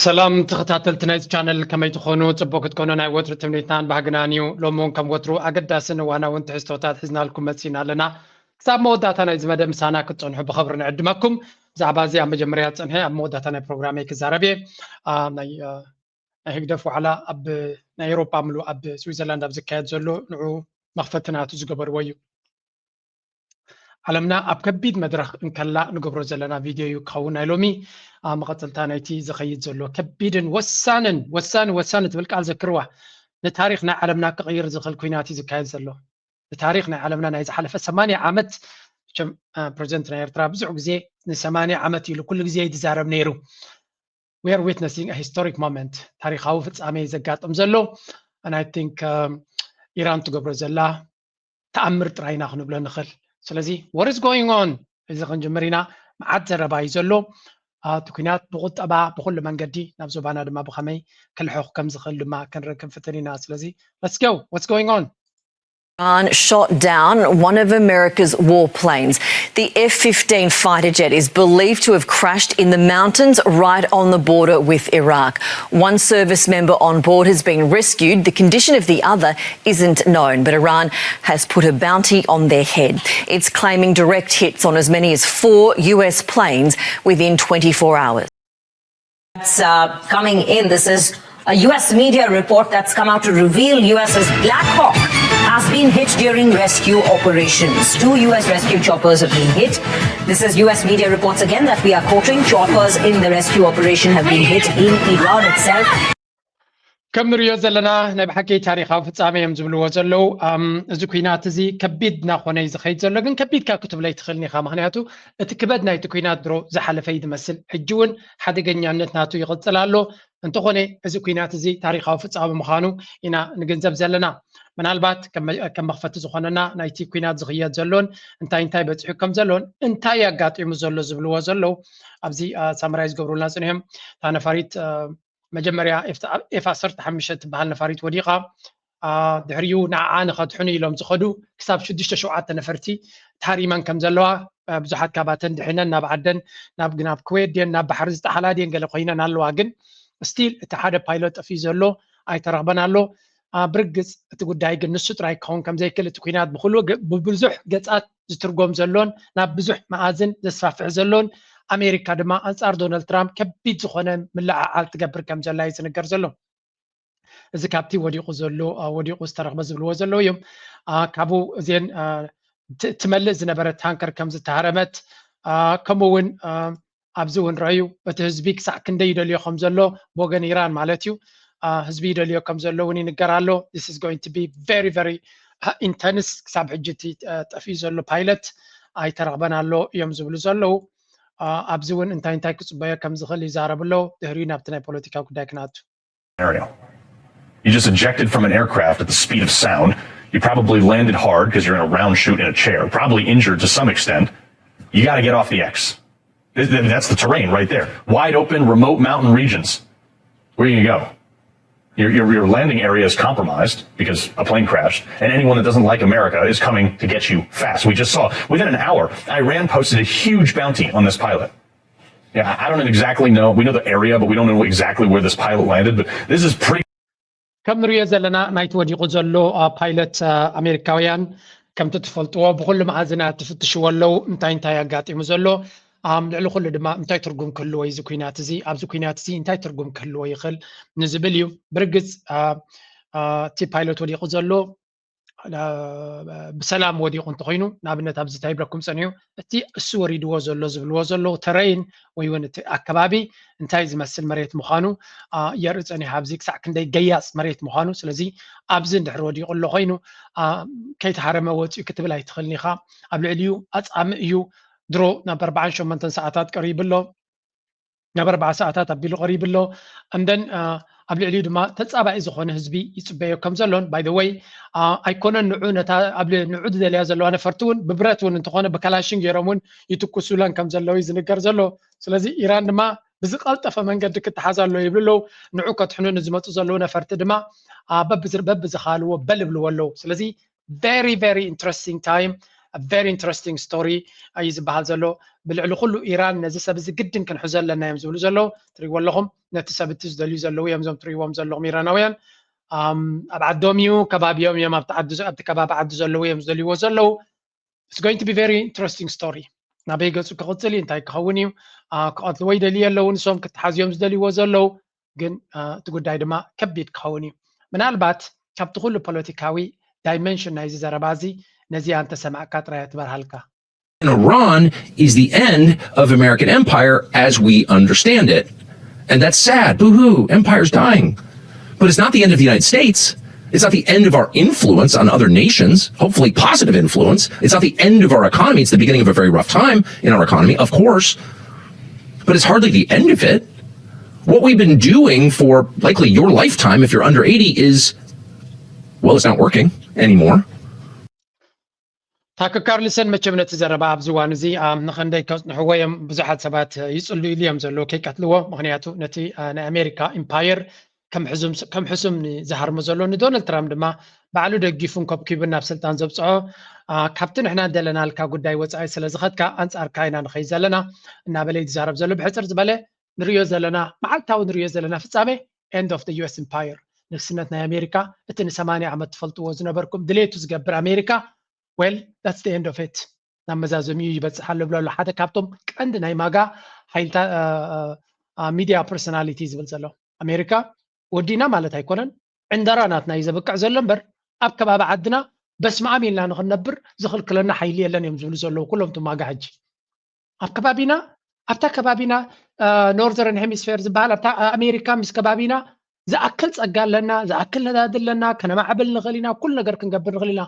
سلام تختاتل تنايز channel كما يتخونو تبوكت كونو ناي وتر تمنيتان بهجنانيو لومون كم وترو أقداسن وانا وانت حستوتات حزنا لكم متسينا لنا كتاب موداتنا إذا مدى مسانا كنتون بخبرنا عدمكم زعبازي عم جمريات انهي عم موداتنا برنامج كزاربي ناي هيك دفعوا على اب نيروبا ملو اب سويسرلاند اب زكايات زلو نعو مخفتنا تزقبر ويو علمنا اب كبيد مدرخ ان كلا نقبرو زلنا فيديو يكون لومي مقتلتا نايتي زخيد زلو كبيدن وسان تبل قال ذكروه لتاريخنا علمنا كغير زخل كويناتي زكايد زلو لتاريخنا علمنا نايز حلفه 8 عامت كم بريزنت نيرترا بزح غزي 8 عامت لكل غزي يتزارب نيرو we are witnessing a historic moment تاريخاو فصامي زغاطم زلو and I think إيران تقبر زلا تأمر تراينا خنبل نخل سلازي what is going on إذا خنجمرينا معاد زرباي زلو تكينات بقطبا بكل منقدي نبزو بانا دما بخمي كل حق كم زخل دما كنركب فترينا سلازي let's go what's going on. Iran shot down one of America's warplanes. The F-15 fighter jet is believed to have crashed in the mountains right on the border with Iraq. One service member on board has been rescued. The condition of the other isn't known, but Iran has put a bounty on their head. It's claiming direct hits on as many as 4 US planes within 24 hours. That's coming in. This is a US media report that's come out to reveal US's Black Hawk has been hit during rescue operations. 2 US rescue choppers have been hit. This is US media reports again that we are quoting. Choppers in the rescue operation have been hit in Iran itself. كم نريو زلنا نبحكي تاريخ او فصامي يمزبلو زلو እዚ ኩናት እዚ ከቢድና ኮነ ዝኸይድ ዘሎ ግን ከቢድ ካ ክትብለ ይትኽልኒ ኻ ምክንያቱ እቲ ክበድ ናይቲ ኩናት ድሮ ዝሓለፈ ይድመስል ሕጂ እውን ሓደገኛነት ናቱ ይቕፅል ኣሎ እንተኾነ እዚ ኩናት እዚ ታሪኻዊ ፍጻሜ ምዃኑ ኢና ንግንዘብ ዘለና ምናልባት ከም መኽፈቲ ዝኾነና ናይቲ ኩናት ዝኽየድ ዘሎን እንታይ በፅሑ ከም ዘሎን እንታይ ያጋጢሙ ዘሎ ዝብልዎ ዘለው ኣብዚ ሳምራይዝ ገብሩልና ጽንhem ታነፋሪት مجمريا F-15 تبهال نفاريت وديقة دحريو نعان خدحوني لهم زخدو كساب شدشت شوعات نفرتي تحريمان كم زلوا بزحات كاباتن دحينا ناب عدن ناب جناب كويت دين ناب بحر زتحلا دين قالوا قينا نالواجن ستيل اتحاد بايلوت في زلو اي ترغبنا له برجز تقول دايق النص راي كون كم زي كل تكوينات بخلو ببزح قطعات زترقوم زلون ناب بزح معازن زسفافع زلون أمريكا دما أنصار دونالد ترامب كبيد زخونه ملعال تقبر كم زلا يسنقر زلو إذا كابتي وديقو زلو وديقو استرغب زلو زلو يوم كابو زين تملئ زنبرة تانكر كم زتهرمت كمون أبزون رأيو بتهزبيك ساعة كندا يدليو خمزلو بوغن إيران مالتيو هزبي يدليو كمزلو وني نقرالو this is going to be very very intense كساب حجتي تفيزلو بايلوت أي ترغبنا له يوم زبلو زلو أبزون انتاي كصبايا كم زخلي زاربلو دهرينا بتناي بوليتيكا كداكنات. You just ejected from an aircraft at the speed of sound. You probably landed hard because you're in a round chute in a chair, probably injured to some extent. You got to get off the X. That's the terrain right there. Wide open, remote mountain regions. Where are you going to go? Your landing area is compromised because a plane crashed, and anyone that doesn't like America is coming to get you fast. We just saw, within an hour, Iran posted a huge bounty on this pilot. Yeah, I don't exactly know. We know the area, but we don't know exactly where this pilot landed, but this is pretty... كم نريد زلنا نايت وديقو زلو بايلوت أمريكاويان كم تتفلتوا بكل معازنات تفتشوا ولو انتاي يقاطي مزلو لعلو خلو دما انتاي ترقم كله ويزو كوينات زي أبزو كوينات زي انتاي ترقم كله ويخل نزبليو برقز تي بايلوت وديقو زلو بسلام وديقو انتخينو نابنة أبزي تايب لكم سنيو تي السوري دو زلو زلو ترين ويون أكبابي انتاي زمسل مريت مخانو يرز أني هابزيك ساكن داي قياس مريت مخانو سلزي أبزين دحر وديقو اللو خينو كي تحرم واتيو كتب لا يتخلني خا قبل عليو أتعام إيو درو نابر 4 ساعات قريب له نابر 4 ساعات أبيلو قريب له أمدن قبل عليو دما تتصابع إذا خونه هزبي يتصبيو كم زلون باي ذا واي أيكونا نعونة قبل نعود دليا زلو أنا فرتون ببراتون انتخونه بكلاشين يرمون يتوكو سولان كم زلو يزنقر زلو سلازي إيران دما بزقالتا فمن قدك تحازر له يبلو نعوكة حنون زمتو زلو نفرت دما ببزر خالو بلبلو ولو سلازي very very interesting time a very interesting story يزبሃል ዘሎ ብልዕሊ ኩሉ ኢራን ነዚ ሰብ እዚ ግድን ክንሕዞ ኣለና እዮም ዝብሉ ዘለዉ ትሪእዎ ኣለኹም ነቲ ሰብ እቲ ዝደልዩ ዘለዉ እዮም ዞም ትሪእዎም ዘለኹም ኢራናውያን ኣብ ዓዶም እዩ ከባቢኦም እዮም ኣብቲ ከባቢ ዓዲ ዘለዉ እዮም ዝደልይዎ ዘለዉ it's going to be very interesting story ናበይ ገፁ ክቕፅል እንታይ ክኸውን እዩ ክቐትልዎ ይደልዩ ኣለዉ ንሶም ክትሓዝዮም ዝደልይዎ ዘለዉ ግን እቲ ጉዳይ ድማ ከቢድ ክኸውን እዩ ምናልባት ካብቲ ኩሉ ፖለቲካዊ ዳይሜንሽን ናይዚ ዘረባ እዚ ነዚኣ እንተሰማዕካ ጥራይ ትበርሃልካ Iran is the end of American empire as we understand it. And that's sad. Boo-hoo, empire's dying. But it's not the end of the United States. It's not the end of our influence on other nations, hopefully positive influence. It's not the end of our economy. It's the beginning of a very rough time in our economy, of course. But it's hardly the end of it. What we've been doing for likely your lifetime, if you're under 80, is, well, it's not working anymore. ታክ ካርልሰን መቸም ነቲ ዘረባ ኣብ ዝዋን እዚ ንኸንደይ ከጽንሕዎ እዮም ብዙሓት ሰባት ይጽልዩ እዮም ዘለዉ ከይቀትልዎ ምክንያቱ ነቲ ናይ ኣሜሪካ ኢምፓየር ከም ሕሱም ዝሃርሞ ዘሎ ንዶናልድ ትራምፕ ድማ ባዕሉ ደጊፉን ከብኪቡ ናብ ስልጣን ዘብፅዖ ካብቲ ንሕና እንደለናልካ ጉዳይ ወፃኢ ስለ ዝኸድካ ኣንጻርካ ኢና ንኸይድ ዘለና እናበለ ይዛረብ ዘሎ ብሕፅር ዝበለ ንሪዮ ዘለና መዓልታዊ ንሪዮ ዘለና ፍጻሜ ኤንድ ኦፍ ዩኤስ ኢምፓየር ንግስነት ናይ ኣሜሪካ እቲ ን80 ዓመት ትፈልጥዎ ዝነበርኩም ድሌቱ ዝገብር ኣሜሪካ well that's the end of it ናመዛዘሚዩ ይበፅሓሉ ብለሎ ሓደ ካብቶም ቀንዲ ናይ ማጋ ሓይልታ ሚዲያ ፐርሶናሊቲ ዝብል ዘሎ ኣሜሪካ ወዲና ማለት ኣይኮነን ዕንደራ ናትና እዩ ዘብቅዕ ዘሎ እምበር ኣብ ከባቢ ዓድና በስማዓም ኢልና ንኽነብር ዝኽልክለና ሓይሊ የለን እዮም ዝብሉ ዘለዉ ኩሎም ማጋ ሕጂ ኣብ ከባቢና ኣብታ ከባቢና ኖርዘርን ሄሚስፌር ዝበሃል ኣብታ ኣሜሪካ ምስ ከባቢና ዝኣክል ፀጋ ኣለና ዝኣክል ነዳዲ ኣለና ከነማዕብል ንኽእል ኢና ኩሉ ነገር ክንገብር ንኽእል ኢና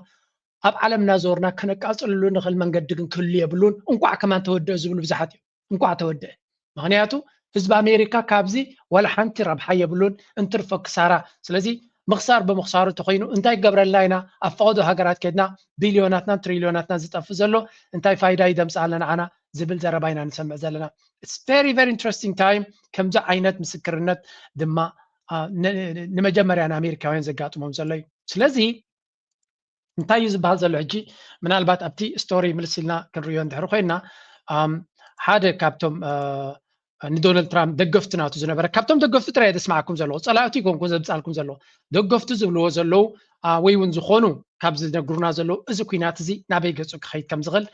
ኣብ ዓለምና ዞርና ከነቃፅልሉ ንኽእል መንገዲ ግን ክህሉ የብሉን እንኳዕ ከማን ተወድአ ዝብሉ ብዙሓት እዮም እንኳዕ ተወድአ ምክንያቱ ህዝቢ ኣሜሪካ ካብዚ ወላ ሓንቲ ረብሓ የብሉን እንትርፈ ክሳራ ስለዚ ምኽሳር ብምኽሳሩ ተኮይኑ እንታይ ገብረልና ኢና ኣብ ፈቐዶ ሃገራት ከድና ቢልዮናትና ትሪልዮናትና ዝጠፍእ ዘሎ እንታይ ፋይዳ ይደምፅእ ኣለና ዓና ዝብል ዘረባ ኢና ንሰምዕ ዘለና it's very very interesting time ከምዚ ዓይነት ምስክርነት ድማ ንመጀመርያ ንኣሜሪካውያን ዘጋጥሞም ዘሎ እዩ ስለዚ እንታይ እዩ ዝበሃል ዘሎ ሕጂ ምናልባት ኣብቲ ስቶሪ ምልሲልና ክንሪዮ እንድሕር ኮይና ሓደ ካብቶም ንዶናልድ ትራምፕ ደገፍቲ ናቱ ዝነበረ ካብቶም ደገፍቲ ጥራይ ደስማዓኩም ዘለዎ ፀላእቲ ይኮንኩን ዘብፃልኩም ዘለዎ ደገፍቲ ዝብልዎ ዘለዉ ወይ እውን ዝኾኑ ካብ ዝነግሩና ዘለዉ እዚ ኩናት እዚ ናበይ ገፁ ክኸይድ ከም ዝኽእል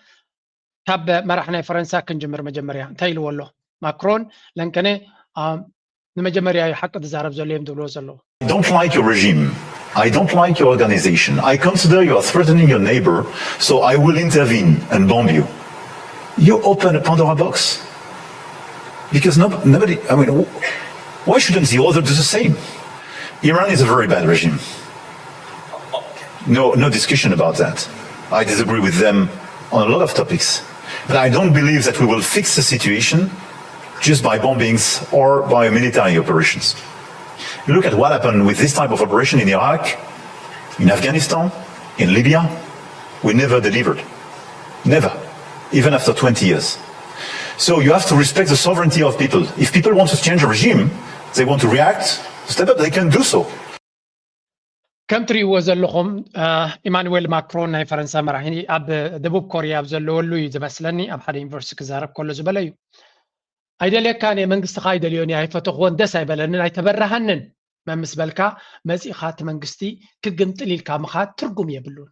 ካብ መራሒ ናይ ፈረንሳ ክንጅምር መጀመርያ እንታይ ኢልዎ ኣሎ ማክሮን ለንከነ ንመጀመርያ ሓቂ ዝዛረብ ዘሎ እዮም ዝብልዎ ዘለዉ don't like your regime. I don't like your organization. I consider you are threatening your neighbor, so I will intervene and bomb you. You open a Pandora box. Because nobody, I mean, why shouldn't the other do the same? Iran is a very bad regime. No discussion about that. I disagree with them on a lot of topics. But I don't believe that we will fix the situation just by bombings or by military operations. Look at what happened with this type of operation in Iraq, in Afghanistan, in Libya. We never delivered. Never. Even after 20 years. So you have to respect the sovereignty of people. If people want to change a regime, they want to react, step up, they can do so. ከም ትሪእዎ ዘለኹም ኢማኑዌል ማክሮን ናይ ፈረንሳ መራሒ ኣብ ደቡብ ኮርያ ኣብ ዘለወሉ እዩ ዝመስለኒ ኣብ ሓደ ዩኒቨርሲቲ ክዛረብ ከሎ ዝበለ እዩ ኣይደልየካን መንግስትኻ ኣይደልዮን ኣይፈተኽዎን ደስ ኣይበለንን ኣይተበራሃንን መምስ በልካ መፂኻ እቲ መንግስቲ ክግንጥል ኢልካ ምኻድ ትርጉም የብሉን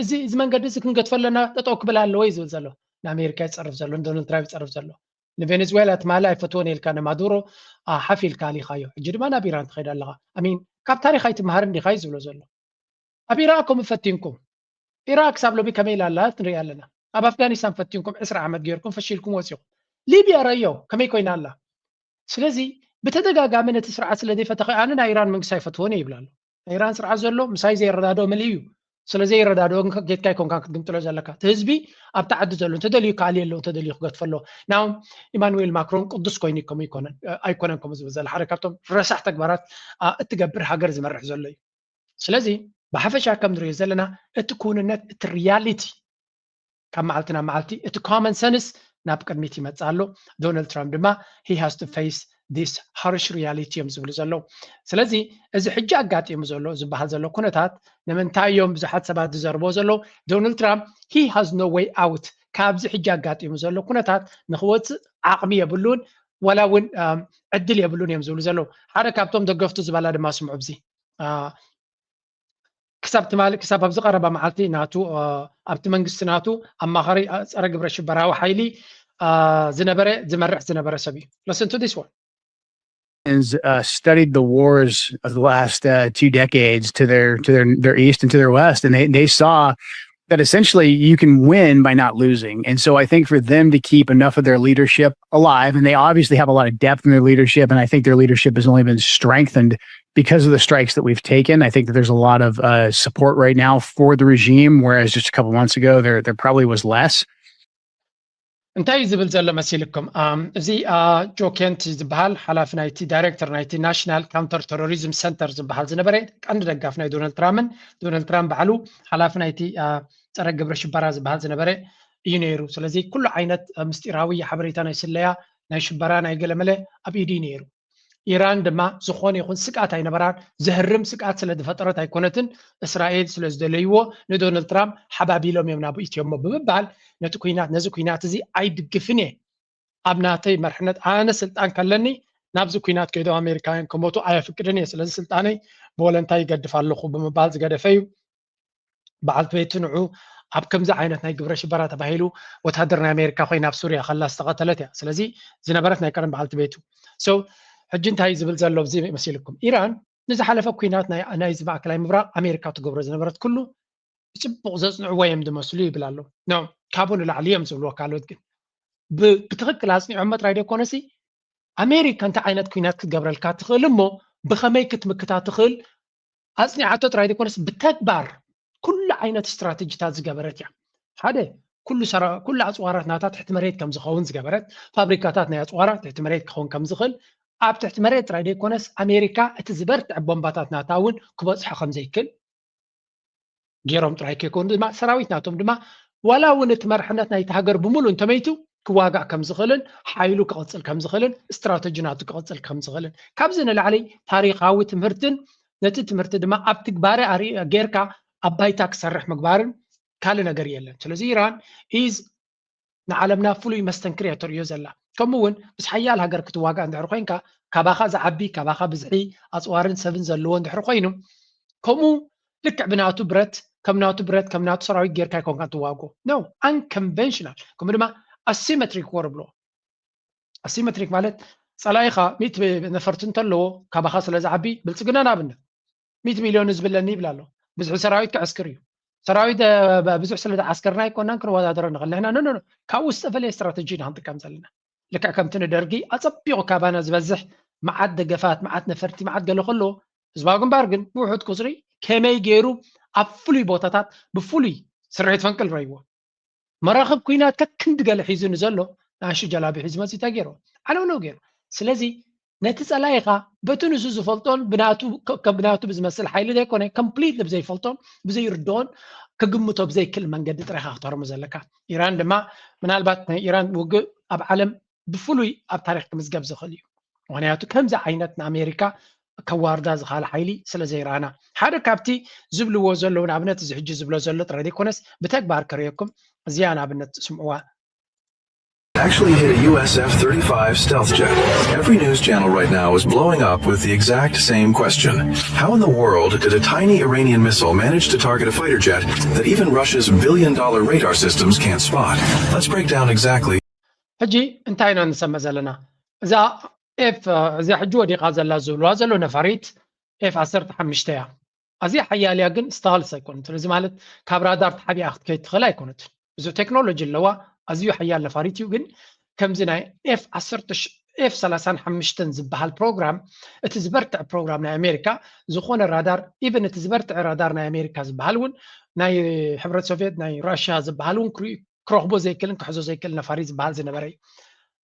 እዚ መንገዲ እዚ ክንገድፈለና ጠጠው ክብል ኣለዎ እዩ ዝብል ዘሎ ንኣሜሪካ ይፀርፍ ዘሎ ንዶናልድ ትራምፕ ይፀርፍ ዘሎ ንቬኔዙዌላ ትማሊ ኣይፈትዎን ኢልካ ንማዱሮ ሓፊልካ ሊኻዮ ሕጂ ድማ ናብ ኢራን ትኸይድ ኣለኻ ኣሚን ካብ ታሪክ ኣይትመሃር እንዲኻ እዩ ዝብሎ ዘሎ ኣብ ኢራቅ ከም ፈቲንኩም ኢራቅ ክሳብ ሎሚ ከመይ ኢላ ኣላ ንሪኢ ኣለና ኣብ ኣፍጋኒስታን ፈቲንኩም 20 ዓመት ገይርኩም ፈሺልኩም ወፂኹም ሊብያ ረዮ ከመይ ኮይና ኣላ ስለዚ ብተደጋጋሚ ነቲ ስርዓት ስለ ዘይፈተኸ ኣነ ናይ ኢራን መንግስቲ ኣይፈትዎን ይብላሉ ናይ ኢራን ስርዓት ዘሎ ምሳይ ዘይረዳድኦ መሊ እዩ ስለ ዘይረዳድኦ ጌትካ ይኮንካ ክትግምጥሎ ዘለካ እቲ ህዝቢ ኣብ ተዓዲ ዘሎ እንተደልዩ ካሊ ኣለዎ እንተደልዩ ክገድፈሎ ናው ኢማኑዌል ማክሮን ቅዱስ ኮይኑ ኣይኮነን ከምኡ ዝብል ዘሎ ሓደ ካብቶም ረሳሕ ተግባራት እትገብር ሃገር ዝመርሕ ዘሎ እዩ ስለዚ ብሓፈሻ ከም ንሪኦ ዘለና እቲ ኩንነት እቲ ሪያሊቲ ካብ መዓልቲ ናብ መዓልቲ እቲ ኮመን ሰንስ ናብ ቅድሚት ይመፅእ ኣሎ ዶናልድ ትራምፕ ድማ he has to face this harsh reality እዮም ዝብሉ ዘለዉ ስለዚ እዚ ሕጂ ኣጋጢሙ ዘሎ ዝበሃል ዘሎ ኩነታት ንምንታይ እዮም ብዙሓት ሰባት ዝዘርቦ ዘለዉ ዶናልድ ትራምፕ he has no way out ካብዚ ሕጂ ኣጋጢሙ ዘሎ ኩነታት ንኽወፅእ ዓቕሚ የብሉን ወላ እውን ዕድል የብሉን እዮም ዝብሉ ዘለዉ ሓደ ካብቶም ደገፍቱ ዝበላ ድማ ስምዑ ብዚ ክሳብ ኣብዚ ቀረባ መዓልቲ ናቱ ኣብቲ መንግስቲ ናቱ ኣማኻሪ ፀረ ግብረ ሽበራዊ ሓይሊ ዝነበረ ዝመርሕ ዝነበረ ሰብ እዩ listen to this one studied the wars of the last 2 decades to their east and to their west, and they saw that essentially you can win by not losing. And so I think for them to keep enough of their leadership alive, and they obviously have a lot of depth in their leadership, and I think their leadership has only been strengthened because of the strikes that we've taken. I think that there's a lot of support right now for the regime, whereas just a couple months ago there probably was less. እንታይ ዝብል ዘሎ መሲልኩም እዚ ጆኬንት ዝበሃል ሓላፊ ናይቲ ዳይሬክተር ናይቲ ናሽናል ካውንተር ቴሮሪዝም ሰንተር ዝበሃል ዝነበረ ቀንዲ ደጋፊ ናይ ዶናልድ ትራምፕ ባዕሉ ሓላፊ ናይቲ ፀረ ግብረ ሽበራ ዝበሃል ዝነበረ እዩ ነይሩ ስለዚ ኩሉ ዓይነት ምስጢራዊ ሓበሬታ ናይ ስለያ ናይ ሽበራ ናይ ገለመለ ኣብ ኢዱ ነይሩ ኢራን ድማ ዝኾነ ይኹን ስቃት ኣይነበራን ዝህርም ስቃት ስለ ዝፈጠረት ኣይኮነትን እስራኤል ስለ ዝደለይዎ ንዶናልድ ትራምፕ ሓባቢሎም እዮም ናብ ኢትዮሞ ብምባል ነቲ ኩናት እዚ ኣይድግፍን እየ ኣብ ናተይ መርሕነት ኣነ ስልጣን ከለኒ ናብዚ ኩናት ከይዶም ኣሜሪካውያን ክሞቱ ኣየፍቅድን እየ ስለዚ ስልጣነይ ብወለንታይ ይገድፍ ኣለኹ ብምባል ዝገደፈ እዩ በዓልቲ ቤቱ ንዑ ኣብ ከምዚ ዓይነት ናይ ግብረ ሽበራ ተባሂሉ ወታደር ናይ ኣሜሪካ ኮይና ኣብ ሱርያ ከላ ዝተቐተለት እያ ስለዚ ዝነበረት ናይ ቀደም በዓልቲ ቤቱ ሕጂ እንታይ ዝብል ዘሎ ብዚ መሲልኩም ኢራን ንዝሓለፈ ኩናት ናይ ማእከላይ ምብራቅ ኣሜሪካ ትገብሮ ዝነበረት ኩሉ ብፅቡቅ ዘፅንዕዎ እዮም ዝመስሉ ይብል ኣሎ ኖ ካብኡ ንላዕሊ እዮም ዝብልዎ ካልኦት ግን ብትክክል ኣፅኒዖም ጥራይ ደይኮነሲ ኣሜሪካ እንታይ ዓይነት ኩናት ክትገብረልካ ትኽእል እሞ ብኸመይ ክትምክታ ትኽእል ኣፅኒዓቶ ጥራይ ደይኮነሲ ብተግባር ኩሉ ዓይነት ስትራቴጂታት ዝገበረት እያ ሓደ ኩሉ ኣፅዋራት ናታ ትሕቲ መሬት ከም ዝኸውን ዝገበረት ፋብሪካታት ናይ ኣፅዋራት ትሕቲ መሬት ክኸውን ከም ዝኽእል ኣብ ትሕቲ መሬት ጥራይ ደይኮነስ ኣሜሪካ እቲ ዝበርትዕ ቦምባታት ናታ እውን ክበፅሖ ከም ዘይክእል ገይሮም ጥራይ ከይኮኑ ድማ ሰራዊት ናቶም ድማ ዋላ እውን እቲ መርሕነት ናይቲ ሃገር ብምሉእ እንተመይቱ ክዋጋእ ከም ዝኽእልን ሓይሉ ክቕፅል ከም ዝኽእልን ስትራቴጂ ናቱ ክቕፅል ከም ዝኽእልን ካብዚ ንላዕሊ ታሪኻዊ ትምህርትን ነቲ ትምህርቲ ድማ ኣብ ትግባር ጌርካ ኣብ ባይታ ክሰርሕ ምግባርን ካልእ ነገር የለን ስለዚ ኢራን ኢዝ ንዓለምና ፍሉይ መስተንክር እያ ተርእዮ ዘላ ከምኡውን ምስ ሓያል ሃገር ክትዋጋእ እንድሕር ኮንካ ካባኻ ዝዓቢ ካባኻ ብዝሒ ኣፅዋርን ሰብን ዘለዎ እንድሕር ኮይኑ ከምኡ ልክዕ ብናቱ ብረት ከም ናቱ ሰራዊት ጌርካ ይኮንካ ትዋግኦ ኖ አንኮንቨንሽናል ከምኡ ድማ ኣሲሜትሪክ ወር ብሎ ኣሲሜትሪክ ማለት ፀላኢኻ 100 ነፈርቲ እንተለዎ ካባኻ ስለ ዝዓቢ ብልፅግና ንኣብነት 100 ሚልዮን ዝብለኒ ይብል ኣሎ ብዙሕ ሰራዊት ክዕስክር እዩ ሰራዊት ብዙሕ ስለ ዝዓስከርና ይኮናን ክንወዳደሮ ንኽእል ንሕና ኖ ካብኡ ዝተፈለየ ስትራቴጂ ኢና ክንጥቀም ዘለና ልክዕ ከምቲ ንደርጊ ኣፀቢቑ ካባና ዝበዝሕ መዓት ደገፋት መዓት ነፈርቲ መዓት ገለ ከሎ ህዝባዊ ግንባር ግን ብውሑድ ቁፅሪ ከመይ ገይሩ ኣብ ፍሉይ ቦታታት ብፍሉይ ስርሒት ፈንቅል ረይዎ መራኸብ ኩናት ከክንዲ ገለ ሒዙ ንዘሎ ንኣንሺ ጀላቢ ሒዙ መፂታ ገይሮ ዓለውነው ገይሩ ስለዚ ነቲ ፀላኢኻ በቲ ንሱ ዝፈልጦን ብናቱ ብዝመስል ሓይሊ ዘይኮነ ኮምፕሊት ብዘይፈልጦን ብዘይርድኦን ክግምቶ ብዘይክእል መንገዲ ጥራይካ ክተርሙ ዘለካ ኢራን ድማ ምናልባት ናይ ኢራን ውግእ ኣብ ዓለም ብፍሉይ ኣብ ታሪክ ክምዝገብ ዝኽእል እዩ ምክንያቱ ከምዚ ዓይነት ንኣሜሪካ ከዋርዳ ዝኻለ ሓይሊ ስለ ዘይረኣና ሓደ ካብቲ ዝብልዎ ዘለዉ ንኣብነት እዚ ሕጂ ዝብሎ ዘሎ ጥራይ ዘይኮነስ ብተግባር ከርየኩም እዚያ ንኣብነት ስምዕዋ actually hit a US F-35 stealth jet. Every news channel right now is blowing up with the exact same question. How in the world did a tiny Iranian missile manage to target a fighter jet that even Russia's billion-dollar radar systems can't spot? Let's break down exactly. ሕጂ እንታይ ነው ንሰምዕ ዘለና እዛ እዚ ሕጂ ወዲቓ ዘላ ዝብልዋ ዘሎ ነፋሪት F-15 እያ ኣዝያ ሓያልያ ግን ስታልስ ኣይኮነት ስለዚ ማለት ካብ ራዳር ተሓቢኣ ክትከይድ ትኽእል ኣይኮነት ብዙ ቴክኖሎጂ ኣለዋ ኣዝዩ ሓያል ነፋሪት እዩ ግን ከምዚ ናይ F-35 ዝበሃል ፕሮግራም እቲ ዝበርትዕ ፕሮግራም ናይ ኣሜሪካ ዝኾነ ራዳር ኢቨን እቲ ዝበርትዕ ራዳር ናይ ኣሜሪካ ዝበሃል እውን ናይ ሕብረት ሶቪየት ናይ ራሽያ ዝበሃል እውን ክረኽቦ ዘይክእልን ክሕዞ ዘይክእል ነፋሪት ዝበሃል ዝነበረ እዩ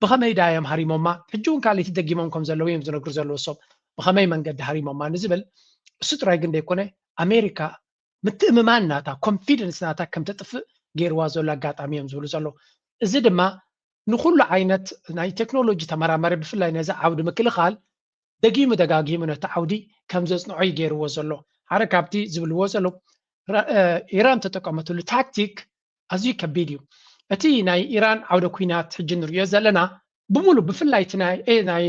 ብኸመይ ዳ እዮም ሃሪሞማ ሕጂ እውን ካልኦት ደጊሞም ከም ዘለዉ እዮም ዝነግሩ ዘለዉ ሰብ ብኸመይ መንገዲ ሃሪሞማ ንዝብል እሱ ጥራይ ግን ደይኮነ ኣሜሪካ ምትእምማን ናታ ኮንፊደንስ ናታ ከም ተጥፍእ ገይርዋ ዘሎ ኣጋጣሚ እዮም ዝብሉ ዘሎ እዚ ድማ ንኩሉ ዓይነት ናይ ቴክኖሎጂ ተመራማሪ ብፍላይ ነዚ ዓውዲ ምክልኻል ደጊሙ ደጋጊሙ ነቲ ዓውዲ ከም ዘጽንዖ ይገይርዎ ዘሎ ሓደ ካብቲ ዝብልዎ ዘሎ ኢራን ተጠቀመትሉ ታክቲክ ኣዝዩ ከቢድ እዩ እቲ ናይ ኢራን ዓውደ ኩናት ሕጂ ንሪኦ ዘለና ብሙሉ ብፍላይ እቲ ናይ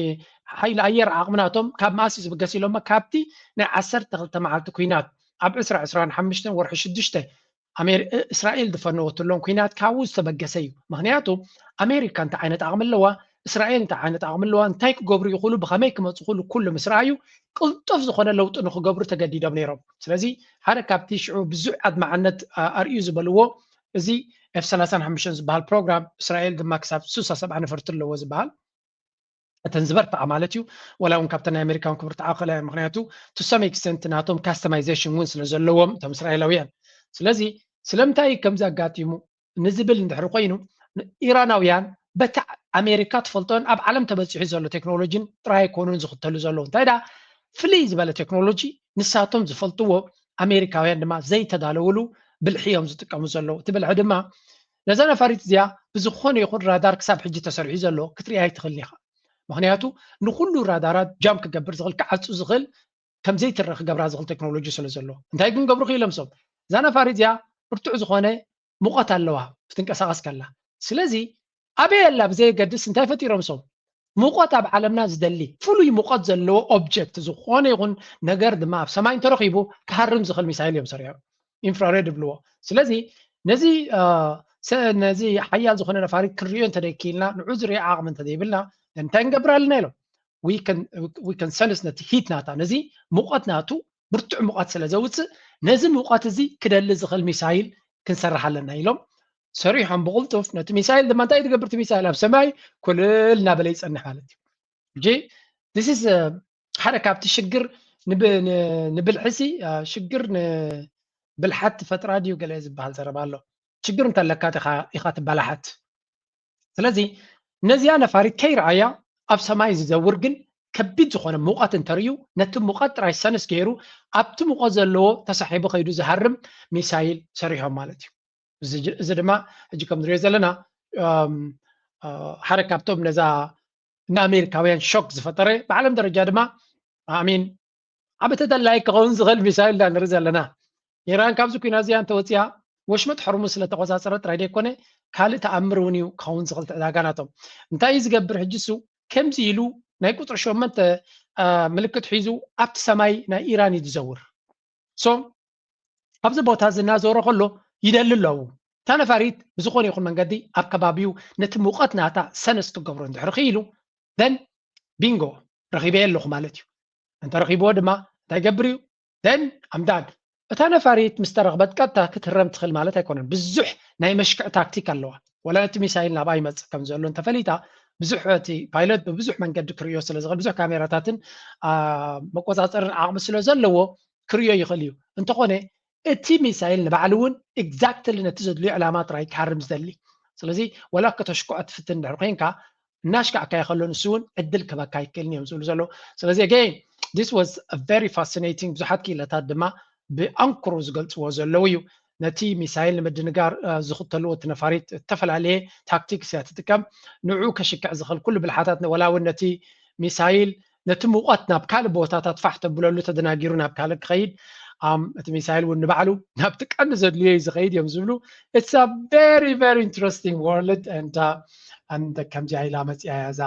ሓይሊ ኣየር ዓቕምናቶም ካብ ማሲ ዝብገስ ኢሎም ካብቲ ናይ 12 መዓልቲ ኩናት ኣብ 2025 ወርሒ 6 እስራኤል ዝፈነወትሎም ኩናት ካብኡ ዝተበገሰ እዩ ምክንያቱ ኣሜሪካ እንታይ ዓይነት ዓቕሚ ኣለዋ እስራኤል እንታይ ዓይነት ዓቕሚ ኣለዋ እንታይ ክገብሩ ይኽእሉ ብኸመይ ክመፁ ይኽእሉ ኩሉ ምስ ረኣዩ ቅልጡፍ ዝኾነ ለውጢ ንክገብሩ ተገዲዶም ነይሮም ስለዚ ሓደ ካብቲ ሽዑ ብዙሕ ኣድማዓነት ኣርእዩ ዝበልዎ እዚ F-35 ዝበሃል ፕሮግራም እስራኤል ድማ ክሳብ 67 ነፈርቲ ኣለዎ ዝበሃል እተን ዝበርትዓ ማለት እዩ ወላ እውን ካብተን ናይ ኣሜሪካን ክብርትዓ ከለ ምክንያቱ to some extent ናቶም ካስተማይዜሽን እውን ስለ ዘለዎም እቶም እስራኤላውያን ስለዚ ስለምንታይ ከምዚ ኣጋጢሙ ንዝብል እንድሕር ኮይኑ ኢራናውያን በታ ኣሜሪካ ትፈልጦን ኣብ ዓለም ተበፂሑ ዘሎ ቴክኖሎጂን ጥራይ ኮኑን ዝኽተሉ ዘለዉ እንታይ ዳ ፍልይ ዝበለ ቴክኖሎጂ ንሳቶም ዝፈልጥዎ ኣሜሪካውያን ድማ ዘይተዳለውሉ ብልሕዮም ዝጥቀሙ ዘለዉ እቲ ብልሒ ድማ ነዛ ነፋሪት እዚኣ ብዝኾነ ይኹን ራዳር ክሳብ ሕጂ ተሰሪሑ ዘሎ ክትሪኣ ኣይትኽእልን ኢኻ ምክንያቱ ንኩሉ ራዳራት ጃም ክገብር ዝኽእል ክዓፁ ዝኽእል ከምዘይትረአ ክገብራ ዝኽእል ቴክኖሎጂ ስለ ዘሎ እንታይ ግን ገብሩ ክኢሎም ሰብ እዛ ነፋሪት እዚኣ ብርቱዕ ዝኾነ ሙቐት ኣለዋ ክትንቀሳቐስ ከላ ስለዚ ኣበይ ኣላ ብዘየገድስ እንታይ ፈጢሮም ሰብ ሙቐት ኣብ ዓለምና ዝደሊ ፍሉይ ሙቐት ዘለዎ ኦብጀክት ዝኾነ ይኹን ነገር ድማ ኣብ ሰማይ እንተረኺቡ ክሃርም ዝኽእል ሚሳይል እዮም ሰሪሖም ኢንፍራሬድ ይብልዎ ስለዚ ነዚ ሓያል ዝኾነ ነፋሪት ክንሪኦ እንተደይክኢልና ንዑ ዝሪኦ ዓቕሚ እንተዘይብልና እንታይ ንገብር ኣለና ኢሎም we can sense ነቲ ሂት ናታ ነዚ ሙቐት ናቱ ብርቱዕ ሙቐት ስለ ዘውፅእ ነዚ ሙቐት እዚ ክደሊ ዝኽእል ሚሳይል ክንሰርሕ ኣለና ኢሎም ሰሪሖም ብቕልጡፍ ነቲ ሚሳይል ድማ እንታይ ትገብር እቲ ሚሳይል ኣብ ሰማይ ኩልል እናበለ ይፀንሕ ማለት እዩ this is ሓደ ካብቲ ሽግር ንብልሕሲ ሽግር ብልሓት ፈጥራ ድዩ ገለ ዝበሃል ዘረባ ኣሎ ሽግር እንተለካ ኢኻ ትበላሓት ስለዚ ነዚያ ነፋሪት ከይረኣያ ኣብ ሰማይ ዝዘውር ግን ከቢድ ዝኾነ ሙቐት እንተርዩ ነቲ ሙቐት ጥራይ ሰንስ ገይሩ ኣብቲ ሙቐት ዘለዎ ተሳሒቡ ከይዱ ዝሃርም ሚሳይል ሰሪሖም ማለት እዩ እዚ ድማ ሕጂ ከም ንሪኦ ዘለና ሓደ ካብቶም ነዛ ንኣሜሪካውያን ሾክ ዝፈጠረ ብዓለም ደረጃ ድማ ኣሚን ኣብ ተደላይ ክኸውን ዝኽእል ሚሳይል ዳ ንርኢ ዘለና ኢራን ካብዚ ኩናት እዚኣ እንተወፂኣ ወሽመጥ ሕርሙዝ ስለተቆፃፀረ ጥራይ ደይኮነ ካልእ ተኣምር እውን እዩ ክኸውን ዝኽእል ዕዳጋ ናቶም እንታይ እዩ ዝገብር ሕጂ እሱ ከምዚ ኢሉ ናይ ቁጥሪ 8 ምልክት ሒዙ ኣብቲ ሰማይ ናይ ኢራን እዩ ዝዘውር ሶ ኣብዚ ቦታ እዚ እናዘወረ ከሎ ይደሊ ኣለዉ እታ ነፋሪት ብዝኾነ ይኹን መንገዲ ኣብ ከባቢኡ ነቲ ሙቐት ናታ ሰነስ ትገብሮ እንድሕር ክኢሉ ደን ቢንጎ ረኺበየ ኣለኹ ማለት እዩ እንተረኺብዎ ድማ እንታይ ገብር እዩ ደን ኣምዳን እታ ነፋሪት ምስ ተረኽበት ቀጥታ ክትህረም ትኽእል ማለት ኣይኮነን ብዙሕ ናይ መሽክዕ ታክቲክ ኣለዋ ወላ ነቲ ሚሳይል ናብኣ ይመፅእ ከም ዘሎ እንተፈሊጣ ብዙሕ እቲ ፓይለት ብብዙሕ መንገዲ ክርዮ ስለ ዝኽእል ብዙሕ ካሜራታትን መቆፃፀርን ዓቕሚ ስለ ዘለዎ ክርዮ ይኽእል እዩ እንተኾነ እቲ ሚሳይል ንባዕሉ እውን ኤግዛክትሊ ነቲ ዘድልዮ ዕላማ ጥራይ ክሃርም ዝደሊ ስለዚ ወላ ከተሽኩዖ ትፍትን እንድሕር ኮንካ እናሽካዕካዮ ከሎ ንሱ እውን ዕድል ክበካ ይክእልኒ እዮም ዝብሉ ዘሎ ስለዚ again this was a very fascinating ብዙሓት ክኢለታት ድማ ብኣንክሮ ዝገልፅዎ ዘለው እዩ ነቲ ሚሳይል ንምድንጋር ዝኽተልዎ እቲ ነፋሪት ዝተፈላለየ ታክቲክስ እያ ትጥቀም ንዑ ከሽክዕ ዝኽእል ኩሉ ብልሓታት ወላ እውን ነቲ ሚሳይል ነቲ ሙቐት ናብ ካልእ ቦታታት ፋሕ ተብለሉ ተደናጊሩ ናብ ካልእ ክኸይድ እቲ ሚሳይል እውን ንባዕሉ ናብቲ ቀንዲ ዘድልዮ እዩ ዝኸይድ እዮም ዝብሉ it's a very very interesting world and ከምዚኣ ኢላ መፅያ እዛ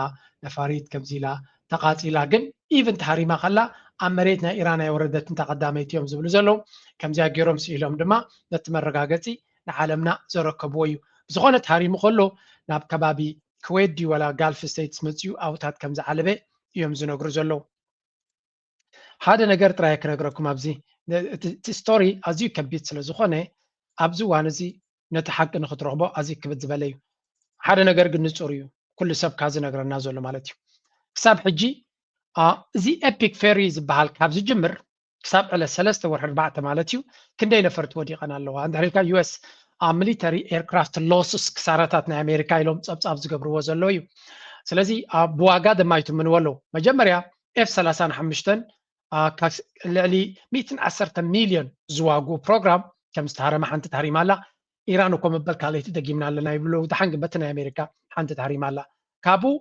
ነፋሪት ከምዚ ኢላ ተቓፂላ ግን ኢቨን ተሃሪማ ከላ ኣብ መሬት ናይ ኢራን ኣይወረደትን ተቐዳመይቲ እዮም ዝብሉ ዘለዉ ከምዚኣ ገይሮም ስኢሎም ድማ ነቲ መረጋገፂ ንዓለምና ዘረከብዎ እዩ ብዝኾነ ተሃሪሙ ከሎ ናብ ከባቢ ኩዌት ድዩ ወላ ጋልፍ ስቴትስ መፅኡ ኣውታት ከም ዝዓለበ እዮም ዝነግሩ ዘለዉ ሓደ ነገር ጥራይ ክነግረኩም ኣብዚ እቲ ስቶሪ ኣዝዩ ከቢድ ስለ ዝኾነ ኣብዚ እዋን እዚ ነቲ ሓቂ ንክትረኽቦ ኣዝዩ ክብድ ዝበለ እዩ ሓደ ነገር ግን ንፁር እዩ ኩሉ ሰብ ካ ዝነግረና ዘሎ ማለት እዩ ክሳብ ሕጂ እዚ ኤፒክ ፌሪ ዝበሃል ካብ ዝጅምር ክሳብ ዕለት 3 ወርሒ 4 ማለት እዩ ክንደይ ነፈርቲ ወዲቐን ኣለዋ እንድሕሪልካ ዩኤስ ሚሊተሪ ኤርክራፍት ሎስስ ክሳራታት ናይ ኣሜሪካ ኢሎም ፀብፃብ ዝገብርዎ ዘሎ እዩ ስለዚ ብዋጋ ድማ ይትምንዎ ኣለዉ መጀመርያ F-35 ልዕሊ 110 ሚልዮን ዝዋግኡ ፕሮግራም ከም ዝተሃረመ ሓንቲ ተሃሪማ ኣላ ኢራን እኮ መበል ካልይቲ ደጊምና ኣለና ይብሉ ድሓን ግን በተና ኣሜሪካ ሓንቲ ተሃሪማ ኣላ ካብኡ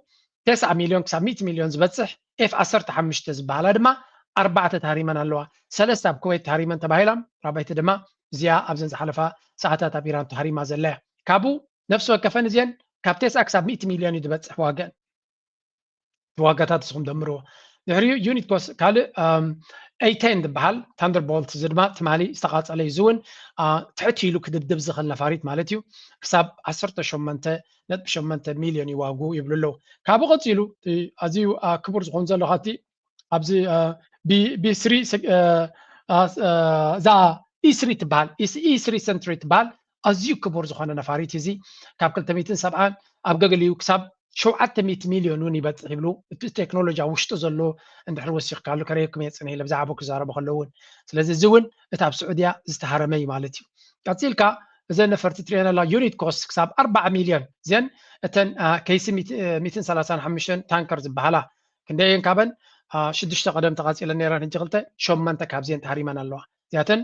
9 ሚልዮን ክሳብ 100 ሚልዮን ዝበፅሕ F-15 ዝበሃላ ድማ 4 ተሃሪመን ኣለዋ 3 ኣብ ኩዌት ተሃሪመን ተባሂሎም ራባይቲ ድማ እዚኣ ኣብዘን ዝሓለፋ ሰዓታት ኣብ ኢራን ተሃሪማ ዘላ ካብኡ ነፍሲ ወከፈን እዚአን ካብ 9 ክሳብ 100 ሚልዮን እዩ ዝበፅሕ ዋጋን ዋጋታት ንስኹም ደምርዎ ድሕሪኡ ዩኒት ኮስ ካልእ A10 ዝበሃል ታንደርቦልት እዚ ድማ ትማሊ ዝተቃፀለ እዩ እውን ትሕት ኢሉ ክድብድብ ዝኽእል ነፋሪት ማለት እዩ ክሳብ 18.8 ሚልዮን ይዋግኡ ይብሉ ኣለዉ ካብኡ ቀፂሉ ኣዝዩ ክቡር ዝኾን ዘሎ ካቲ ኣብዚ B3 እዛ E3 ትበሃል E3 ሰንትሪ ትበሃል ኣዝዩ ክቡር ዝኾነ ነፋሪት እዚ ካብ 270 ኣብ ገገሊኡ ክሳብ 700 ሚልዮን እውን ይበፅሕ ይብሉ እቲ ቴክኖሎጂ ውሽጡ ዘሎ እንድሕር ወሲኽካሉ ከረየኩም የፅንሕ ኢለ ብዛዕባ ክዛረቡ ከለዉ እውን ስለዚ እዚ እውን እቲ ኣብ ስዑድያ ዝተሃረመ እዩ ማለት እዩ ቀፂልካ እዘን ነፈርቲ ትሪአን ኣላ ዩኒት ኮስት ክሳብ 4 ሚልዮን እዘን እተን KC 135 ታንከር ዝበሃላ ክንደየን ካብን 6 ቀደም ተቃፂለን ነይረን ሕጂ 8 ካብዚአን ተሃሪመን ኣለዋ እዚኣተን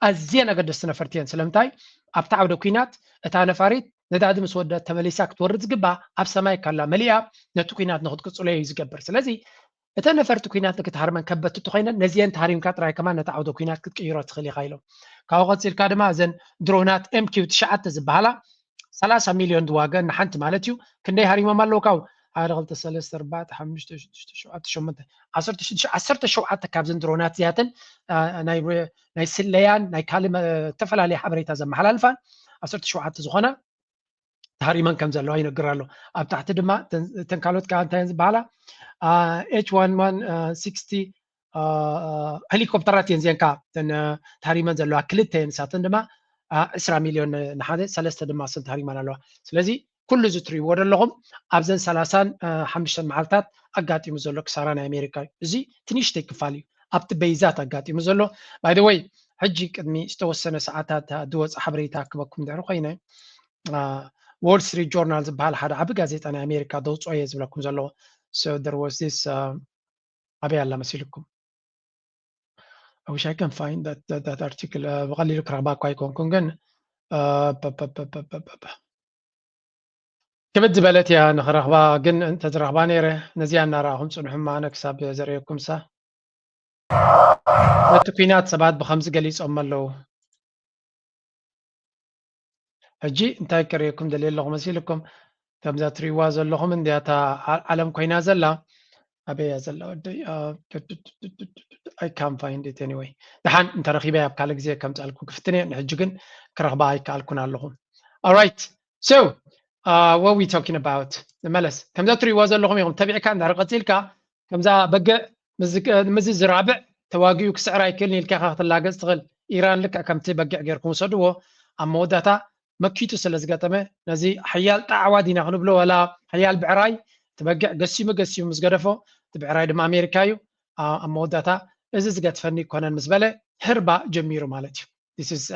ኣዝየን ኣገደስቲ ነፈርቲ እየን ስለምንታይ ኣብቲ ዓውደ ኩናት እታ ነፋሪት ነዳዲ ምስ ወደት ተመሊሳ ክትወርድ ዝግባእ ኣብ ሰማይ ካላ መሊኣ ነቲ ኩናት ንክትቅፅሎ እዩ ዝገብር ስለዚ እተን ነፈርቲ ኩናት ንክትሃርመን ከበድቲ ኮይነን ነዚአን ተሃሪምካ ጥራይ ከማ ነቲ ዓውደ ኩናት ክትቅይሮ ትኽእል ኢኻ ኢሎም ካብኡ ቀፂልካ ድማ እዘን ድሮናት MQ-9 ዝበሃላ 30 ሚልዮን ዝዋገን ንሓንቲ ማለት እዩ ክንደይ ሃሪሞም ኣለዉ ካብኡ 1 2 3 4 5 6 7 8 17 ካብዘን ድሮናት እዚኣተን ናይ ስለያን ናይ ካልእ ዝተፈላለየ ሓበሬታ ዘመሓላልፋን 17 ዝኾነ ተሃሪመን ከም ዘለዋ ይነግር ኣሎ ኣብ ታሕቲ ድማ እተን ካልኦት ከዓ እንታይ ዝበሃላ H1160 ሄሊኮፕተራት እየን እዚአን ከዓ እተን ተሃሪመን ዘለዋ ክልተ እየን ንሳተን ድማ 20 ሚልዮን ንሓደ 3 ድማ ስን ተሃሪመን ኣለዋ ስለዚ ኩሉ እዚ ትሪእዎ ዘለኹም ኣብዘን 35 መዓልትታት ኣጋጢሙ ዘሎ ክሳራ ናይ ኣሜሪካ እዚ ትንሽተይ ክፋል እዩ ኣብቲ በይዛት ኣጋጢሙ ዘሎ ባይ ዘ ወይ ሕጂ ቅድሚ ዝተወሰነ ሰዓታት ዝወፀ ሓበሬታ ክበኩም ድሕሪ ኮይነ Wall Street Journal ዝበሃል ሓደ ዓቢ ጋዜጣ ናይ ኣሜሪካ ደውፅኦ እየ ዝብለኩም ዘለዎ so there was this ኣበይ ኣላ መሲልኩም I wish I can find that article بقليل كرهبا كوي كون كبد زبالت يا نخرهبا جن انت زرهبا نيره نزيان نراهم صنحهم معنا كساب زريكم سا التكوينات سبعات بخمس جليس أمالو هجي انت كريكم دليل لهم مسيلكم كم ذات رواز لهم من دياتا علم كوينا زلا أبي زلا I can't find it anyway دحين انت رخيبة بكالك زي كم تسألكم كفتني نحججن كرهبا يكالكون علىهم alright so what we talking about الملس كم ذات رواز لهم يوم تبع كان دار قتيلك كم ذا بقى مزز رابع تواجيو كسعر يكلني الكاخ تلاقى استغل إيران لك كم تبقى غيركم صدوه أما وداتا مكيتو سلزقتمه نزي حيال تعوادينا خنبلو ولا حيال بعراي تبقى قسيم مزقرفو تبعراي دم أمريكايو أما وداتا إذا زقت فني كونان مزبلة هربا جميرو مالتي this is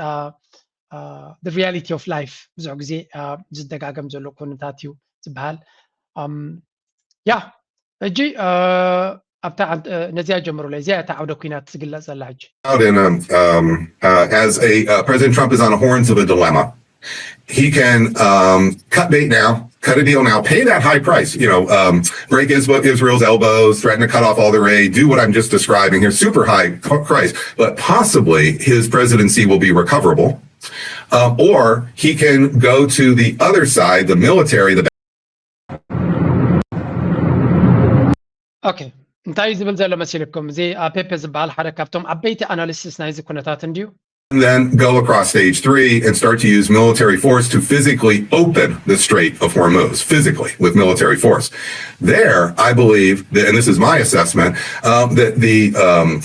the reality of life بزعق زي جد دقاقم زلو كونتاتيو تبهال يا اجي أبتاع نزيا جمرو لي زي تعودوا كينات تقول زلاج as a President Trump is on the horns of a dilemma. He can cut bait now, cut a deal now, pay that high price, break Israel's elbows, threaten to cut off all their aid, do what I'm just describing here, super high price, but possibly his presidency will be recoverable. Or he can go to the other side, the military, Okay. انتاي زبل زلو مسيلكم زي بيبز بال حركاتهم عبيتي اناليسيس نايز كونتات نديو and then go across stage 3 and start to use military force to physically open the Strait of Hormuz, physically with military force. There, I believe that, and this is my assessment, that the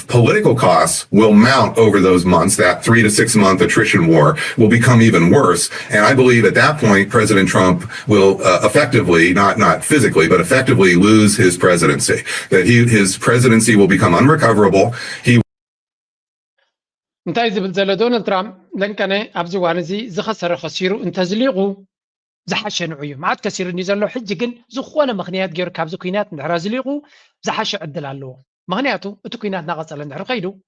political costs will mount over those months. That 3 to 6 month attrition war will become even worse. And I believe at that point, President Trump will effectively, not physically, but effectively lose his presidency. That his presidency will become unrecoverable. He انتاي زبل زلو دونالد ترامب لنكنه ابزي وانزي زخسر خسيرو انت زليغو زحشن عيو ما عاد كثير نزلو حج كن زخونه مخنيات غير كابزو كينات ندحرا زليغو زحش عدل الله مخنياتو اتو كينات ناقصل ندحرو قيدو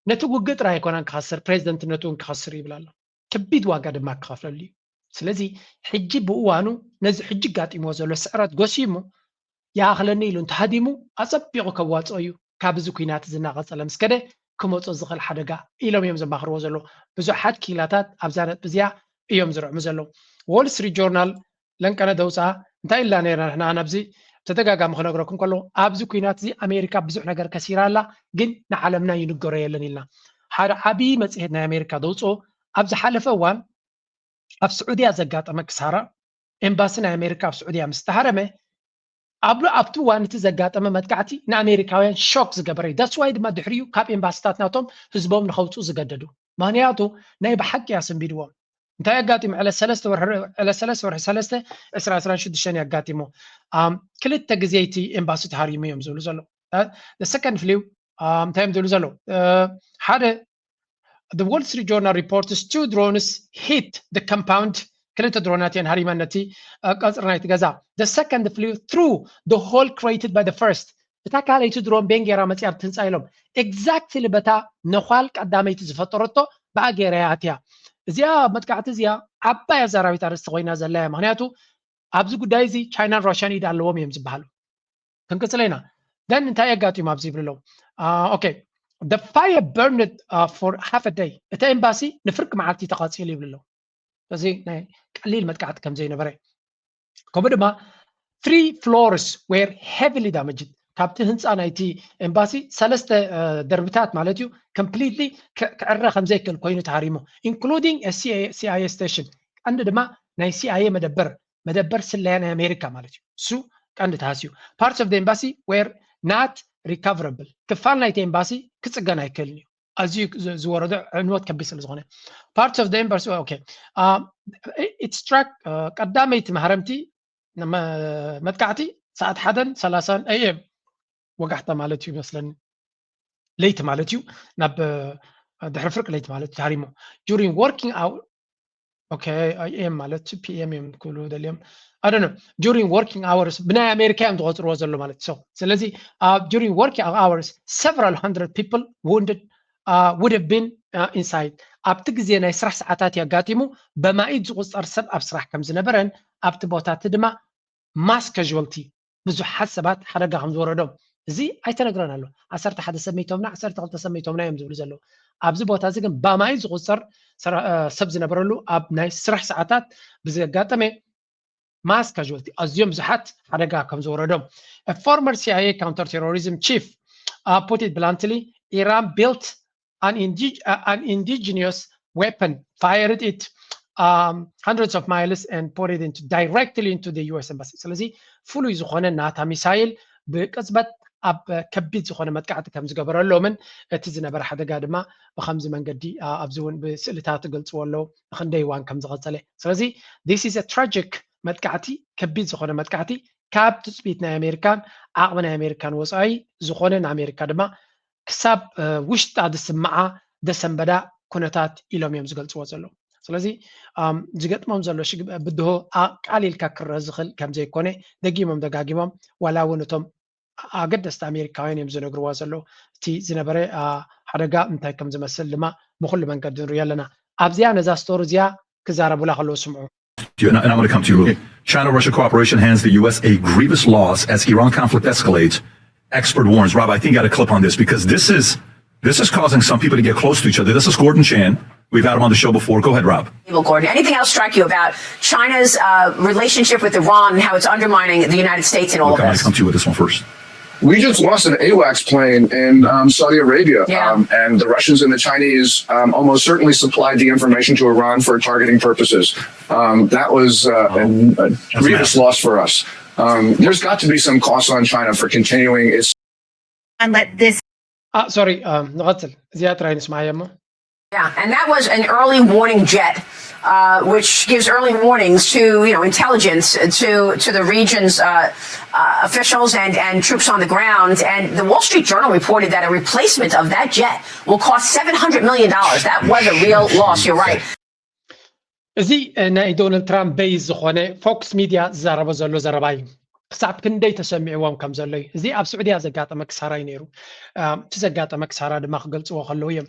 نتو قط راي كونان كخسر بريزيدنت نتو كخسر يبلالو كبيد واقع دما كخفل لي سلازي حجي بوانو نز حجي قاطيمو زلو سعرات قسيمو يا أخلني لون تهديمو أصبيغو كواتو أيو كابزو كينات زناغة سلام سكده كموت أزغل حدقا إلوم يوم زنباخر وزلو بزو حد كيلاتات أبزانت بزيا يوم زرع مزلو وول ستريت جورنال لن كان دوسا انتا إلا نيرا نحنا نبزي تتقاقا مخنقركم كله أبزو كينات زي أمريكا بزو نقر كثيرا لا جن نعلمنا ينقر يلن إلا حدا عبي مسيحنا أمريكا دوسو أبز حالف وان أب سعودية زقات أمكسارة إمباسنا أمريكا في سعودية مستهرمة أبلو أبتو وان تزقات أما مدقعتي نا أمريكاوين شوك زقبري that's why ما دحريو كاب إمباستات ناتهم هزبهم نخوتو زقددو مانياتو نايب حق ياسم بيدوهم انت يقاتم على سلسة إسرا شد الشان يقاتمو كل التقزيتي إمباسو تهاريمي يمزولو زلو the second flew تايم دولو زلو هذا The Wall Street Journal reports 2 drones hit the compound. كلتا دروناتين هاريمانتي قصرنايت غزا. The second flew through the hole created by the first. بتاكا ليتو درون بينجيرا متيار تنسايلوم. Exactly بتا نخوال قداميت زفطرتو باغيرياتيا. زيا متقعت زيا عبايا زراويت ارستغوينا زلايا مغنياتو ابزو قداي زي China and Russia يدالوهم يمزبحالو. كنكسلينا. Then انتا يقاتي مابزي بلو. Okay. The fire burned for half a day. إتا إمباسي نفرق معاتي تقاطسي لي بلو. فزي قليل ما تقعد كم زي نبري. كبر ما 3 floors were heavily damaged. كابتن هنس أنا إتي إمباسي ثلاثة دربتات مالتيو completely كعرّا خمسة كل كوين تحريمه including a CIA station. عند ما ناي CIA مدبر سليان أمريكا مالتيو. سو كان تهاسيو. Parts of the embassy were not recoverable. كفالنا إتي إمباسي كتسجنا يكلني. أزيك زوارد عنوات كبيس الزغنة. Parts of the embassy okay. It struck قدامي مهرمتي لما متقعتي ساعة حدا 3 AM وقحت مالتيو مثلا ليت مالتيو نب دحر فرق ليت مالتيو تحريمه during working hour okay AM مالتيو PM يقولوا ده اليوم I don't know during working hours بنا أمريكا يوم تغطر وزلوا مالتيو سلزي during working hours several hundred people wounded would have been inside أبتجزي أنا يسرح ساعات يقاتمو بما يجوز أرسب أبسرح كم زنبرن أبتبوتات دما mass casualty بزو حسبات حرقة هم زوردهم زي أي تنقرنا له عسرت حد سميتهمنا عسرت قلت سميتهمنا يوم زول زلوا أبزو بوتات زين بما يجوز سب زنبرلو أب نايس سرح ساعات بزي قاتمه mass casualty أزيوم زحت حرقة كم زوردهم a former CIA counterterrorism chief put it bluntly Iran built an indigenous weapon, fired it hundreds of miles and put it directly into the US embassy. So لذي فلو يزخونه ناتا ميسايل بكسبت أب كبيت زخونه متقعد كم زجبر اللومن تزنا برا حدا قادمة بخمس من قدي أبزون بسلتات قلت والله خندي وان كم زغط عليه. So لذي this is a tragic متقعتي كبيت زخونه متقعتي كاب تثبيتنا أمريكان عقبنا أمريكان وصعي زخونه أمريكا دما كسب وشت عاد السماعة دسمبدا كونتات إلهم يوم زقلت وزلوا. سلازي زقت ما مزلوا شيء بده قليل ككر زخل كم زي كونه دقيمهم دقاقيمهم ولا ونتهم أقد استأمريكاين يوم زنقر وزلوا تي زنبرة حرقة متى كم زمسل لما مخل من قدر ريالنا أبزيا نزاستور زيا كزارب ولا خلوا سمعوا. And I'm going to come to you. China-Russia cooperation hands the U.S. a grievous loss as Iran conflict escalates. Expert warns. Rob, I think you got a clip on this because this is causing some people to get close to each other. This is Gordon Chan. We've had him on the show before. Go ahead, Rob. Gordon, anything else strike you about China's relationship with Iran and how it's undermining the United States in all of this? I'm going to come to you with this one first. We just lost an AWACS plane in Saudi Arabia, and the Russians and the Chinese almost certainly supplied the information to Iran for targeting purposes. That was a grievous loss for us. There's got to be some cost on China for continuing its. And let this. Sorry, نغتل زيادة رأي نسمع يمه. Yeah, and that was an early warning jet, which gives early warnings to intelligence to the region's officials and troops on the ground. And the Wall Street Journal reported that a replacement of that jet will cost $700 million. That was a real loss. You're right. زي ناي دونالد ترامب بيز زخونه فوكس ميديا زرب زلو زرباي ساعات كندي تسمعوهم كم زلي زي اب سعوديه زقاطه مكساره ينيرو تزقاطه مكساره دما خغلصو خلو يم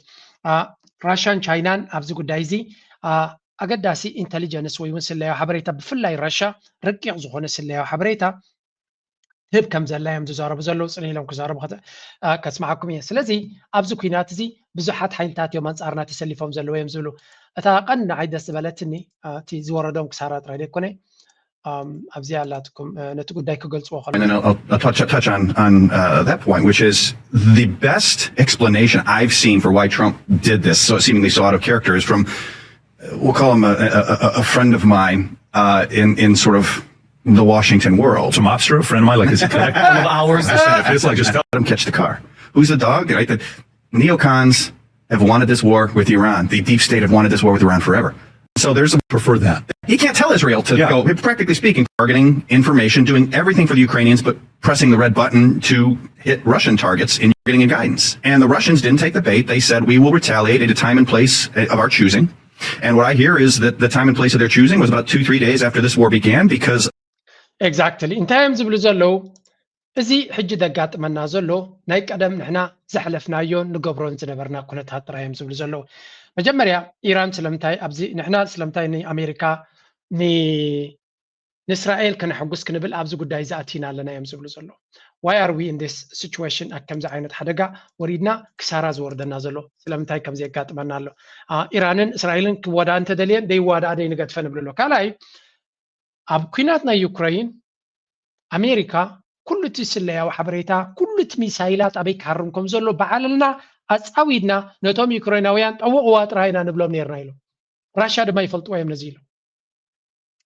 راشان چاينان ابز غداي زي ኣገዳሲ ኢንተሊጀንስ ወይ እውን ስለያዊ ሓበሬታ ብፍላይ ራሻ ረቂቕ ዝኾነ ስለያዊ ሓበሬታ ህብ ከም ዘላዮም ዝዛረቡ ዘለው ፅን ኢሎም ክዛረቡ ከስማዓኩም እየ ስለዚ ኣብዚ ኩናት እዚ ብዙሓት ሓይልታት እዮም ኣንጻርና ተሰሊፎም ዘለው እዮም ዝብሉ እታ ቀንዲ ዓይ ደስ ዝበለትኒ እቲ ዝወረዶም ክሳራ ጥራይ ደይኮነ ኣብዚ ኣላትኩም ነቲ ጉዳይ ክገልጽዎ And then I'll touch on that point, which is the best explanation I've seen for why Trump did this, so seemingly so out of character, is from, we'll call him a friend of mine in sort of the Washington world. Some mobster, a friend of mine, like, is it a couple of hours? It's like, just let him catch the car. Who's the dog? Right? The neocons have wanted this war with Iran. The deep state have wanted this war with Iran forever. So there's a Prefer that. He can't tell Israel to go, practically speaking, targeting information, doing everything for the Ukrainians, but pressing the red button to hit Russian targets in getting a guidance. And the Russians didn't take the bait. They said, we will retaliate at a time and place of our choosing. And what I hear is that the time and place of their choosing was about 2-3 days after this war began, because exactly እንታይ እዮም ዝብሉ ዘለው እዚ ሕጂ ደጋጥመና ዘሎ ናይ ቀደም ንሕና ዘሕለፍናዮ ንገብሮን ዝነበርና ኩነታት ጥራይ እዮም ዝብሉ ዘለው መጀመርያ ኢራን ስለምታይ ኣብዚ ንሕና ስለምታይ ንኣሜሪካ ንእስራኤል ከነሕጉስ ክንብል ኣብዚ ጉዳይ ዝኣቲና ኣለና እዮም ዝብሉ ዘለው why are we in this situation ከምዚ ዓይነት ሓደጋ ወሪድና ክሳራ ዝወርደና ዘሎ ስለምታይ ከምዚ የጋጥመና ኣሎ ኢራንን እስራኤልን ክወዳ እንተደልየን ደይዋዳ ደይንገድፈን ብሎ ካልኣይ ኣብ ኩናት ናይ ዩክሬን ኣሜሪካ ኩሉ እቲ ስለያዊ ሓበሬታ ኩሉ እቲ ሚሳይላት ኣበይ ክሃርም ከም ዘሎ በዓልና ኣፃዊድና ነቶም ዩክሬናውያን ጠወቕዋ ጥራይና ንብሎም ነርና ኢሎም ራሽያ ድማ ይፈልጥዎ እዮም ነዚ ኢሎም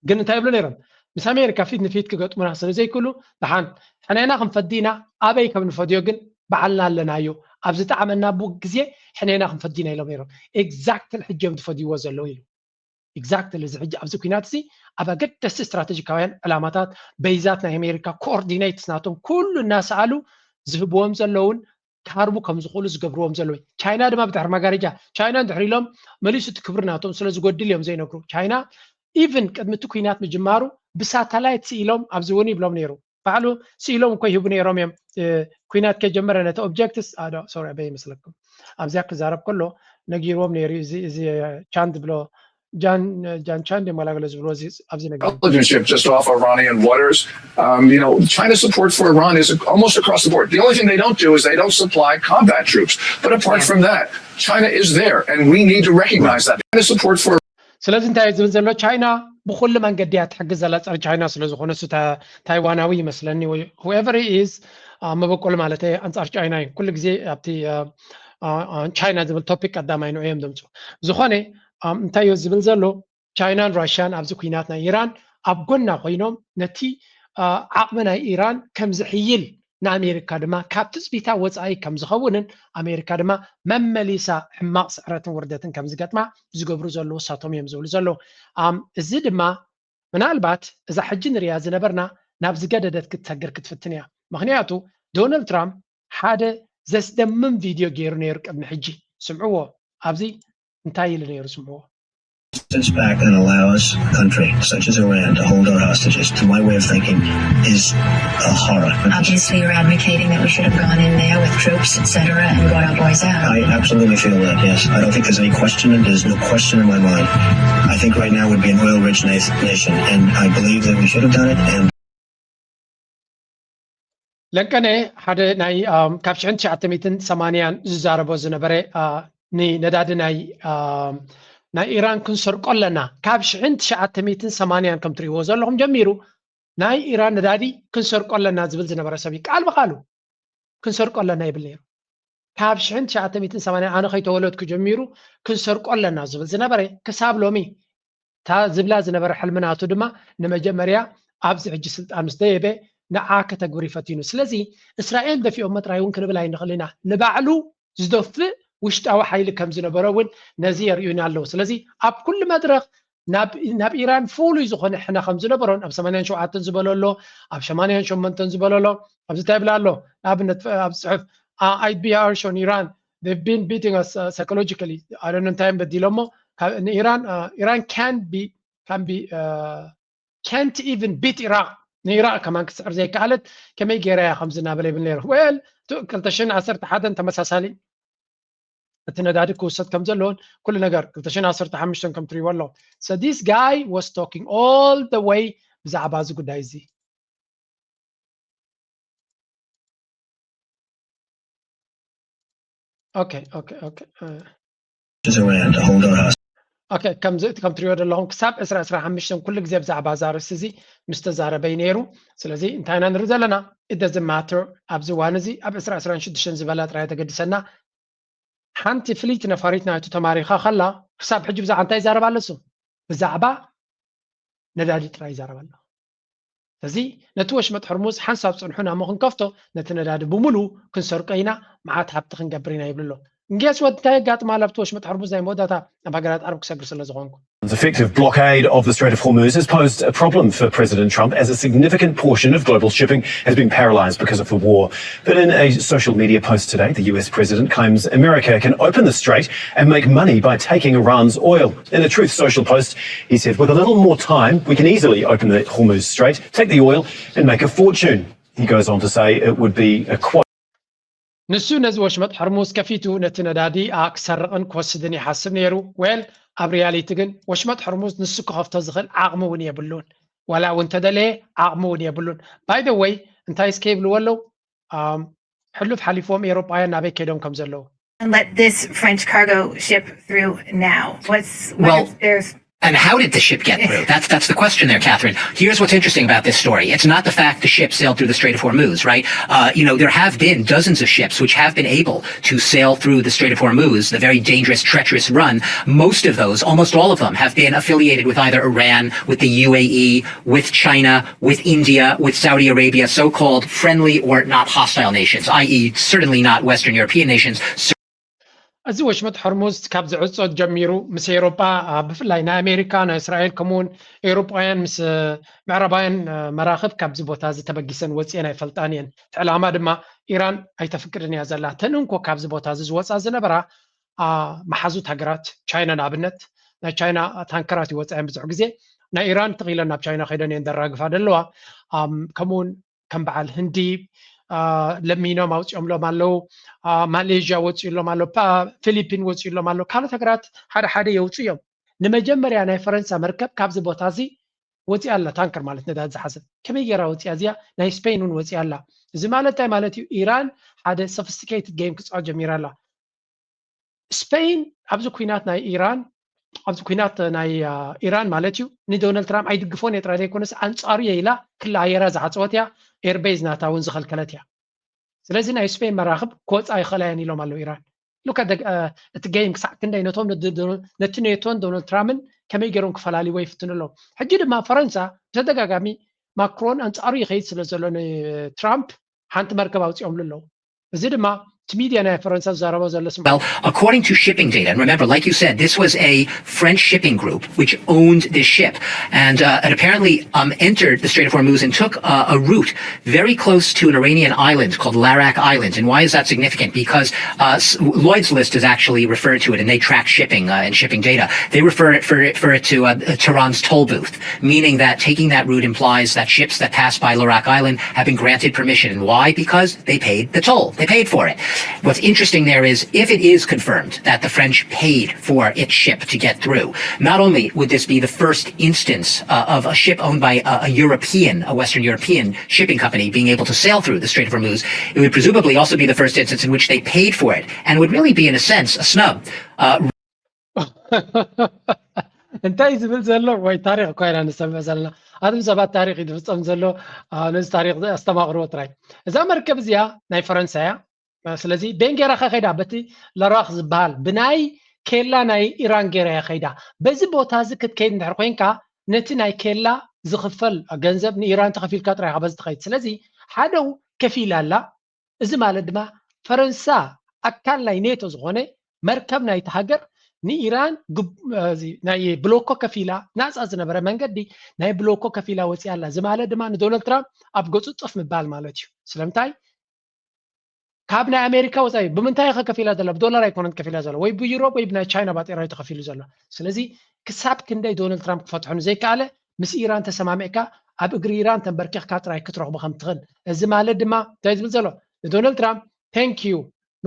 ግን እንታይ ይብሉ ነይሮም ምስ ኣሜሪካ ፊት ንፊት ክገጥሙና ስለ ዘይክእሉ ድሓን ሕናና ክንፈዲና ኣበይ ከም ንፈድዮ ግን በዓልና ኣለናዮ ኣብዚ ጣዕመና ግዜ ሕናና ክንፈዲና ኢሎም ነይሮም ኤግዛክትሊ ሕጂዮም ትፈድይዎ ዘለው ኢሉ ኤግዛክትሊ እዚ ሕጂ ኣብዚ ኩናት እዚ ኣብ ኣገደስቲ ስትራቴጂካውያን ዕላማታት በይዛት ናይ ኣሜሪካ ኮኦርዲኔትስ ናቶም ኩሉ እናሰኣሉ ዝህብዎም ዘለውን ካርቡ ከም ዝኽእሉ ዝገብርዎም ዘለዉ ቻይና ድማ ብድሕሪ መጋረጃ ቻይና እንድሕር ኢሎም መሊሱ እቲ ክብሪ ናቶም ስለ ዝጎድል እዮም ዘይነግሩ ቻይና ኢቨን ቅድሚ እቲ ኩናት ምጅማሩ ብሳተላይት ስኢሎም ኣብዚ እውን ይብሎም ነይሩ ባዕሉ ስኢሎም እኮ ይህቡ ነይሮም እዮም ኩናት ከጀመረ ነቲ ኦብጀክትስ ሶሪ ኣበይ ይመስለኩም ኣብዚያ ክዛረብ ከሎ ነጊርዎም ነይሩ እዚ ቻንድ ብሎ John Chand intelligence ship just off Iranian waters. China's support for Iran is almost across the board. The only thing they don't do is they don't supply combat troops. But apart from that, China is there, and we need to recognize that. China's support for ስለዚ እንታይ ዝብል ዘሎ ቻይና ብኩሉ መንገዲ ትሕግዝ ዘላ ፀረ ቻይና ስለ ዝኾነ እሱ ታይዋናዊ ይመስለኒ ወይ whoever he is መበቆል ማለት አንጻር ቻይና ኩሉ ግዜ ኣብቲ ቻይና ዝብል ቶፒክ ቀዳማይ ነው እዮም ድምፁ ዝኾነ እንታይ እዩ ዝብል ዘሎ ቻይናን ራሽያን ኣብዚ ኩናት ናይ ኢራን ኣብ ጎና ኮይኖም ነቲ ዓቕሚ ናይ ኢራን ከም ዝሕይል ንኣሜሪካ ድማ ካብቲ ፅቢታ ወፃኢ ከም ዝኸውንን ኣሜሪካ ድማ መመሊሳ ሕማቕ ስዕረትን ውርደትን ከም ዝገጥማ ዝገብሩ ዘለዉ እሳቶም እዮም ዝብሉ ዘለዉ እዚ ድማ ምናልባት እዛ ሕጂ ንሪያ ዝነበርና ናብ ዝገደደት ክትሰግር ክትፍትን እያ ምክንያቱ ዶናልድ ትራምፕ ሓደ ዘስደምም ቪድዮ ገይሩ ነይሩ ቅድሚ ሕጂ ስምዕዎ ኣብዚ እንታይ ኢሉ ነይሩ ስምዕዎ sits back and allows a country such as Iran to hold our hostages, to my way of thinking, is a horror. Obviously, you're advocating that we should have gone in there with troops, etc., and got our boys out. I absolutely feel that, yes. I don't think there's any question, and there's no question in my mind. I think right now would be an oil-rich nation, and I believe that we should have done it, and ለቀነ ሓደ ናይ ካብ 1980 ዝዛረቦ ዝነበረ ነዳዲ ናይ ኢራን ክንሰርቆለና ካብ 1980 ከም ትሪእዎ ዘለኹም ጀሚሩ ናይ ኢራን ነዳዲ ክንሰርቆለና ዝብል ዝነበረ ሰብ ቃል በቃሉ ክንሰርቆለና ይብል ነይሩ ካብ 1980 ኣነ ከይተወለድኩ ጀሚሩ ክንሰርቆለና ዝብል ዝነበረ ክሳብ ሎሚ ታ ዝብላ ዝነበረ ሕልምናቱ ድማ ንመጀመርያ ኣብዚ ሕጂ ስልጣን ምስ ደየበ ንዓ ከተግብር ይፈቲኑ ስለዚ እስራኤል ደፊኦም መጥራይ እውን ክንብል ኣይንኽእል ኢና ንባዕሉ ዝደፍእ ውሽጣዊ ሓይሊ ከም ዝነበረ እውን ነዚ የርእዩና ኣለዉ ስለዚ ኣብ ኩሉ መድረኽ ናብ ኢራን ፍሉይ ዝኾነ ሕና ከም ዝነበሮን ኣብ 87 ዝበለሎ ኣብ 88 ዝበለሎ ኣብዚ እንታይ ብላ ኣሎ ንኣብነት ኣብ ፅሑፍ IBR shown Iran they've been beating us psychologically I don't know እንታይ በዲሎሞ ኢራን can't even beat Iraq ንኢራቅ ከማን ክስዕር ዘይከኣለት ከመይ ገይራ ከም ዝናበለ ይብል ነይሩ ወል 2011 ተመሳሳሊ التندادي كوسات كم زلون كل نجار كتشنا صرت حمشتن كم تري والله. So this guy was talking all the way بزعبازو قدايزي. Okay. اوكي كم تريود اللهم كساب اسرع حمشتم كل جزء بزعبا زارسزي مستزاربي نيرو سلازي انتاينا نرد لنا it doesn't matter ابزوانزي اب اسرع شدشن زبالات راي تقدسنا حنتي فليت نفاريتنا تو تماريخا خلا حساب حجب زع انتاي زارب علسو بزعبا ندادي تراي زارب الله فزي نتوش متحرموز حنساب صنحونا مخن كفتو نتنداد بمولو كنسرقينا معات حبت خنقبرينا يبللو نجاس ودتاي قاط ما لبتوش متحرموز زي موداتا اباغرات عرب كسغر سلازغونكو. The effective blockade of the Strait of Hormuz has posed a problem for President Trump as a significant portion of global shipping has been paralyzed because of the war. But in a social media post today, the US president claims America can open the strait and make money by taking Iran's oil. In a Truth Social post, he said, with a little more time, we can easily open the Hormuz Strait, take the oil and make a fortune. He goes on to say it would be a quote. نسو نزوش مت حرموز كفيتو نتندادي اكسرقن كوسدني حسب نيرو ويل ابريالي تجن وشمت حرموز نسو كخفت زخل عقمون يبلون ولا وانت دلي عقمون يبلون باي ذا واي انت سكيبل ولو حلف حليفهم اوروبايان نابي كيدهم كم زلو. And let this French cargo ship through now. There's And how did the ship get through? That's the question there, Catherine. Here's what's interesting about this story. It's not the fact the ship sailed through the Strait of Hormuz, right? There have been dozens of ships which have been able to sail through the Strait of Hormuz, the very dangerous, treacherous run. Most of those, almost all of them, have been affiliated with either Iran, with the UAE, with China, with India, with Saudi Arabia, so-called friendly or not hostile nations, i.e. certainly not Western European nations. እዚ ወሽመት ሕርሙዝ ካብ ዝዕጾ ጀሚሩ ምስ ኤውሮጳ ብፍላይ ናይ ኣሜሪካ ናይ እስራኤል ከምኡውን ኤውሮጳውያን ምስ ምዕራባውያን መራኽብ ካብዚ ቦታ ዝተበጊሰን ወፅአን ኣይፈልጣን እየን እቲ ዕላማ ድማ ኢራን ኣይተፍቅድን እያ ዘላ ተን እንኮ ካብዚ ቦታ ዝወፃ ዝነበራ መሓዙት ሃገራት ቻይና ንኣብነት ናይ ቻይና ታንከራት ይወፅአን ብዙሕ ግዜ ናይ ኢራን ተኺለን ናብ ቻይና ከይደን እየን ዘራግፋ ደለዋ ከምኡውን ከም በዓል ህንዲ ለሚኖም አውጽዮምሎም አለው ማሌዥያ ወጽዮሎም አለው ፊሊፒን ወጽዮሎም አለው ካልኦት ሃገራት ሓደ የውጽ እዮም ንመጀመርያ ናይ ፈረንሳ መርከብ ካብዚ ቦታ እዚ ወጽ ያላ ታንከር ማለት ነዳጅ ዝሓዘ ከመይ ጌራ ወጽ ያዚያ ናይ ስፔንን ወጽ ያላ እዚ ማለት እንታይ ማለት እዩ ኢራን ሓደ ሶፊስቲኬትድ ጌም ክጻወት ጀሚራላ ስፔን ኣብዚ ኩናት ናይ ኢራን ኣብዚ ኩናት ናይ ኢራን ማለት እዩ ንዶናልድ ትራምፕ ኣይድግፎን የጥራይ ዘይኮነስ አንጻሩ የኢላ ክላ ኣየራ ዝሓጽወት እያ ኤርቤዝ ናታውን ዝኸልከለት እያ ስለዚህ ናይ ስፔን መራኽብ ክወፃ ይኽእላየን ኢሎም ኣለው ኢራን ሉክ እቲ ጌም ክሳዕ ክንደይ ነቶም ነቲ ኔቶን ዶናልድ ትራምፕን ከመይ ገይሮም ክፈላልይዎ ይፍትንሎም ሕጂ ድማ ፈረንሳ ብተደጋጋሚ ማክሮን አንጻሩ ይኸይድ ስለ ዘሎ ትራምፕ ሓንቲ መርከብ ኣውፅኦም ኣለው እዚ ድማ Well, according to shipping data, and remember, like you said, this was a French shipping group which owned this ship, and it apparently entered the Strait of Hormuz and took a route very close to an Iranian island called Larak Island. And why is that significant? Because Lloyd's List has actually referred to it, and they track shipping and shipping data. They refer it to Tehran's toll booth, meaning that taking that route implies that ships that pass by Larak Island have been granted permission. And why? Because they paid the toll. They paid for it. What's interesting there is if it is confirmed that the French paid for its ship to get through, not only would this be the first instance of a ship owned by a Western European shipping company being able to sail through the Strait of Hormuz, it would presumably also be the first instance in which they paid for it and would really be, in a sense, a snub. እንታይ ዝብል ዘሎ ወይ ታሪክ ኮይና ንሰምዕ ዘለና ኣድም ሰባት ታሪክ ይድፍፀም ዘሎ ነዚ ታሪክ ኣስተማቕርዎ ጥራይ እዛ መርከብ እዚኣ ናይ ፈረንሳይ እያ ስለዚ ቤንጌራ ከይዳ በቲ ለራኽ ዝበሃል ብናይ ኬላ ናይ ኢራን ጌራ ከይዳ በዚ ቦታ እዚ ክትከይድ እንድሕር ኮይንካ ነቲ ናይ ኬላ ዝኽፈል ገንዘብ ንኢራን ተኸፊልካ ጥራይ በዚ ትኸይድ ስለዚ ሓደው ከፊል ኣላ እዚ ማለት ድማ ፈረንሳ ኣካል ናይ ኔቶ ዝኾነ መርከብ ናይቲ ሃገር ንኢራን ናይ ብሎኮ ከፊላ ናፃ ዝነበረ መንገዲ ናይ ብሎኮ ከፊላ ወፅያ ኣላ እዚ ማለት ድማ ንዶናልድ ትራምፕ ኣብ ገፁ ጥፍ ምባል ማለት እዩ ስለምንታይ ካብ ናይ ኣሜሪካ ወፃኢ ብምንታይ ከፊላ ዘላ ብዶላር ኣይኮነን ከፊላ ዘላ ወይ ብዩሮፕ ወይ ብናይ ቻይና ባጤራ ተኸፊሉ ዘሎ ስለዚ ክሳብ ክንደይ ዶናልድ ትራምፕ ክፈትሑን ዘይከኣለ ምስ ኢራን ተሰማሚዕካ ኣብ እግሪ ኢራን ተንበርኪኽካ ጥራይ ክትረኽቦ ከም ትኽእል እዚ ማለት ድማ እንታይ ዝብል ዘሎ ንዶናልድ ትራምፕ ቴንክ ዩ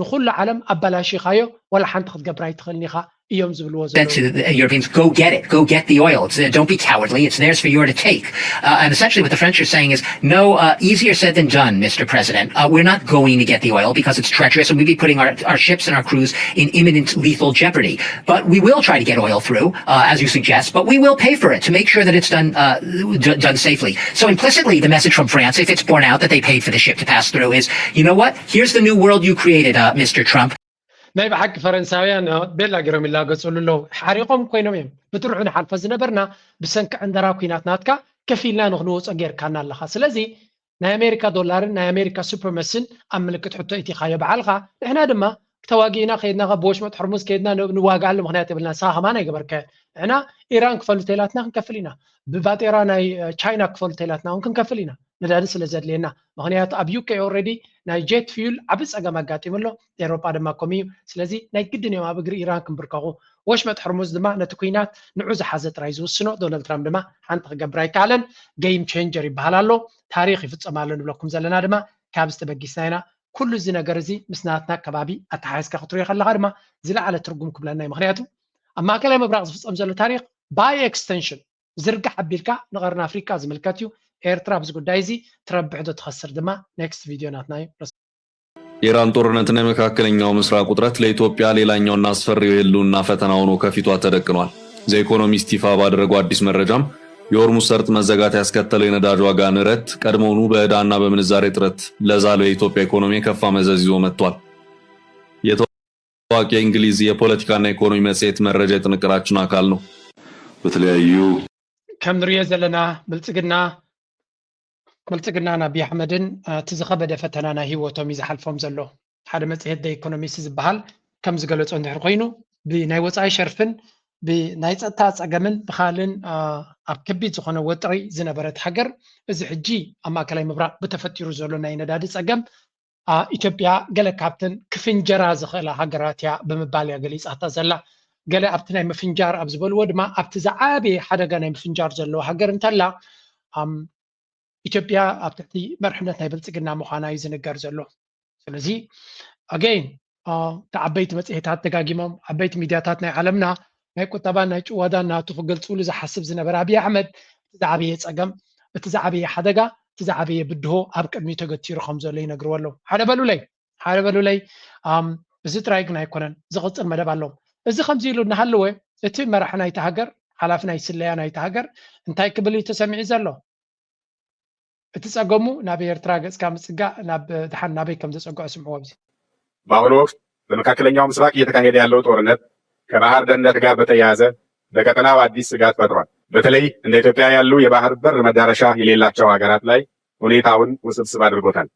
ንኩሉ ዓለም ኣበላሽኻዮ ولا حنت خدقبر يتخلني خا يوم زبل Said to the Europeans, go get it, go get the oil. Don't be cowardly, it's theirs for you to take. And essentially what the French are saying is, no, easier said than done, Mr. President. We're not going to get the oil because it's treacherous and we'd be putting our ships and our crews in imminent lethal jeopardy. But we will try to get oil through, as you suggest, but we will pay for it to make sure that it's done safely. So implicitly, the message from France, if it's borne out that they paid for the ship to pass through, is, you know what, here's the new world you created, Mr. Trump. ናይ ብሓቂ ፈረንሳውያን ቤላ ገሮም ይላገጹሉ ለው ሓሪቆም ኮይኖም እዮም ብትርዑ ንሓልፈ ዝነበርና ብሰንኪ ዕንደራ ኩናት ናትካ ከፊልና ንኽንወፆ ጌርካና ኣለኻ ስለዚ ናይ ኣሜሪካ ዶላርን ናይ ኣሜሪካ ሱፐርመስን ኣብ ምልክት ሕቶ ኢቲኻዮ በዓልኻ ንሕና ድማ ተዋጊእና ከይድና በወሽመጥ ሕርሙዝ ከይድና ንዋጋሉ ምክንያት የብልና ንስኻ ከማ ናይ ገበርከ ንሕና ኢራን ክፈሉ ተይላትና ክንከፍል ኢና ብባጤራ ናይ ቻይና ክፈሉ ተይላትና እውን ክንከፍል ኢና ነዳዲ ስለ ዘድልየና ምክንያቱ ኣብ ዩኬ ኦልሬዲ ናይ ጄት ፊዩል ዓብ ፀገም ኣጋጢሙሎ ኤሮጳ ድማ ከምኡ እዩ ስለዚ ናይ ግድን እዮም ኣብ እግሪ ኢራን ክንብርከኹ ወሽመጥ ሕርሙዝ ድማ ነቲ ኩናት ንዑ ዝሓዘ ጥራይ ዝውስኖ ዶናልድ ትራምፕ ድማ ሓንቲ ክገብር ኣይከኣለን ጌም ቼንጀር ይበሃል ኣሎ ታሪክ ይፍፀማሎ ንብለኩም ዘለና ድማ ካብ ዝተበጊስና ኢና ኩሉ እዚ ነገር እዚ ምስ ናትና ከባቢ ኣተሓሒዝካ ክትሪኦ ከለካ ድማ ዝለዓለ ትርጉም ክብለና እዩ ምክንያቱ ኣብ ማእከላይ ምብራቅ ዝፍፀም ዘሎ ታሪክ ባይ ኤክስተንሽን ዝርጋሕ ኣቢልካ ንቀርኒ ኣፍሪካ ዝምልከት እዩ ኤርትራ ብዚ ጉዳይ እዚ ትረብሕ ዶ ትኸስር ድማ ኔክስት ቪዲዮ ናትና እዩ የኢራን ጦርነትና የመካከለኛው ምስራቅ ውጥረት ለኢትዮጵያ ሌላኛውና አስፈሪው የህልውና ፈተና ሆኖ ከፊቷ ተደቅኗል። ዘ ኢኮኖሚስት ይፋ ባደረገው አዲስ መረጃም የሆርሙዝ ሰርጥ መዘጋት ያስከተለው የነዳጅ ዋጋ ንረት ቀድሞውኑ በዕዳና በምንዛሬ እጥረት ለዛለው የኢትዮጵያ ኢኮኖሚ ከፋ መዘዝ ይዞ መጥቷል። የታዋቂ እንግሊዝ የፖለቲካና ኢኮኖሚ መጽሔት መረጃ የጥንቅራችን አካል ነው። በተለያዩ ከምንሪኦ ዘለና ብልጽግናና አብይ አሕመድን ትዝኸበደ ፈተና ናይ ህይወቶም ይዝሓልፎም ዘሎ ሓደ መጽሔት ደ ኢኮኖሚስት ዝበሃል ከም ዝገለጾ እንድሕር ኮይኑ ብናይ ወፃኢ ሸርፍን ብናይ ፀጥታ ፀገምን ብኻልን ኣብ ከቢድ ዝኾነ ወጥሪ ዝነበረት ሃገር እዚ ሕጂ ኣብ ማእከላይ ምብራቅ ብተፈጢሩ ዘሎ ናይ ነዳዲ ፀገም ኢትዮጵያ ገለ ካብተን ክፍንጀራ ዝኽእላ ሃገራት እያ ብምባል እያ ገሊፃታ ዘላ ገለ ኣብቲ ናይ ምፍንጃር ኣብ ዝበልዎ ድማ ኣብቲ ዝዓበየ ሓደጋ ናይ ምፍንጃር ዘለዎ ሃገር እንተላ ኢትዮጵያ ኣብ ትሕቲ መርሕነት ናይ ብልጽግና ምዃና እዩ ዝንገር ዘሎ ስለዚ ኣገይን ተዓበይቲ መጽሔታት ደጋጊሞም ዓበይቲ ሚድያታት ናይ ዓለምና ናይ ቁጠባን ናይ ጭዋዳን ናቱ ክገልፅሉ ዝሓስብ ዝነበረ ኣብይ ኣሕመድ እቲ ዝዓበየ ፀገም እቲ ዝዓበየ ሓደጋ እቲ ዝዓበየ ብድሆ ኣብ ቅድሚ ተገቲሩ ከም ዘሎ ይነግርዎ ኣለዉ ሓደ በሉለይ እዚ ጥራይ ግን ኣይኮነን ዝቕፅል መደብ ኣሎ እዚ ከምዚ ኢሉ እናሃለወ እቲ መራሒ ናይቲ ሃገር ሓላፊ ናይ ስለያ ናይቲ ሃገር እንታይ ክብል እዩ ተሰሚዑ ዘሎ እቲ ፀገሙ ናብ ኤርትራ ገጽካ ምጽጋዕ ናብ ድሓን ናበይ ከም ዘጸግዖ ስምዕዎ ኣብዚ በአሁኑ ወቅት በመካከለኛው ምስራቅ እየተካሄደ ያለው ጦርነት ከባህር ደህንነት ጋር በተያያዘ በቀጠናው አዲስ ስጋት ፈጥሯል። በተለይ እንደ ኢትዮጵያ ያሉ የባህር በር መዳረሻ የሌላቸው ሀገራት ላይ ሁኔታውን ውስብስብ አድርጎታል።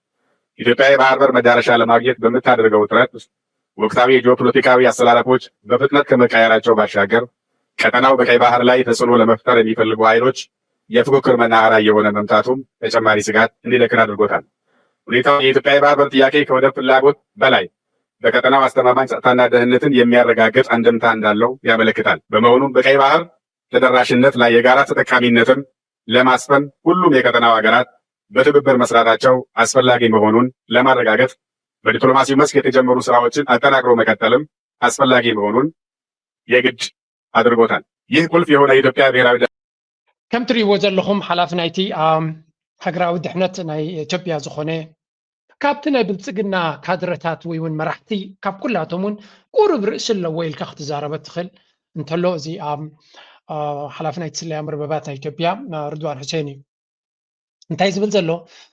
ኢትዮጵያ የባህር በር መዳረሻ ለማግኘት በምታደርገው ጥረት ውስጥ ወቅታዊ የጂኦፖለቲካዊ አሰላለፎች በፍጥነት ከመቀየራቸው ባሻገር ቀጠናው በቀይ ባህር ላይ ተጽዕኖ ለመፍጠር የሚፈልጉ ኃይሎች የፉክክር መናኸሪያ የሆነ መምጣቱም ተጨማሪ ስጋት እንዲደቅን አድርጎታል። ሁኔታው የኢትዮጵያ የባህር በር ጥያቄ ከወደብ ፍላጎት በላይ በቀጠናው አስተማማኝ ጸጥታና ደህንነትን የሚያረጋግጥ አንድምታ እንዳለው ያመለክታል። በመሆኑም በቀይ ባህር ተደራሽነት ላይ የጋራ ተጠቃሚነትን ለማስፈን ሁሉም የቀጠናው ሀገራት በትብብር መስራታቸው አስፈላጊ መሆኑን ለማረጋገጥ በዲፕሎማሲው መስክ የተጀመሩ ስራዎችን አጠናክሮ መቀጠልም አስፈላጊ መሆኑን የግድ አድርጎታል። ይህ ቁልፍ የሆነ የኢትዮጵያ ብሔራዊ ከም ትሪእዎ ዘለኹም ሓላፊ ናይቲ ሃገራዊ ድሕነት ናይ ኢትዮጵያ ዝኾነ ካብቲ ናይ ብልጽግና ካድረታት ወይ እውን መራሕቲ ካብ ኩላቶም እውን ቁሩብ ርእሲ ኣለዎ ኢልካ ክትዛረበ ትኽእል እንተሎ እዚ ሓላፊ ናይቲ ስለያ መርበባት ናይ ኢትዮጵያ ርድዋን ሁሴን እዩ እንታይ ዝብል ዘሎ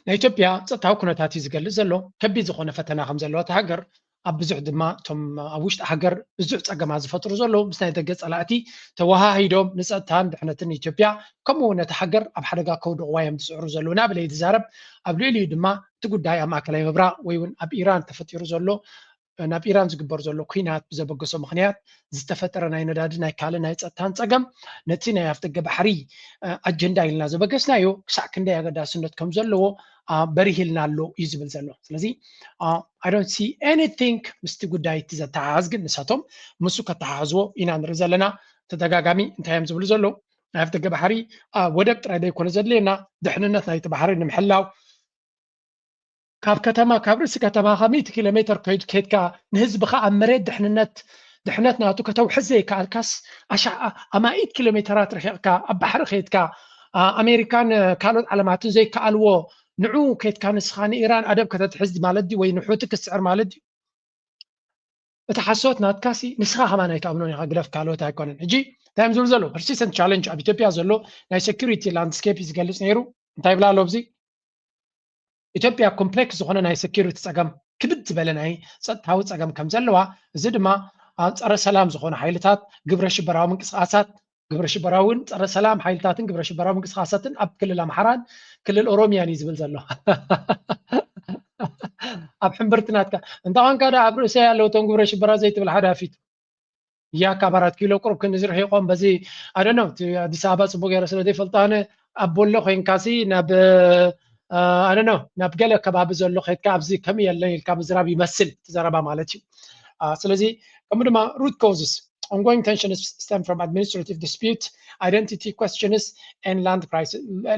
ናይ ኢትዮጵያ ፀጥታዊ ኩነታት እዩ ዝገልጽ ዘሎ ከቢድ ዝኾነ ፈተና ከም ዘለዎ እቲ ሃገር ኣብ ብዙሕ ድማ እቶም ኣብ ውሽጢ ሃገር ብዙሕ ፀገማት ዝፈጥሩ ዘለዉ ምስ ናይ ደገ ፀላእቲ ተወሃሂዶም ንፀጥታን ድሕነትን ኢትዮጵያ ከምኡ ነቲ ሃገር ኣብ ሓደጋ ከውድቕዋ እዮም ዝፅዕሩ ዘለዉ ናበለይ ትዛረብ ኣብ ልዕሊኡ ድማ እቲ ጉዳይ ኣብ ማእከላይ ምብራቅ ወይ እውን ኣብ ኢራን ተፈጢሩ ዘሎ ናብ ኢራን ዝግበር ዘሎ ኩናት ብዘበገሶ ምክንያት ዝተፈጠረ ናይ ነዳዲ ናይ ካልእ ናይ ፀጥታን ፀገም ነቲ ናይ ኣፍደገ ባሕሪ ኣጀንዳ ኢልና ዘበገስናዮ ክሳዕ ክንደይ ኣገዳስነት ከም ዘለዎ በሪሂልና ኣሎ እዩ ዝብል ዘሎ ስለዚ I don't see anything ምስቲ ጉዳይ እቲ ዘተሓሓዝ ግን ንሳቶም ምሱ ከተሓሓዝዎ ኢና ንርኢ ዘለና ተደጋጋሚ እንታይ እዮም ዝብሉ ዘሎ ናይ ኣፍደገ ባሕሪ ወደብ ጥራይ ዘይኮነ ዘድልየና ድሕንነት ናይቲ ባሕሪ ንምሕላው ካብ ከተማ ካብ ርእሲ ከተማ 100 ኪሎ ሜትር ከይድካ ንህዝብኻ ኣብ መሬት ድሕነት ናቱ ከተውሕዝ ዘይከኣልካስ ኣማኢት ኪሎ ሜትራት ርሒቕካ ኣብ ባሕሪ ከይድካ ኣሜሪካን ካልኦት ዓለማትን ዘይከኣልዎ ንዑ ከይድካ ንስኻ ንኢራን ኣደብ ከተትሕዝ ማለት ድዩ ወይ ንሑቲ ክስዕር ማለት ድዩ እቲ ሓሶት ናትካሲ ንስኻ ከማናይ ተኣምኖን ኢኻ ግለፍ ካልኦት ኣይኮነን ሕጂ እንታይ እዮም ዝብሉ ዘሎ ፐርሲስተንት ቻሌንጅ ኣብ ኢትዮጵያ ዘሎ ናይ ሴኩሪቲ ላንድስኬፕ ዝገልጽ ነይሩ እንታይ ብላ ኣሎ ኣብዚ ኢትዮጵያ ኮምፕሌክስ ዝኾነ ናይ ሴኩሪቲ ፀገም ክብድ ዝበለ ናይ ፀጥታዊ ፀገም ከም ዘለዋ እዚ ድማ ፀረ ሰላም ዝኾነ ሓይልታት ግብረ ሽበራዊ ምንቅስቃሳት ግብረ ሽበራውን ፀረ ሰላም ሓይልታትን ግብረ ሽበራዊ ምንቅስቃሳትን ኣብ ክልል ኣምሓራን ክልል ኦሮሚያን እዩ ዝብል ዘሎ ኣብ ሕምብርትናትካ እንተኾንካ ዳ ኣብ ርእሰ ያለው እቶም ግብረ ሽበራ ዘይትብል ሓዳፊት እያካ ኣብ 4 ኪሎ ቁርብ ክንዚ ርሒቆም በዚ ኣደኖ ኣዲስ ኣበባ ፅቡቅ ገይረ ስለ ዘይፈልጣነ ኣብ ቦሎ ኮይንካሲ ናብ ኣደኖ ናብ ገለ ከባቢ ዘሎ ከይድካ ኣብዚ ከም የለን ኢልካ ምዝራብ ይመስል ትዘረባ ማለት እዩ ስለዚ ከምኡ ድማ root causes ongoing tensions stem from administrative dispute identity questions and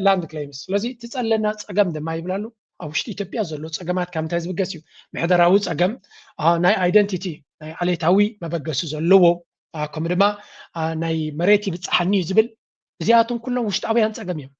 land claims ስለዚ ትፀለና ፀገም ድማ ይብላሉ ኣብ ውሽጢ ኢትዮጵያ ዘሎ ፀገማት ካብ እንታይ ዝብገስ እዩ ምሕደራዊ ፀገም ናይ አይደንቲቲ ናይ ዓሌታዊ መበገሱ ዘለዎ ከምኡ ድማ ናይ መሬት ይብፅሓኒ እዩ ዝብል እዚኣቶም ኩሎም ውሽጣውያን ፀገም እዮም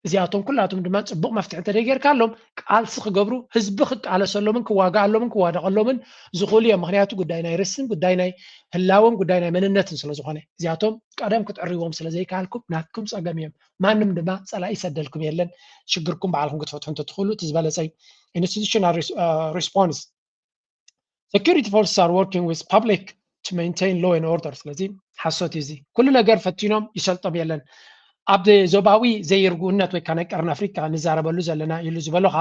እዚኣቶም ኩላቶም ድማ ፅቡቅ መፍትሒ ተደጊርካሎም ቃልሲ ክገብሩ ህዝቢ ክቃለሰሎምን ክዋጋኣሎምን ክዋደቐሎምን ዝኽእሉ እዮም ምክንያቱ ጉዳይ ናይ ርስን ጉዳይ ናይ ህላወን ጉዳይ ናይ መንነትን ስለ ዝኾነ እዚኣቶም ቀደም ክትዕርይዎም ስለ ዘይከኣልኩም ናትኩም ፀገም እዮም ማንም ድማ ፀላኢ ሰደልኩም የለን ሽግርኩም በዓልኩም ክትፈትሑ እንትትኽእሉ እቲ ዝበለፀ እዩ institutional response security forces are working with public to maintain law and order ስለዚ ሓሶት እዚ ኩሉ ነገር ፈቲኖም ይሰልጦም የለን ኣብ ዞባዊ ዘይርጉነት ወይ ካነ ቀርን ኣፍሪካ ንዛረበሉ ዘለና ኢሉ ዝበሉኻ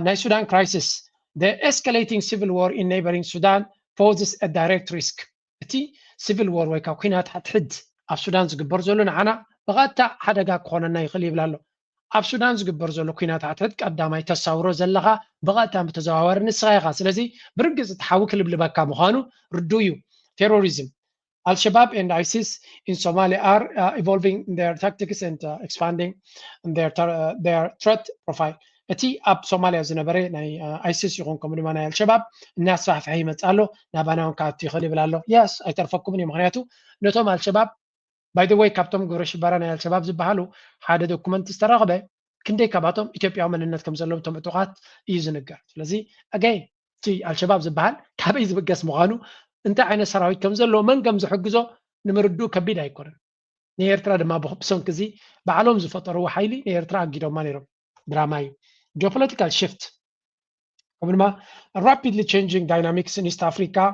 ናይ ሱዳን ክራይሲስ the escalating civil war in neighboring Sudan poses a direct risk እቲ civil war ወይ ካብ ኩናት ሓትሕድ ኣብ ሱዳን ዝግበር ዘሎ ንዓና ብቐጥታ ሓደጋ ክኾነና ይኽእል ይብላ ኣሎ ኣብ ሱዳን ዝግበር ዘሎ ኩናት ሓትሕድ ቀዳማይ ተሳውሮ ዘለኻ ብቐጥታ ብተዘዋዋሪ ንስኻ ኢኻ ስለዚ ብርግፅ እትሓዊ ክልብልበካ ምዃኑ ርዱእ እዩ ቴሮሪዝም Al-Shabaab and ISIS in Somalia are evolving their tactics and expanding their threat profile. እቲ ኣብ ሶማልያ ዝነበረ ናይ አይሲስ ይኹን ከምኡ ድማ ናይ አልሸባብ እናስፋሕፍሐ ይመፅእ ኣሎ ናባና እውን ከኣቱ ይኽእል ይብል ኣሎ የስ ኣይተርፈኩምን እዩ ምክንያቱ ነቶም አልሸባብ ባይ ዘ ወይ ካብቶም ግብረ ሽበራ ናይ አልሸባብ ዝበሃሉ ሓደ ዶኩመንት ዝተረኸበ ክንደይ ካብኣቶም ኢትዮጵያዊ መንነት ከም ዘለዎም እቶም ዕጡቃት እዩ ዝንገር ስለዚ ኣጋይ እቲ አልሸባብ ዝበሃል ካበይ ዝብገስ ምዃኑ እንታይ ዓይነት ሰራዊት ከም ዘለዎ መን ከም ዝሕግዞ ንምርድኡ ከቢድ ኣይኮነን ንኤርትራ ድማ ብሰንኪ እዚ ባዕሎም ዝፈጠርዎ ሓይሊ ንኤርትራ ኣጊዶማ ነይሮም ድራማ እዩ geopolitical shift ከምኡ ድማ rapidly changing dynamics in East Africa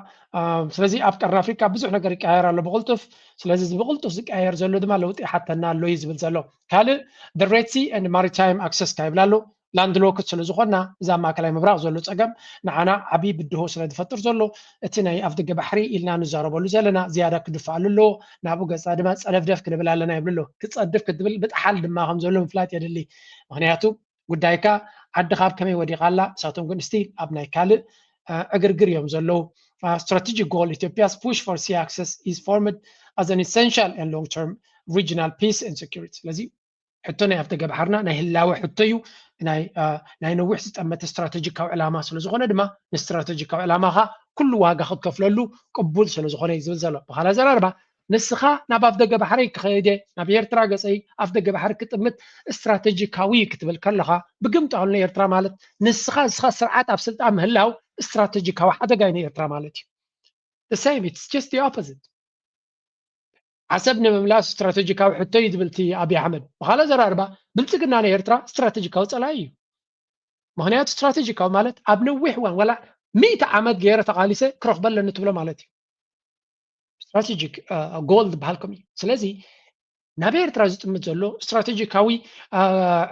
ስለዚ ኣብ ቀረን ኣፍሪካ ብዙሕ ነገር ይቀያየር ኣሎ ብቕልጡፍ ስለዚ ብቕልጡፍ ዝቀያየር ዘሎ ድማ ለውጢ ሓተና ኣሎ እዩ ዝብል ዘሎ ካልእ the Red Sea and maritime access ካይብላ ኣሎ ላንድ ሎክድ ስለ ዝኾና እዛ ማእከላይ ምብራቕ ዘሎ ፀገም ንዓና ዓብይ ብድሆ ስለ ዝፈጥር ዘሎ እቲ ናይ ኣፍ ደገ ባሕሪ ኢልና ንዛረበሉ ዘለና ዝያዳ ክድፋኣሉ ኣሎ ናብኡ ገፃ ድማ ፀለፍደፍ ክንብል ኣለና ይብሉ ኣሎ ክፀድፍ ክትብል ብጣሓል ድማ ከም ዘሎ ምፍላጥ የድሊ ምክንያቱ ጉዳይካ ዓድኻ ኣብ ከመይ ወዲቓላ ንሳቶም ግን ስቲል ኣብ ናይ ካልእ ዕግርግር እዮም ዘለው strategic goal Ethiopia's push for sea access is formed as an essential and long-term regional peace and security ስለዚ ሕቶ ናይ ኣፍ ደገ ባሕርና ናይ ህላወ ሕቶ እዩ ናይ ነዊሕ ዝጠመተ ስትራቴጂካዊ ዕላማ ስለ ዝኾነ ድማ ንስትራቴጂካዊ ዕላማኻ ኩሉ ዋጋ ክትከፍለሉ ቅቡል ስለ ዝኾነ እዩ ዝብል ዘሎ ብኻልእ ኣዘራርባ ንስኻ ናብ ኣፍ ደገ ባሕሪ ክኸይደ ናብ ኤርትራ ገፀይ ኣፍ ደገ ባሕሪ ክጥምት ስትራቴጂካዊ ክትብል ከለኻ ብግምጣሉ ኤርትራ ማለት ንስኻ ስርዓት ኣብ ስልጣን ምህላው ስትራቴጂካዊ ሓደጋ እዩ ኤርትራ ማለት እዩ the same it's just the opposite ዓሰብ ንምምላስ ስትራቴጂካዊ ሕቶ እዩ ዝብል እቲ ኣብይ ኣሕመድ ብኻልእ ኣዘራርባ ብልፅግና ንኤርትራ ስትራቴጂካዊ ፀላኢ እዩ ምክንያቱ ስትራቴጂካዊ ማለት ኣብ ነዊሕ እዋን ወላ 100 ዓመት ገይረ ተቓሊሰ ክረኽበለኒ ትብሎ ማለት እዩ ስትራቴጂክ ጎል ዝበሃልኩም እዩ ስለዚ ናብ ኤርትራ ዝጥምት ዘሎ ስትራቴጂካዊ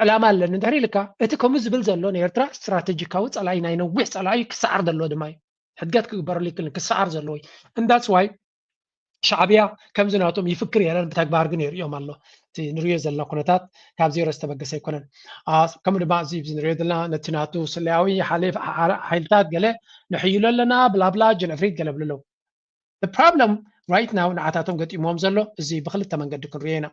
ዕላማ ኣለኒ እንድሕር ኢልካ እቲ ከምኡ ዝብል ዘሎ ንኤርትራ ስትራቴጂካዊ ፀላኢ ናይ ነዊሕ ፀላኢ ክሰዓር ዘለዎ ድማ እዩ ሕድገት ክግበረሉ ይክእል ክሰዓር ዘለዎ እዩ እንዳስ ዋይ ሻዕብያ ከምዚ ናቶም ይፍክር የለን ብተግባር ግን የርእዮም ኣሎ እቲ ንሪኦ ዘለና ኩነታት ካብ ዜሮ ዝተበገሰ ኣይኮነን ከምኡ ድማ እዚ ንሪኦ ዘለና ነቲ ናቱ ስለያዊ ሓይልታት ገለ ንሕይሉ ኣለና ብላብላ ጀነፍሪት ገለ ብልለው the problem right now ንዓታቶም ገጢሞም ዘሎ እዚ ብክልተ መንገዲ ክንሪኦ ኢና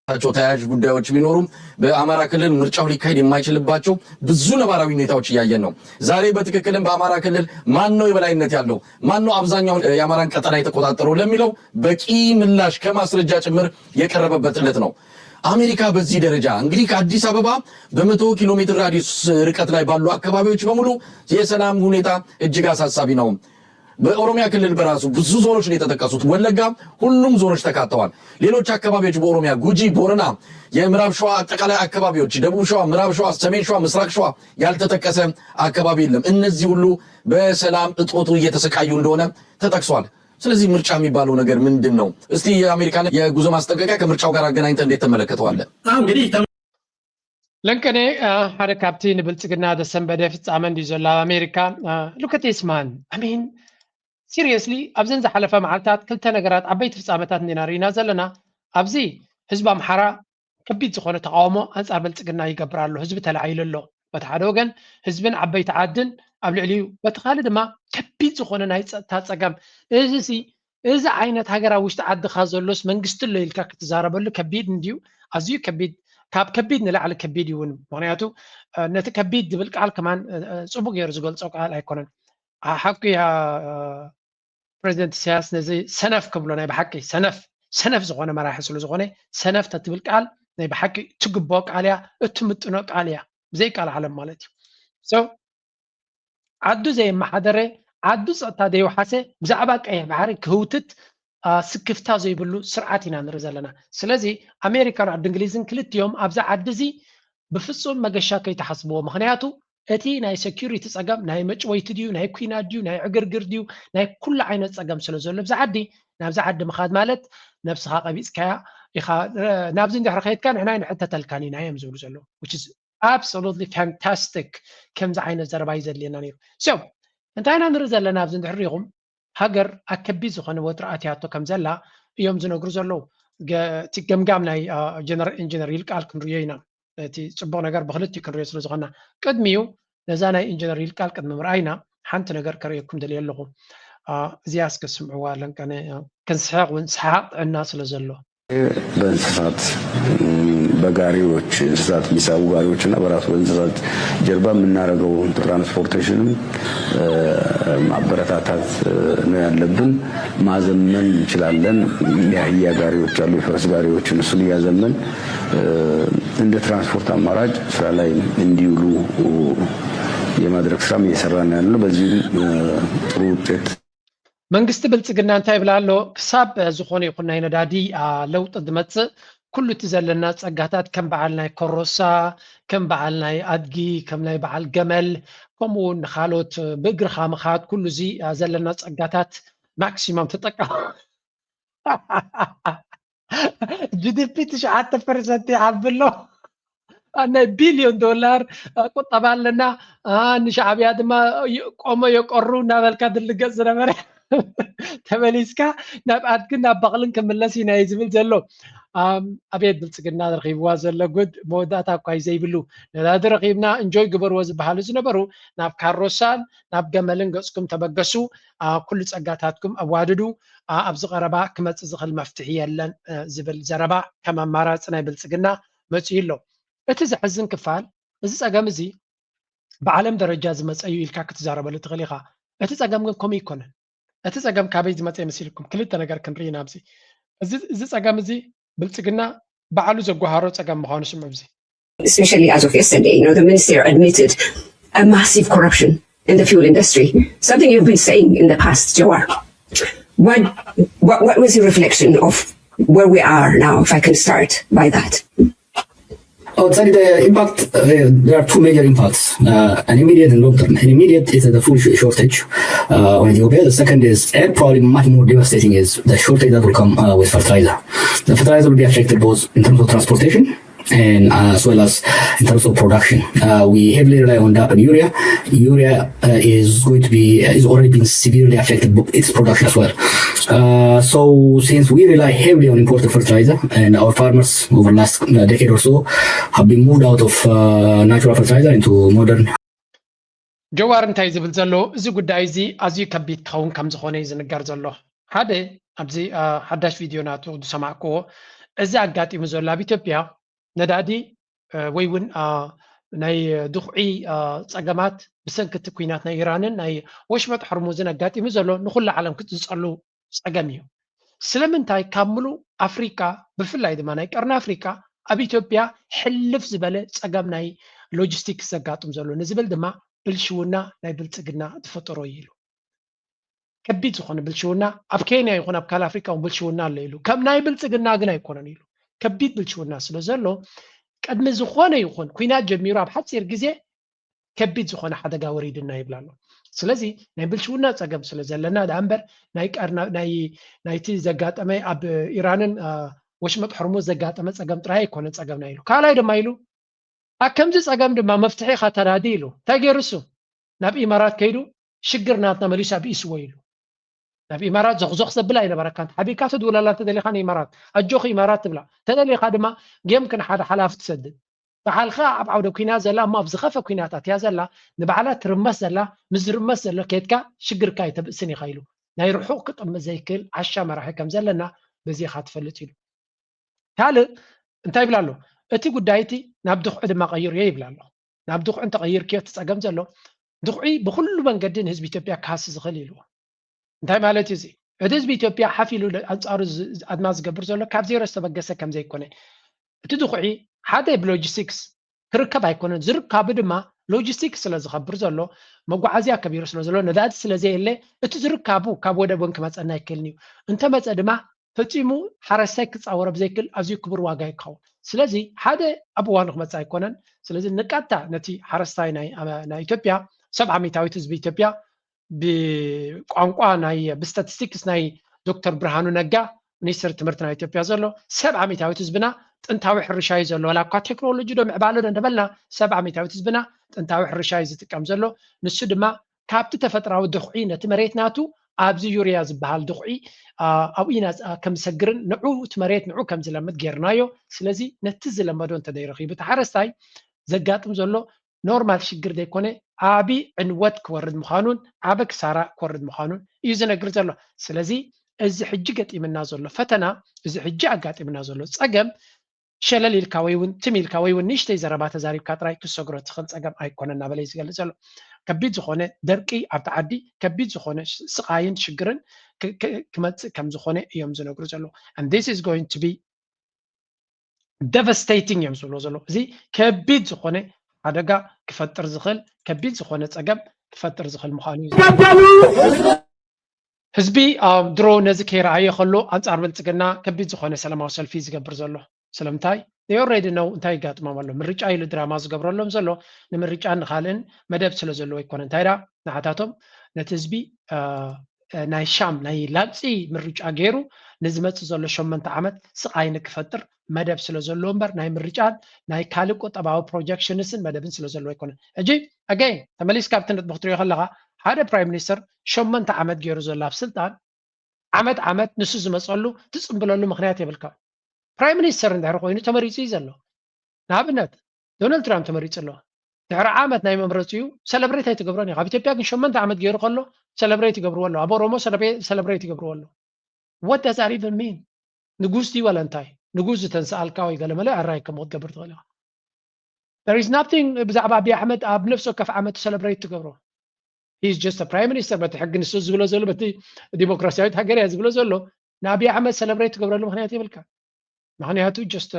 ታቸው ተያያዥ ጉዳዮች ቢኖሩም በአማራ ክልል ምርጫው ሊካሄድ የማይችልባቸው ብዙ ነባራዊ ሁኔታዎች እያየን ነው። ዛሬ በትክክልም በአማራ ክልል ማን ነው የበላይነት ያለው ማን ነው አብዛኛውን የአማራን ቀጠና የተቆጣጠረው ለሚለው በቂ ምላሽ ከማስረጃ ጭምር የቀረበበት ዕለት ነው። አሜሪካ በዚህ ደረጃ እንግዲህ ከአዲስ አበባ በ100 ኪሎ ሜትር ራዲየስ ርቀት ላይ ባሉ አካባቢዎች በሙሉ የሰላም ሁኔታ እጅግ አሳሳቢ ነው። በኦሮሚያ ክልል በራሱ ብዙ ዞኖች ነው የተጠቀሱት። ወለጋ ሁሉም ዞኖች ተካተዋል። ሌሎች አካባቢዎች በኦሮሚያ ጉጂ፣ ቦረና፣ የምዕራብ ሸዋ አጠቃላይ አካባቢዎች፣ ደቡብ ሸዋ፣ ምዕራብ ሸዋ፣ ሰሜን ሸዋ፣ ምስራቅ ሸዋ ያልተጠቀሰ አካባቢ የለም። እነዚህ ሁሉ በሰላም እጦቱ እየተሰቃዩ እንደሆነ ተጠቅሷል። ስለዚህ ምርጫ የሚባለው ነገር ምንድን ነው? እስቲ የአሜሪካን የጉዞ ማስጠንቀቂያ ከምርጫው ጋር አገናኝተ እንዴት ተመለከተዋለህ? እንግዲህ ለንከኔ ሓደ ካብቲ ንብልጽግና ደሰንበደ ፍጻመ እንዲ ዘሎ ኣሜሪካ ሉከቴስማን አሚን ሲሪየስሊ ኣብዘን ዝሓለፈ መዓልታት ክልተ ነገራት ዓበይቲ ፍጻመታት እንዲና ርኢና ዘለና ኣብዚ ህዝቢ ኣምሓራ ከቢድ ዝኾነ ተቃውሞ ኣንጻር ብልጽግና ይገብር ኣሎ። ህዝቢ ተላዒሉ ኣሎ። በቲ ሓደ ወገን ህዝብን ዓበይቲ ዓድን ኣብ ልዕሊኡ በቲ ካልእ ድማ ከቢድ ዝኾነ ናይ ፀጥታ ፀገም እዚ ዓይነት ሃገራዊ ውሽጢ ዓድኻ ዘሎስ መንግስቲ ኣሎ ኢልካ ክትዛረበሉ ከቢድ እንድዩ ኣዝዩ ከቢድ ካብ ከቢድ ንላዕሊ ከቢድ ይውን ምክንያቱ ነቲ ከቢድ ዝብል ቃል ከማን ፅቡቅ ገይሩ ዝገልፆ ቃል ኣይኮነን። ሓቂ ፕሬዚደንት ኢሳያስ ነዚ ሰነፍ ክብሎ ናይ ብሓቂ ሰነፍ ዝኾነ መራሒ ስለ ዝኾነ ሰነፍ ተትብል ቃል ናይ ብሓቂ ትግቦ ቃል እያ እትምጥኖ ቃል እያ ብዘይ ቃል ዓለም ማለት እዩ። ዓዱ ዘየመሓደረ ዓዱ ፀጥታ ዘይወሓሰ ብዛዕባ ቀይሕ ባሕሪ ክህውትት ስክፍታ ዘይብሉ ስርዓት ኢና ንርኢ ዘለና። ስለዚ ኣሜሪካን ዓዲ እንግሊዝን ክልቲኦም ኣብዛ ዓዲ እዚ ብፍፁም መገሻ ከይተሓስብዎ ምክንያቱ እቲ ናይ ሴኩሪቲ ፀገም ናይ መጭወይቲ ድዩ ናይ ኩናት ድዩ ናይ ዕግርግር ድዩ ናይ ኩሉ ዓይነት ፀገም ስለ ዘሎ ብዛ ዓዲ ናብዛ ዓዲ ምኻድ ማለት ነብስኻ ቀቢፅካያ ኢኻ ናብዚ እንድሕሪ ከይድካ ንሕና ንሕተተልካን ኢና እዮም ዝብሉ ዘለዉ which is absolutely fantastic ከምዚ ዓይነት ዘረባ እዩ ዘድልየና ነይሩ። እንታይ ኢና ንርኢ ዘለና ኣብዚ እንድሕር ሪኢኹም ሃገር ኣከቢድ ዝኾነ ወጥሪ ኣትያቶ ከም ዘላ እዮም ዝነግሩ ዘለዉ። እቲ ገምጋም ናይ ኢንጂነር ይልቃል ክንሪኦ ኢና እቲ ፅቡቅ ነገር ብክልቲኡ ክንሪኦ ስለ ዝኾና ቅድሚኡ ነዛ ናይ ኢንጂነር ይልቃል ቅድሚ ምርኣይና ሓንቲ ነገር ከርእየኩም ደልየ ኣለኹ። እዚያስ ክስምዕዋ ኣለንቀነ ክንስሐቅ እውን ሰሓቅ ጥዕና ስለ ዘሎ በእንስሳት በጋሪዎች እንስሳት የሚሳቡ ጋሪዎች እና በራሱ በእንስሳት ጀርባ የምናደርገው ትራንስፖርቴሽንም ማበረታታት ነው ያለብን። ማዘመን እንችላለን። የአህያ ጋሪዎች አሉ፣ የፈረስ ጋሪዎችን እሱን እያዘመን እንደ ትራንስፖርት አማራጭ ስራ ላይ እንዲውሉ የማድረግ ስራም እየሰራን ያለነው በዚህም ጥሩ ውጤት መንግስቲ ብልጽግና እንታይ ይብላ ኣሎ ክሳብ ዝኾነ ይኹን ናይ ነዳዲ ለውጢ ዝመፅእ ኩሉ እቲ ዘለና ፀጋታት ከም በዓል ናይ ኮሮሳ ከም በዓል ናይ ኣድጊ ከም ናይ በዓል ገመል ከምኡ እውን ንካልኦት ብእግርካ ምኻድ ኩሉ እዚ ዘለና ፀጋታት ማክሲማም ተጠቀም ጂዲፒ 9% ይዓብሎ ናይ ቢልዮን ዶላር ቁጠባ ኣለና ንሻዕብያ ድማ ቆሞ የቆሩ እናበልካ ድልገፅ ዝነበረ ተመሊስካ ናብ ኣድግን ናብ በቕልን ክምለስ ኢና እዩ ዝብል ዘሎ። ኣብየት ብልፅግና ረኺብዋ ዘሎ ጉድ መወዳእታ እኳ ዘይብሉ ነዳዲ ረኺብና እንጆይ ግበርዎ ዝበሃሉ ዝነበሩ ናብ ካሮሳን ናብ ገመልን ገፅኩም ተበገሱ ኩሉ ፀጋታትኩም ኣዋድዱ ኣብዚ ቀረባ ክመፅእ ዝኽእል መፍትሒ የለን ዝብል ዘረባ ከም ኣማራፂ ናይ ብልፅግና መፅኡ ኣሎ። እቲ ዝሕዝን ክፋል እዚ ፀገም እዚ ብዓለም ደረጃ ዝመፀ እዩ ኢልካ ክትዛረበሉ ትኽእል ኢኻ። እቲ ፀገም ግን ከምኡ ይኮነን። እቲ ፀገም ካበይ ዝመፀ ይመስለኩም? ክልተ ነገር ክንርኢ ኢና። እዚ ፀገም እዚ ብልጽግና ባዕሉ ዘጓሃሮ ፀገም ምዃኑ ስምዑ። እዚ especially as of yesterday, the minister admitted a massive corruption in the fuel industry, something you've been saying in the past, Jawar. What was your reflection of where we are now, if I can start by that? The impact, there are two major impacts, an immediate and long term. An immediate is the food shortage on Ethiopia. The second is, and probably much more devastating, is the shortage that will come with fertilizer. The fertilizer will be affected both in terms of transportation and as well as in terms of production. We heavily rely on urea. Urea is already been severely affected its production as well. So since we rely heavily on imported fertilizer, and our farmers over the last decade or so have been moved out of natural fertilizer into modern. ጀዋር እንታይ ዝብል ዘሎ እዚ ጉዳይ እዚ ኣዝዩ ከቢድ ክኸውን ከም ዝኾነ እዩ ዝንገር ዘሎ። ሓደ ኣብዚ ሓዳሽ ቪድዮ ናቱ ዝሰማዕክዎ እዚ ኣጋጢሙ ዘሎ ኣብ ኢትዮጵያ ነዳዲ ወይ እውን ናይ ድኹዒ ፀገማት ብሰንኪቲ ኩናት ናይ ኢራንን ናይ ወሽመጥ ሕርሙዝን ኣጋጢሙ ዘሎ ንኩሉ ዓለም ክትፅፀሉ ፀገም እዩ ስለምንታይ ካብ ሙሉእ ኣፍሪካ ብፍላይ ድማ ናይ ቀርኒ ኣፍሪካ ኣብ ኢትዮጵያ ሕልፍ ዝበለ ፀገም ናይ ሎጂስቲክስ ዘጋጥም ዘሎ ንዝብል ድማ ብልሽውና ናይ ብልፅግና ተፈጠሮ ኢሉ ከቢድ ዝኾነ ብልሽውና ኣብ ኬንያ ይኹን ኣብ ካልእ ኣፍሪካ ብልሽውና ኣሎ ኢሉ ከም ናይ ብልፅግና ግን ኣይኮነን ኢሉ ከቢድ ብልሽውና ስለ ዘሎ ቀድሚ ዝኾነ ይኹን ኩናት ጀሚሩ ኣብ ሓፂር ግዜ ከቢድ ዝኾነ ሓደጋ ወሪድና ይብላ ኣሎ ስለዚ ናይ ብልሽውና ፀገም ስለ ዘለና ዳ እምበር ናይቲ ዘጋጠመ ኣብ ኢራንን ወሽመጥ ሕርሙዝ ዘጋጠመ ፀገም ጥራይ ኣይኮነን ፀገምና ኢሉ ካልኣይ ድማ ኢሉ ኣብ ከምዚ ፀገም ድማ መፍትሒ ኢኻ ተራዲ ኢሉ እንታይ ገይሩ እሱ ናብ ኢማራት ከይዱ ሽግር ናትና መሊሱ ኣብኢስዎ ኢሉ ናብ ኢማራት ዘኽዘኽ ዘብላ ይነበረካ ሓቢካ ትድውለላ ተደሊኻ ንኢማራት ኣጆኺ ኢማራት ትብላ ተደሊኻ ድማ ጌምክን ሓደ ሓላፊ ትሰድድ ባዓልካ ኣብ ዓውደ ኩናት ዘላ እሞ ኣብ ዝኸፈ ኩናታት እያ ዘላ ንባዕላ ትርመስ ዘላ ምስ ዝርመስ ዘሎ ከድካ ሽግርካ ይተብእስን ኢኻ ኢሉ ናይ ርሑቕ ክጥምት ዘይክእል ዓሻ መራሒ ከም ዘለና በዚኻ ትፈልጥ ኢሉ ካልእ እንታይ ይብላ ኣሎ እቲ ጉዳይ እቲ ናብ ድኹዒ ድማ ቀይርዮ ይብላ ኣሎ ናብ ድኹዒ እንተቀይርክዮ ትፀገም ዘሎ ድኹዒ ብኩሉ መንገዲ ንህዝቢ ኢትዮጵያ ክሃሲ ዝኽእል ኢልዎ እንታይ ማለት እዩ እዚ እቲ ህዝቢ ኢትዮጵያ ሓፍ ኢሉ ኣንፃሩ ኣድማ ዝገብር ዘሎ ካብ ዜሮ ዝተበገሰ ከም ዘይኮነ እቲ ድኹዒ ሓደ ብሎጂስቲክስ ክርከብ ኣይኮነን ዝርካቡ ድማ ሎጂስቲክስ ስለ ዝኸብር ዘሎ መጓዓዝያ ከቢሩ ስለ ዘሎ ነዳዲ ስለዘየለ እቲ ዝርካቡ ካብ ወደብን ክመፀና ኣይክእልን እዩ እንተመፀ ድማ ፈፂሙ ሓረስታይ ክፃወረ ብዘይክእል ኣዝዩ ክቡር ዋጋ ይክኸውን ስለዚ ሓደ ኣብ እዋኑ ክመፅእ ኣይኮነን ስለዚ ንቃታ ነቲ ሓረስታይ ናይ ኢትዮጵያ 70% ህዝቢ ኢትዮጵያ ብቋንቋ ናይ ብስታቲስቲክስ ናይ ዶክተር ብርሃኑ ነጋ ሚኒስትር ትምህርቲ ናይ ኢትዮጵያ ዘሎ 70% ህዝብና ጥንታዊ ሕርሻ እዩ ዘሎ ዋላ እኳ ቴክኖሎጂ ዶ ምዕባለ ዶ እንደበልና 70% ህዝብና ጥንታዊ ሕርሻ እዩ ዝጥቀም ዘሎ ንሱ ድማ ካብቲ ተፈጥራዊ ድኹዒ ነቲ መሬት ናቱ ኣብዚ ዩርያ ዝበሃል ድኹዒ ኣብኡ ኢና ከም ዝሰግርን ንዑ እቲ መሬት ንዑ ከም ዝለምድ ጌርናዮ ስለዚ ነቲ ዝለመዶ እንተደይረኺቡ እቲ ሓረስታይ ዘጋጥም ዘሎ ኖርማል ሽግር ዘይኮነ ዓቢ ዕንወት ክወርድ ምዃኑን ዓበ ክሳራ ክወርድ ምዃኑን እዩ ዝነግር ዘሎ ስለዚ እዚ ሕጂ ገጢምና ዘሎ ፈተና እዚ ሕጂ ኣጋጢምና ዘሎ ፀገም ሸለል ኢልካ ወይ እውን ትም ኢልካ ወይ እውን ንእሽተይ ዘረባ ተዛሪብካ ጥራይ ክሰግሮ ትኽእል ፀገም ኣይኮነን እናበለ ዝገልፅ ዘሎ ከቢድ ዝኾነ ደርቂ ኣብቲ ዓዲ ከቢድ ዝኾነ ስቃይን ሽግርን ክመፅእ ከም ዝኾነ እዮም ዝነግሩ ዘለዉ and this is going to be devastating እዮም ዝብሎ ዘሎ እዚ ከቢድ ዝኾነ ሓደጋ ክፈጥር ዝኽእል ከቢድ ዝኾነ ፀገም ክፈጥር ዝኽእል ምዃኑ እዩ ህዝቢ ድሮ ነዚ ከይረኣየ ከሎ ኣንፃር ብልፅግና ከቢድ ዝኾነ ሰላማዊ ሰልፊ ዝገብር ዘሎ ስለምንታይ they already know እንታይ ይጋጥሞም ኣሎ ምርጫ ኢሉ ድራማ ዝገብረሎም ዘሎ ንምርጫ ንኻልእን መደብ ስለ ዘለዎ ይኮነ እንታይ ዳ ንዓታቶም ነቲ ህዝቢ ናይ ሻም ናይ ላምፂ ምርጫ ገይሩ ንዝመፅእ ዘሎ 8 ዓመት ስቃይ ንክፈጥር መደብ ስለ ዘለዎ እምበር ናይ ምርጫን ናይ ካልእ ቁጠባዊ ፕሮጀክሽንስን መደብን ስለ ዘለዎ ይኮነ ሕጂ ኣገይን ተመሊስካ ኣብቲ ነጥቢ ክትሪኦ ከለካ ሓደ ፕራይም ሚኒስተር 8 ዓመት ገይሩ ዘሎ ኣብ ስልጣን ዓመት ንሱ ዝመፀሉ ትፅምብለሉ ምክንያት የብልካ ፕራይም ሚኒስተር እንድሕር ኮይኑ ተመሪፁ እዩ ዘሎ ንኣብነት ዶናልድ ትራምፕ ተመሪፁ ኣሎ ድሕሪ ዓመት ናይ መምረፂኡ ሰለብሬት ኣይትገብሮን ኢኻ ኣብ ኢትዮጵያ ግን 8 ዓመት ገይሩ ከሎ ሰለብሬት ይገብርዎ ኣሎ ኣብ ኦሮሞ ሰለብሬት ይገብርዎ ኣሎ what does that even mean ንጉስ ድዩ ወላ እንታይ ንጉስ ዝተንሰኣልካ ወይ ገለመለ ኣራይ ከም ክትገብር ትኽእል ኢኻ there is nothing ብዛዕባ ኣብይ ኣሕመድ ኣብ ነፍሶ ከፍ ዓመት ሰለብሬት ትገብሮ he is just a prime minister በቲ ሕጊ ንሱ ዝብሎ ዘሎ በቲ ዲሞክራሲያዊት ሃገር እያ ዝብሎ ዘሎ ንኣብይ ኣሕመድ ሰለብሬት ትገብረሉ ምክንያት የብልካ ምክንያቱ just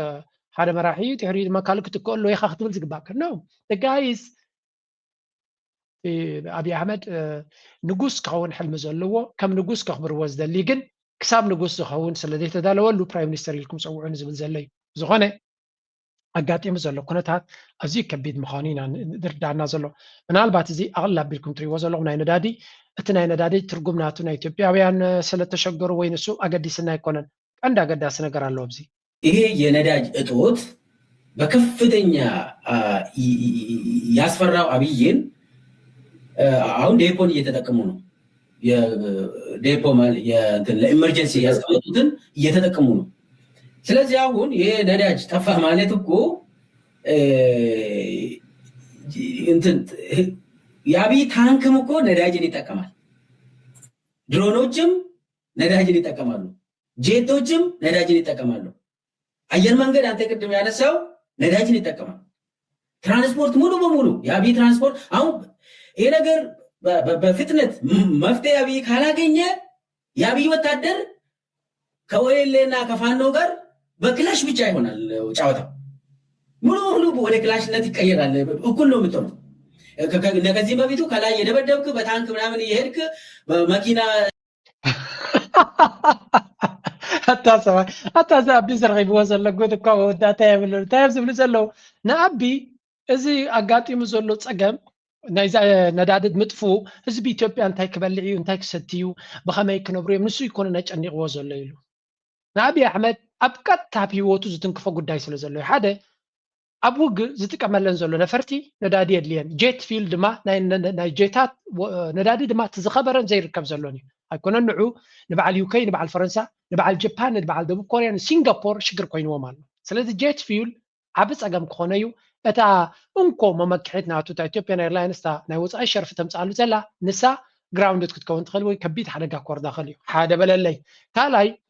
ሓደ መራሒ እዩ ድሕሪ ድማ ካልእ ክትከአሉ ኢኻ ክትብል ዝግባእካ no the guy is ኣብይ ኣሕመድ ንጉስ ክኸውን ሕልሚ ዘለዎ ከም ንጉስ ከኽብርዎ ዝደሊ ግን ክሳብ ንጉስ ዝኸውን ስለ ዘይተዳለወሉ ፕራይም ሚኒስተር ኢልኩም ፀውዑን ዝብል ዘሎ እዩ ዝኾነ ኣጋጢሙ ዘሎ ኩነታት ኣዝዩ ከቢድ ምዃኑ ኢና ዝርዳእና ዘሎ ምናልባት እዚ ኣቕል ኣቢልኩም ትሪእዎ ዘለኹም ናይ ነዳዲ እቲ ናይ ነዳዲ ትርጉም ናቱ ናይ ኢትዮጵያውያን ስለተሸገሩ ወይ ንሱ ኣገዲስና ኣይኮነን ቀንዲ ኣገዳሲ ነገር ኣለዎ ኣብዚ ይሄ የነዳጅ እጦት በከፍተኛ ያስፈራው አብይን አሁን ዴፖን እየተጠቀሙ ነው የዴፖ ማለት ለኢመርጀንሲ ያስቀመጡትን እየተጠቀሙ ነው ስለዚህ አሁን ይሄ ነዳጅ ጠፋ ማለት እኮ የአብይ ታንክም እኮ ነዳጅን ይጠቀማል ድሮኖችም ነዳጅን ይጠቀማሉ ጄቶችም ነዳጅን ይጠቀማሉ አየር መንገድ አንተ ቅድም ያነሳው ነዳጅን ይጠቀማል። ትራንስፖርት ሙሉ በሙሉ የአብይ ትራንስፖርት አሁን ይሄ ነገር በፍጥነት መፍትሄ አብይ ካላገኘ የአብይ ወታደር ከኦኤልኤና ከፋኖ ጋር በክላሽ ብቻ ይሆናል ጨዋታው። ሙሉ በሙሉ ወደ ክላሽነት ይቀየራል። እኩል ነው የምትሆነው። ከዚህ በፊቱ ከላይ የደበደብክ በታንክ ምናምን እየሄድክ በመኪና حتى أبي زرغي بوزن لقود كوا ودا تايم زبل زلوا نأبي إذا أقاتي مزلوا تسجم نايزا ندادد مدفو إذا بيتوبي أنتاي كبلعي أنتاي كستيو بخماي كنبريم نسو يكون ناج أني غوزن ليلو نأبي أحمد أبقى تابي ووتو زتن كفا قد دايس لزلوا هذا أبوغ زتك أملن زلوا نفرتي ندادي أدليان جيت فيلد ما ناي جيتات ندادي دما تزخبرن زي ركب زلوني هيكون النوع نبع اليوكي نبع الفرنسا نبع اليابان نبع دبوب كوريا سنغافور شجر كوينو مال سلازي جيت فيول عبس أقام كونيو أتا أنكو ممكحتنا توتا إثيوبيان إيرلاينز تا ناوز أي شرف تمسألو زلا نسا جراوندد كتكون تخلوي كبيت حدا كور داخلي حدا بلالي تالاي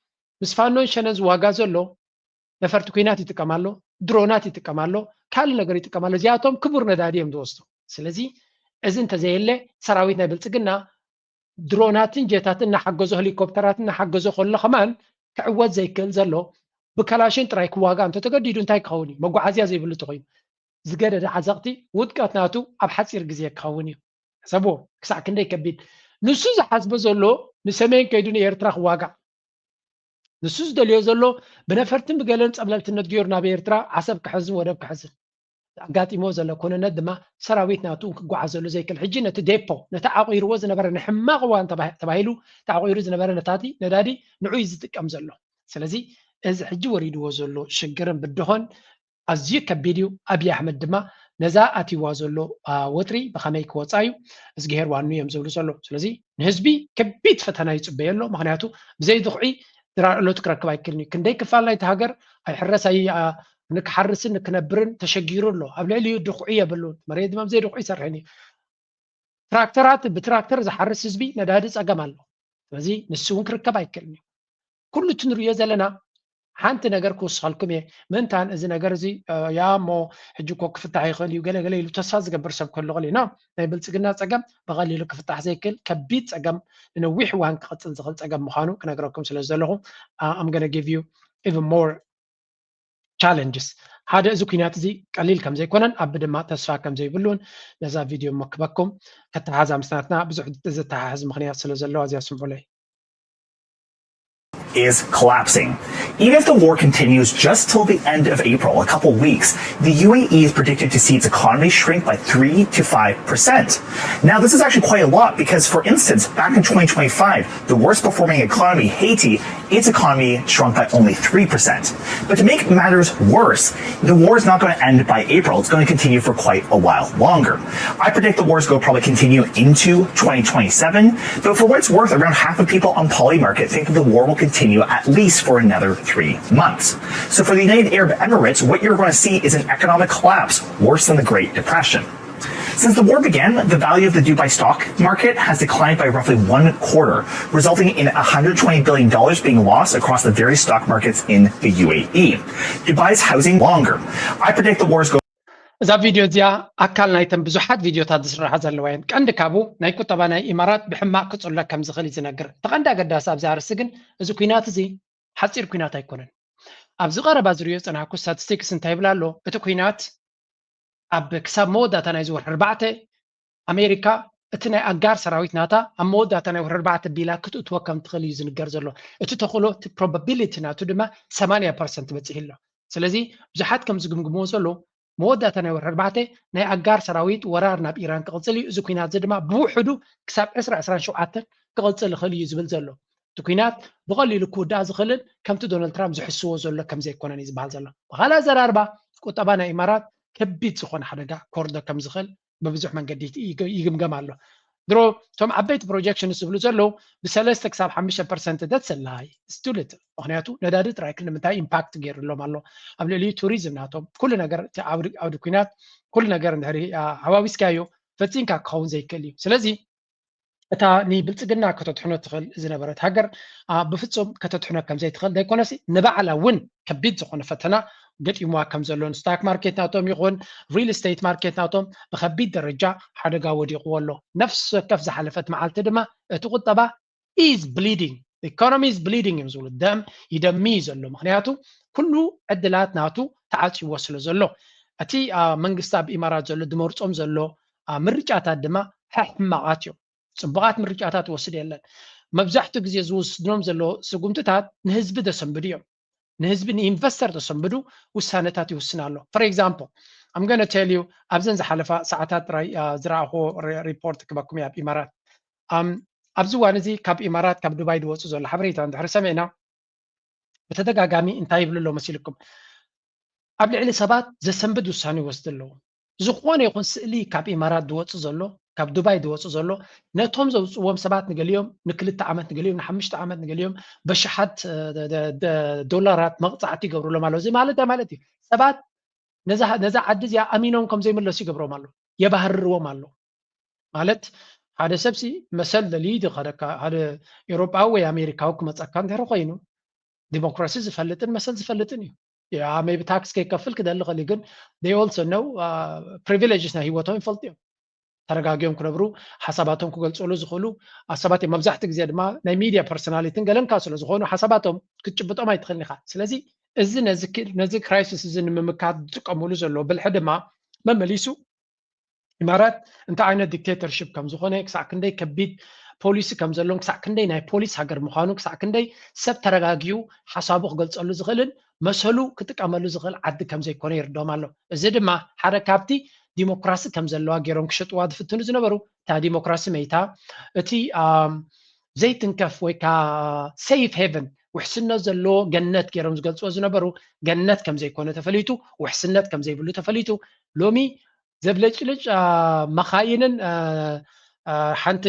مسفانو شنز واغازلو نفرت كوينات يتكمالو درونات يتكمالو كال نغر يتكمالو زياتهم كبر نداديم دوستو سلازي إذن تزيلي سراويتنا بلتقنا دروناتن جيتاتن نحجزو هليكوبتراتن نحجزو خلا خمان كعوات زي كل زلو بكلاشين ترايك واقع انت تقديدون تاي كوني مقو عزيا زي بلو تقيم زقادة عزاقتي ودكاتناتو ابحث يرقزيك كوني سبو كساع كندي كبيد نسوز حسب زلو نسمين كيدون يرتراخ واقع نسوز دليو زلو بنفرتن بقالنس قبلت النتجيورنا بيرترا عسب كحزن ورب كحزن قاتي موزل كنا ندما سراويتنا تو قعزلو زي كل حجي نتديبو نتعاقير وزن بر نحماق وان تباهيلو تعاقير وزن بر نتاتي ندادي نعويز تقام زلو سلازي از حجي وريدو وزلو شجرن بدهون ازي كبيديو ابي احمد دما نزا اتي وازلو وتري بخميك وصايو ازغير وانو يمزلو زلو سلازي نهزبي كبيت فتنا يصبيلو مخنياتو بزي دخعي درالو تكركب ايكلني كندي كفالاي تهاجر اي حرس اي نكحرسن نكنبرن تشجيرو له قبل لي دخعيه بلون مريد ما زي دخعي سرحني تراكترات بتراكتر زحرس حزبي نداد صقمالو ስለዚህ ንሱን ክርከብ አይከልኒ ኩሉ ትንሪዮ ዘለና ሓንቲ ነገር ክውስኸልኩም እየ ምንታን እዚ ነገር እዚ ያሞ ሕጂ ኮ ክፍታሕ ይኽእል እዩ ገለገለ ኢሉ ተስፋ ዝገብር ሰብ ከሎ ቐሊና ናይ ብልፅግና ፀገም ብቐሊሉ ክፍታሕ ዘይክእል ከቢድ ፀገም ንነዊሕ እዋን ክቕፅል ዝኽእል ፀገም ምዃኑ ክነግረኩም ስለ ዘለኹ I'm going to give you even more challenges ሓደ እዚ ኩናት እዚ ቀሊል ከም ዘይኮነን ኣብ ድማ ተስፋ ከም ዘይብሉን ነዛ ቪድዮ መክበኩም ከተሓዛ ምስናትና ብዙሕ ዝተሓሓዝ ምክንያት ስለ ዘለዎ እዚኣ ስምዑለይ is collapsing. Even if the war continues just till the end of April, a couple weeks, the UAE is predicted to see its economy shrink by 3 to 5%. Now, this is actually quite a lot because, for instance, back in 2025, the worst performing economy, Haiti, its economy shrunk by only 3%. But to make matters worse, the war is not going to end by April. It's going to continue for quite a while longer. I predict the war is going to probably continue into 2027, but for what it's worth, around half of people on Polymarket think that the war will continue at least for another 3 months. So for the United Arab Emirates, what you're going to see is an economic collapse worse than the Great Depression. Since the war began, the value of the Dubai stock market has declined by roughly 1/4, resulting in $120 billion being lost across the various stock markets in the UAE. Dubai's housing longer. I predict the war is going እዛ ቪድዮ እዚኣ ኣካል ናይተን ብዙሓት ቪድዮታት ዝስራሓ ዘለዋ እየን ቀንዲ ካብኡ ናይ ቁጠባ ናይ ኢማራት ብሕማቅ ክፅሎ ከም ዝኽእል እዩ ዝነግር ተቐንዲ ኣገዳሲ ኣብዚ ኣርእሲ ግን እዚ ኩናት እዚ ሓፂር ኩናት ኣይኮነን ኣብዚ ቀረባ ዝርዮ ፀናሕኩ ስታቲስቲክስ እንታይ ይብላ ኣሎ እቲ ኩናት ኣብ ክሳብ መወዳእታ ናይ ዝወርሒ 4 ኣሜሪካ እቲ ናይ ኣጋር ሰራዊት ናታ ኣብ መወዳእታ ናይ ወርሒ 4 ቢላ ክትእትዎ ከም ትኽእል እዩ ዝንገር ዘሎ እቲ ተኽእሎ እቲ ፕሮባቢሊቲ ናቱ ድማ 80% በፂሕ ኣሎ ስለዚ ብዙሓት ከም ዝግምግምዎ ዘሎ መወዳእታ ናይ ወርሒ 4 ናይ ኣጋር ሰራዊት ወራር ናብ ኢራን ክቕፅል እዩ እዚ ኩናት እዚ ድማ ብውሕዱ ክሳብ 2027 ክቕፅል ይኽእል እዩ ዝብል ዘሎ እቲ ኩናት ብቐሊሉ ክውዳእ ዝኽእልን ከምቲ ዶናልድ ትራምፕ ዝሕስዎ ዘሎ ከም ዘይኮነን እዩ ዝበሃል ዘሎ ብኻልእ ኣዘራርባ ቁጠባ ናይ ኢማራት ከቢድ ዝኾነ ሓደጋ ኮርዶ ከም ዝኽእል በብዙሕ መንገዲ ይግምገም ኣሎ ድሮ እቶም ዓበይቲ ፕሮጀክሽንስ ዝብሉ ዘለው ብ3 ክሳብ 5% ደትሰላይ ስቱልት ምክንያቱ ነዳዲ ጥራይ ንምንታይ ኢምፓክት ገይሩሎም ኣሎ ኣብ ልዕሊ ቱሪዝም ናቶም ኩሉ ነገር ዓውዲ ኩናት ኩሉ ነገር እንድሕሪ ሃዋዊስካዮ ፈፂምካ ክኸውን ዘይክእል እዩ ስለዚ እታ ንብልጽግና ከተትሕኖ ትኽእል ዝነበረት ሃገር ብፍጹም ከተትሕኖ ከም ዘይትኽእል ደይኮነሲ ንባዕላ እውን ከቢድ ዝኾነ ፈተና ገጢምዋ ከም ዘሎን ስታክ ማርኬት ናቶም ይኹን ሪል ስቴት ማርኬት ናቶም ብከቢድ ደረጃ ሓደጋ ወዲቕዎ ኣሎ ነፍሲ ወከፍ ዝሓለፈት መዓልቲ ድማ እቲ ቁጠባ ኢዝ ብሊዲንግ ኢኮኖሚ ኢዝ ብሊዲንግ እዮም ዝብሉ ደም ይደሚ ዘሎ ምክንያቱ ኩሉ ዕድላት ናቱ ተዓፂዎ ስለ ዘሎ እቲ መንግስቲ ኣብ ኢማራት ዘሎ ድመርፆም ዘሎ ምርጫታት ድማ ሕማቃት እዮም ጽቡቃት ምርጫታት ወስድ የለን መብዛሕትኡ ግዜ ዝወስድሎም ዘሎ ስጉምትታት ንህዝቢ ተሰንብዱ እዮም ንህዝቢ ንኢንቨስተር ተሰንብዱ ውሳነታት ይውስናሉ for example I'm going to tell you ኣብዘን ዝሓለፋ ሰዓታት ዝረኣኹ ሪፖርት ክበኩም ኣብ ኢማራት ኣብዚ ዋን እዚ ካብ ኢማራት ካብ ዱባይ ድወፁ ዘሎ ሓበሬታ እንድሕር ሰሚዕና በተደጋጋሚ እንታይ ይብሉ ኣሎ መሲልኩም ኣብ ልዕሊ ሰባት ዘሰንብድ ውሳነ ይወስድ ኣለዎ ዝኾነ ይኹን ስእሊ ካብ ኢማራት ድወፁ ዘሎ ካብ ዱባይ ድወፁ ዘሎ ነቶም ዘውፅዎም ሰባት ንገሊኦም ንክልተ ዓመት ንገሊኦም ንሓሙሽተ ዓመት ንገሊኦም በሽሓት ዶላራት መቕፃዕቲ ይገብሩሎም ኣለዉ እዚ ማለት እዩ ሰባት ነዛ ዓዲ እዚኣ ኣሚኖም ከም ዘይመለሱ ይገብሮም ኣሎ የባህርርዎም ኣሎ ማለት ሓደ ሰብሲ መሰል ደሊድ ኸደካ ሓደ ኤውሮጳዊ ወይ ኣሜሪካዊ ክመፀካ እንድሕር ኮይኑ ዲሞክራሲ ዝፈልጥን መሰል ዝፈልጥን እዩ maybe tax ከይከፍል ክደሊ ኸሊ ግን they also know privileges ና ሂወቶም ይፈልጡ እዮም ተረጋጊዮም ክነብሩ ሓሳባቶም ክገልጽሉ ዝኽእሉ ኣሰባት መብዛሕትኡ ግዜ ድማ ናይ ሚድያ ፐርሶናሊቲን ገለንካ ስለ ዝኾኑ ሓሳባቶም ክትጭብጦም ኣይትኽእልኒ ኢኻ ስለዚ እዚ ነዚ ክራይሲስ እዚ ንምምካት ዝጥቀምሉ ዘሎ ብልሒ ድማ መመሊሱ ኢማራት እንታይ ዓይነት ዲክቴተርሽፕ ከም ዝኾነ ክሳዕ ክንደይ ከቢድ ፖሊሲ ከም ዘለዎም ክሳዕ ክንደይ ናይ ፖሊስ ሃገር ምዃኑ ክሳዕ ክንደይ ሰብ ተረጋጊዩ ሓሳቡ ክገልጸሉ ዝኽእልን መሰሉ ክጥቀመሉ ዝኽእል ዓዲ ከም ዘይኮነ ይርድኦም ኣሎ እዚ ድማ ሓደ ካብቲ ዲሞክራሲ ከም ዘለዋ ገይሮም ክሸጥዋ ዝፍትኑ ዝነበሩ እታ ዲሞክራሲ መይታ እቲ ዘይትንከፍ ወይ ከዓ ሴፍ ሄቨን ውሕስነት ዘለዎ ገነት ገይሮም ዝገልጽዎ ዝነበሩ ገነት ከም ዘይኮነ ተፈሊጡ ውሕስነት ከም ዘይብሉ ተፈሊጡ ሎሚ ዘብለጭልጭ መኻይንን ሓንቲ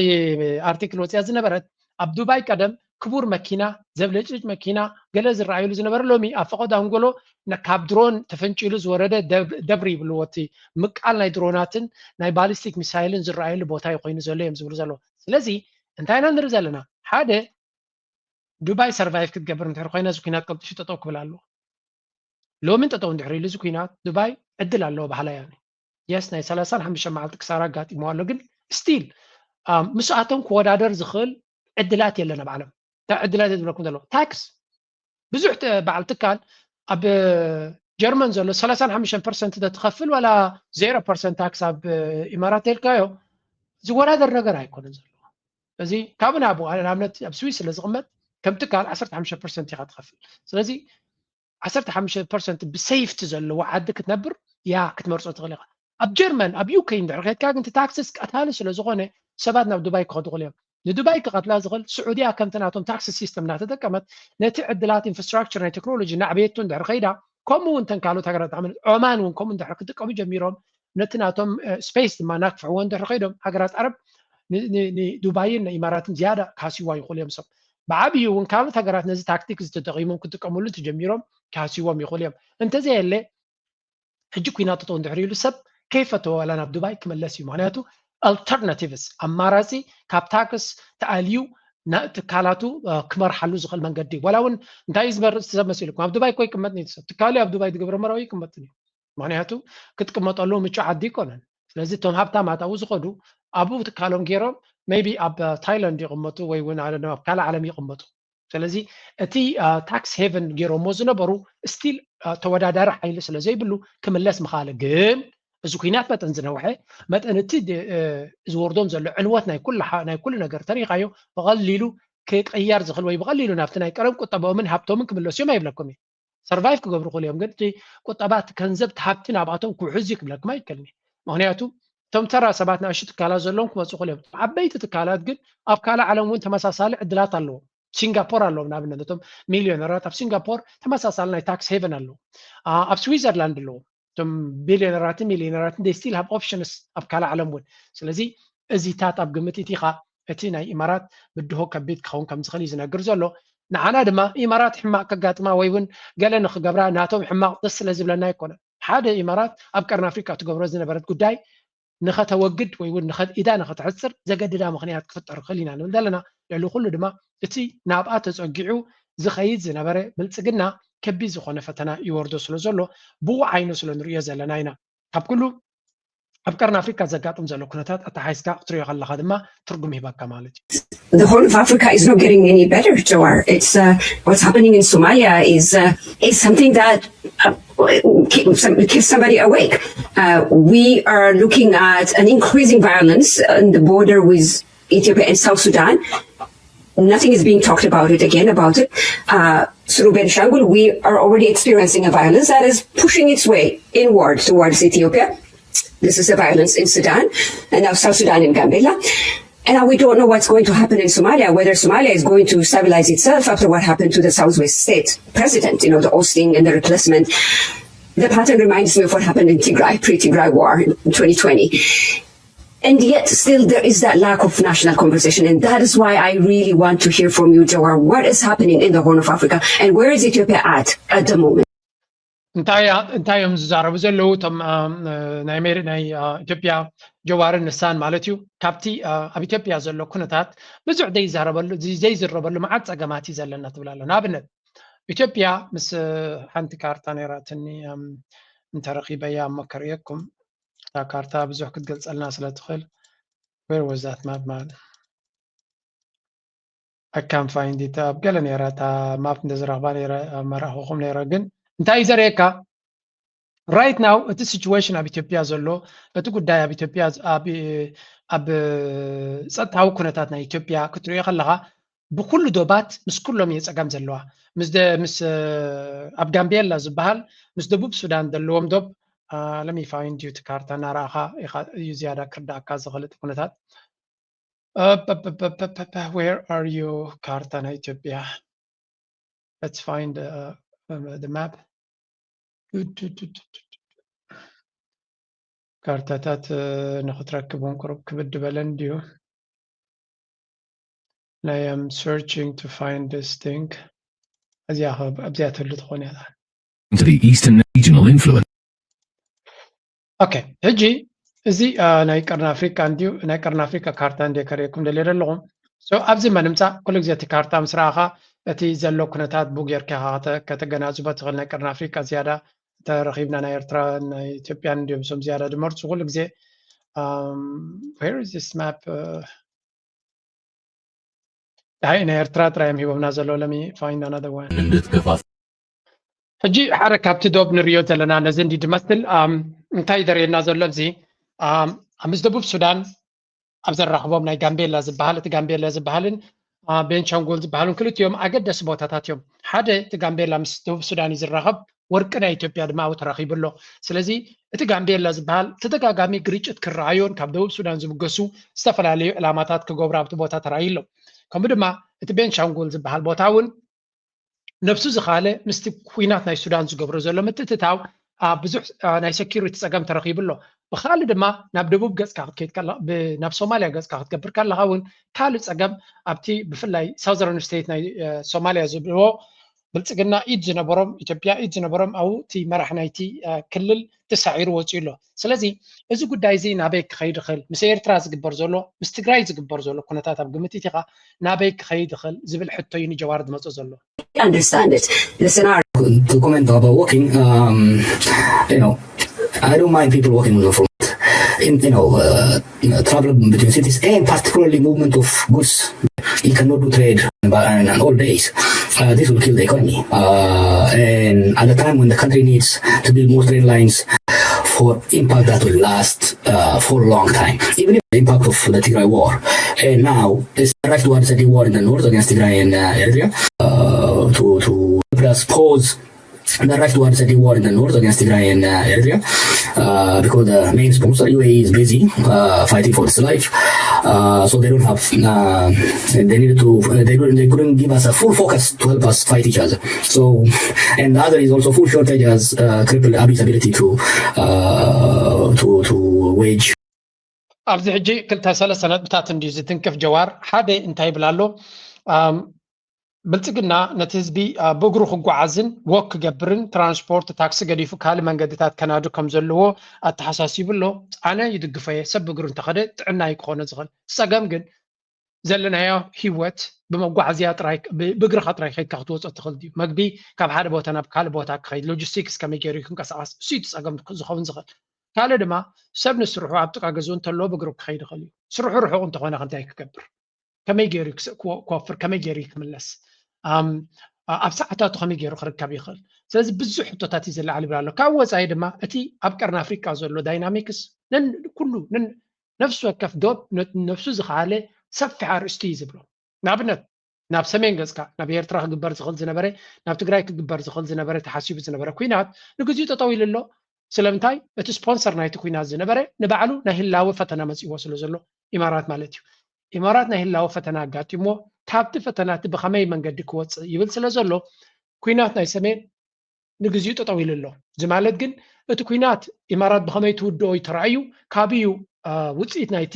አርቲክል ወፅያ ዝነበረት ኣብ ዱባይ ቀደም ክቡር መኪና ዘብለጭልጭ መኪና ገለ ዝረአዩሉ ዝነበረ ሎሚ ኣብ ፈቐድ ኣንጎሎ ካብ ድሮን ተፈንጪሉ ዝወረደ ደብሪ ይብልዎ እቲ ምቃል ናይ ድሮናትን ናይ ባሊስቲክ ሚሳይልን ዝረአዩሉ ቦታ ይኮይኑ ዘሎ እዮም ዝብሉ ዘሎ ስለዚ እንታይ ኢና ንርኢ ዘለና ሓደ ዱባይ ሰርቫይቭ ክትገብር እንድሕር ኮይና እዚ ኩናት ቀልጢፉ ጠጠው ክብል ኣለዎ ሎሚ ጠጠው እንድሕር ኢሉ እዚ ኩናት ዱባይ ዕድል ኣለዎ ባህላ ያኒ የስ ናይ 35 መዓልቲ ክሳራ ጋጢሞ ኣሎ ግን ስቲል ምስኣቶም ክወዳደር ዝኽእል ዕድላት የለን ኣብ ዓለም ዕድላት ዝብለኩም ዘሎ ታክስ ብዙሕ በዓል ትካል ኣብ ጀርመን ዘሎ 35% ተትኸፍል ወላ 0% ታክስ ኣብ ኢማራት የልካዮ ዝወዳደር ነገር ኣይኮነን ዘሎ እዚ ካብ ናብኡ ንኣብነት ኣብ ስዊስ ስለ ዝቕመጥ ከም ትካል 15% ኢኻ ትኸፍል ስለዚ 15% ብሴፍቲ ዘለዎ ዓዲ ክትነብር ያ ክትመርፆ ትኽእል ኢኻ ኣብ ጀርመን ኣብ ዩኬ እንድሕር ከድካ ግን ታክስስ ቀታሊ ስለ ዝኾነ ሰባት ናብ ዱባይ ክኸዱ እዮም ንዱባይ ክቐትላ ዝኽእል ስዑድያ ከምቲ ናቶም ታክሲ ሲስተም እናተጠቀመት ነቲ ዕድላት ኢንፍራስትራክቸር ናይ ቴክኖሎጂ ናዕብየቱ እንድሕር ከይዳ ከምኡ እውን ተን ካልኦት ሃገራት ዖማን እውን ከምኡ እንድሕር ክጥቀሙ ጀሚሮም ነቲ ናቶም ስፔስ ድማ ናክፍዕዎ እንድሕር ከይዶም ሃገራት ዓረብ ንዱባይን ንኢማራትን ዝያዳ ካሲዋ ይኽእሉ እዮም ሰብ ብዓብዩ እውን ካልኦት ሃገራት ነዚ ታክቲክ ዝተጠቒሞም ክጥቀምሉ ተጀሚሮም ካሲዎም ይኽእሉ እዮም እንተዘየለ ሕጂ ኩናት ጠጠው እንድሕር ኢሉ ሰብ ከይፈተወ ወላ ናብ ዱባይ ክመለስ እዩ ምክንያቱ alternatives ኣማራፂ ካብ ታክስ ተኣልዩ ትካላቱ ክመርሓሉ ዝኽእል መንገዲ ወላ እውን እንታይ ዝመርፅ ሰብ መሲልኩም ኣብ ዱባይ ኮይ ቅመጥ ሰብ ትካሊ ኣብ ዱባይ ዝገብረ መራዊ ይቅመጥ እዩ ምክንያቱ ክትቅመጠሉ ምቹው ዓዲ ይኮነን ስለዚ እቶም ሃብታማት ኣብኡ ዝኸዱ ኣብኡ ትካሎም ገይሮም ሜቢ ኣብ ታይላንድ ይቕመጡ ወይ እውን ኣብ ካልእ ዓለም ይቕመጡ ስለዚ እቲ ታክስ ሄቨን ገይሮሞ ዝነበሩ ስቲል ተወዳዳሪ ሓይሊ ስለ ዘይብሉ ክምለስ ምኻለ ግን እዚ ኩናት መጠን ዝነውሐ መጠን እቲ ዝወርዶም ዘሎ ዕንወት ናይ ኩሉ ነገር ተሪኻዮ ብቐሊሉ ክቅያር ዝኽእል ወይ ብቐሊሉ ናብቲ ናይ ቀረብ ቁጠባኦምን ሃብቶምን ክምለሱ እዮም ኣይብለኩም ሰርቫይቭ ክገብሩ ክእሉ እዮም ግን እቲ ቁጠባት ገንዘብ ሃብቲ ናብኣቶም ክውሕዙ ክብለኩም ኣይከልኒ ምክንያቱ እቶም ተራ ሰባት ንኣሽቱ ትካላት ዘለዎም ክመፁ ክእሉ እዮም ዓበይቲ ትካላት ግን ኣብ ካልእ ዓለም እውን ተመሳሳሊ ዕድላት ኣለዎም ሲንጋፖር ኣለዎም ንኣብነት እቶም ሚልዮነራት ኣብ ሲንጋፖር ተመሳሳሊ ናይ ታክስ ሄቨን ኣለዎ ኣብ ስዊዘርላንድ ኣለዎ እቶም ቢልዮነራትን ሚልዮነራትን they still have options ኣብ ካልእ ዓለም እውን ስለዚ እዚታት ኣብ ግምት ኢኻ እቲ ናይ ኢማራት ብድሆ ከቢድ ክኸውን ከም ዝኽእል እዩ ዝነግር ዘሎ ንዓና ድማ ኢማራት ሕማቅ ከጋጥማ ወይ እውን ገለ ንክገብራ ናቶም ሕማቅ ደስ ስለ ዝብለና ኣይኮነን ሓደ ኢማራት ኣብ ቀርኒ ኣፍሪካ ትገብሮ ዝነበረት ጉዳይ ንኸተወግድ ወይ እውን ኢዳ ንኸትሕፅር ዘገድዳ ምክንያት ክፍጠር ክእል ኢና ንብል ዘለና ልዕሊ ኩሉ ድማ እቲ ናብኣ ተፀጊዑ ዝኸይድ ዝነበረ ብልፅግና ከቢድ ዝኾነ ፈተና ይወርዶ ስለ ዘሎ ብኡ ዓይኑ ስለ ንሪኦ ዘለና ኢና ካብ ኩሉ ኣብ ቀርኒ ኣፍሪካ ዘጋጥም ዘሎ ኩነታት ኣተሓይስካ ክትሪኦ ከለካ ድማ ትርጉም ይህበካ ማለት እዩ The whole of Africa is not getting any better, Jawar. It's what's happening in Somalia is something that keeps somebody awake. We are looking at an increasing violence on the border with Ethiopia and South Sudan. Nothing is being talked about it. Through Benishangul, we are already experiencing a violence that is pushing its way inward towards Ethiopia. This is the violence in Sudan, and now South Sudan and Gambela. And now we don't know what's going to happen in Somalia, whether Somalia is going to stabilize itself after what happened to the Southwest State president, the ousting and the replacement. The pattern reminds me of what happened in Tigray, pre-Tigray war in 2020. And yet still there is that lack of national conversation. And that is why I really want to hear from you, Jawar, what is happening in the Horn of Africa and where is Ethiopia at the moment? እንታዮም ዝዛረቡ ዘለው እቶም ናይ ኢትዮጵያ ጀዋርን ንሳን ማለት እዩ ካብቲ ኣብ ኢትዮጵያ ዘሎ ኩነታት ብዙሕ ዘይዝረበሉ መዓት ፀገማት እዩ ዘለና ትብል ኣሎ ንኣብነት ኢትዮጵያ ምስ ሓንቲ ካርታ ነይራትኒ እንተረኺበያ መከርየኩም እታ ካርታ ብዙሕ ክትገልፀልና ስለትኽእል where was that map man I can't find it ኣብ ገለ ነይራ እታ ማፕ እንደዝረኽባ ነይረ መራኽኹም ነይረ ግን እንታይ ዘርየካ right now እቲ situation ኣብ ኢትዮጵያ ዘሎ እቲ ጉዳይ ኣብ ኢትዮጵያ ኣብ ፀጥታዊ ኩነታት ናይ ኢትዮጵያ ክትሪኦ ከለካ ብኩሉ ዶባት ምስ ኩሎም የፀገም ዘለዋ ምስ ኣብ ጋምቤላ ዝበሃል ምስ ደቡብ ሱዳን ዘለዎም ዶብ let me find you ካርታ ናራኻ እዩ ዝያዳ ክርዳእካ ዝኽእል እቲ ኩነታት where are you ካርታ ናይ ኢትዮጵያ let's find the map ካርታታት ንኽትረክቡን ቁርብ ክብድ በለን ድዩ I am searching to find this thing ኣብዚያ ትህሉ ትኾን እያ to the Eastern regional influence okay ሕጂ እዚ ናይ ቀርኒ ኣፍሪካ እንድዩ ናይ ቀርኒ ኣፍሪካ ካርታ እንድየ ከሪአኩም ደልየ ኣለኹም ኣብዚ መንምፃእ ኩሉ ግዜ እቲ ካርታ ምስ ረኣኻ እቲ ዘሎ ኩነታት ቡጌርካ ከተገናዝቦ ትኽእል ናይ ቀርኒ ኣፍሪካ ዝያዳ ተረኺብና ናይ ኤርትራ ናይ ኢትዮጵያን እንዲዮም ሶም ዝያዳ ድመርፁ ኩሉ ግዜ where is this map ናይ ኤርትራ ጥራዮም ሂቦምና ዘሎ let me find another one ሕጂ ሓደ ካብቲ ዶብ ንሪኦ ዘለና ነዚ እንዲ ድመስል እንታይ ዘርእየና ዘሎ እዚ ኣብ ምስ ደቡብ ሱዳን ኣብ ዘራኽቦም ናይ ጋምቤላ ዝበሃል እቲ ጋምቤላ ዝበሃልን ቤንሻንጉል ዝበሃሉን ክልቲኦም ኣገደሲ ቦታታት እዮም ሓደ እቲ ጋምቤላ ምስ ደቡብ ሱዳን እዩ ዝራኸብ ወርቂ ናይ ኢትዮጵያ ድማ ኣብኡ ተረኺብሎ ስለዚ እቲ ጋምቤላ ዝበሃል ተደጋጋሚ ግርጭት ክረኣዮን ካብ ደቡብ ሱዳን ዝምገሱ ዝተፈላለዩ ዕላማታት ክገብሩ ኣብቲ ቦታ ተራእዩሎ ከምኡ ድማ እቲ ቤንሻንጉል ዝበሃል ቦታ እውን ነብሱ ዝኻለ ምስቲ ኩናት ናይ ሱዳን ዝገብሮ ዘሎ ምትእትታው ብዙሕ ናይ ሴኪሪቲ ፀገም ተረኺብሎ ብኻልእ ድማ ናብ ደቡብ ገፅካ ክትከይድ ከለኻ ናብ ሶማልያ ገፅካ ክትገብር ከለኻ እውን ካልእ ፀገም ኣብቲ ብፍላይ ሳውዘርን ስቴት ናይ ሶማልያ ዝብልዎ ብልፅግና ኢድ ዝነበሮም ኢትዮጵያ ኢድ ዝነበሮም ኣብኡ እቲ መራሒ ናይቲ ክልል ተሳዒሩ ወፂኡ ኣሎ ስለዚ እዚ ጉዳይ እዚ ናበይ ክኸይድ ይኽእል ምስ ኤርትራ ዝግበር ዘሎ ምስ ትግራይ ዝግበር ዘሎ ኩነታት ኣብ ግምት ኢኻ ናበይ ክኸይድ ይኽእል ዝብል ሕቶ እዩ ንጀዋር ዝመፅእ ዘሎ understand it. Listen, to comment about walking, I don't mind people walking on the front. Travel between cities and particularly movement of goods. You cannot do trade on all days. This will kill the economy. And at the time when the country needs to build more train lines for impact that will last for a long time, even if the impact of the Tigray war. And now it's right towards the war in the north against Tigray and Eritrea. To plus pause the right towards the war in the north against Tigray and Eritrea because the main sponsor UAE is busy fighting for its life, so they don't have they couldn't give us a full focus to help us fight each other. So and the other is also food shortage has crippled Abiy's ability to wage. ኣብዚ ሕጂ ክልተ ሰለስተ ነጥብታት እንድዩ ዝትንክፍ ጀዋር ሓደ እንታይ ይብላ ኣሎ ብልጽግና ነቲ ህዝቢ ብእግሩ ክጓዓዝን ወክ ክገብርን ትራንስፖርት ታክሲ ገዲፉ ካልእ መንገድታት ከናዱ ከም ዘለዎ ኣተሓሳሲቡሎ ኣነ ይድግፈየ ሰብ ብእግሩ እንተኸደ ጥዕና ክኾነ ዝኽእል ፀገም ግን ዘለናዮ ሂወት ብመጓዓዝያ ጥራይ ብእግርካ ጥራይ ከይድካ ክትወፅእ ትኽእል ድዩ መግቢ ካብ ሓደ ቦታ ናብ ካልእ ቦታ ክኸይድ ሎጂስቲክስ ከመይ ገይሩ ክንቀሳቀስ እሱ እዩ ፀገም ዝኸውን ዝኽእል ካልእ ድማ ሰብ ንስርሑ ኣብ ጥቃ ገዝኡ እንተሎ ብእግሩ ክኸይድ ይኽእል እዩ ስርሑ ርሑቕ እንተኾነ እንታይ ክገብር ከመይ ገይሩ ክወፍር ከመይ ገይሩ ክምለስ ኣብ ሰዓታቱ ከመይ ገይሩ ክርከብ ይኽእል ስለዚ ብዙሕ ሕቶታት እዩ ዝለዓል ይብላ ኣሎ ካብ ወፃኢ ድማ እቲ ኣብ ቀርኒ ኣፍሪካ ዘሎ ዳይናሚክስ ኩሉ ነፍሱ ወከፍ ዶብ ነፍሱ ዝኸኣለ ሰፊሕ ኣርእስቲ እዩ ዝብሎ ንኣብነት ናብ ሰሜን ገፅካ ናብ ኤርትራ ክግበር ዝኽእል ዝነበረ ናብ ትግራይ ክግበር ዝኽእል ዝነበረ ተሓሲቡ ዝነበረ ኩናት ንግዚኡ ጠጠው ኢሉ ኣሎ ስለምንታይ እቲ ስፖንሰር ናይቲ ኩናት ዝነበረ ንባዕሉ ናይ ህላወ ፈተና መፂዎ ስለ ዘሎ ኢማራት ማለት እዩ ኢማራት ናይ ህላወ ፈተና ኣጋጢሞ ካብቲ ፈተናት ብኸመይ መንገዲ ክወፅእ ይብል ስለ ዘሎ ኩናት ናይ ሰሜን ንግዚኡ ጠጠው ኢሉ ኣሎ እዚ ማለት ግን እቲ ኩናት ኢማራት ብኸመይ ትውድኦ ይተረኣዩ ካብዩ ውፅኢት ናይቲ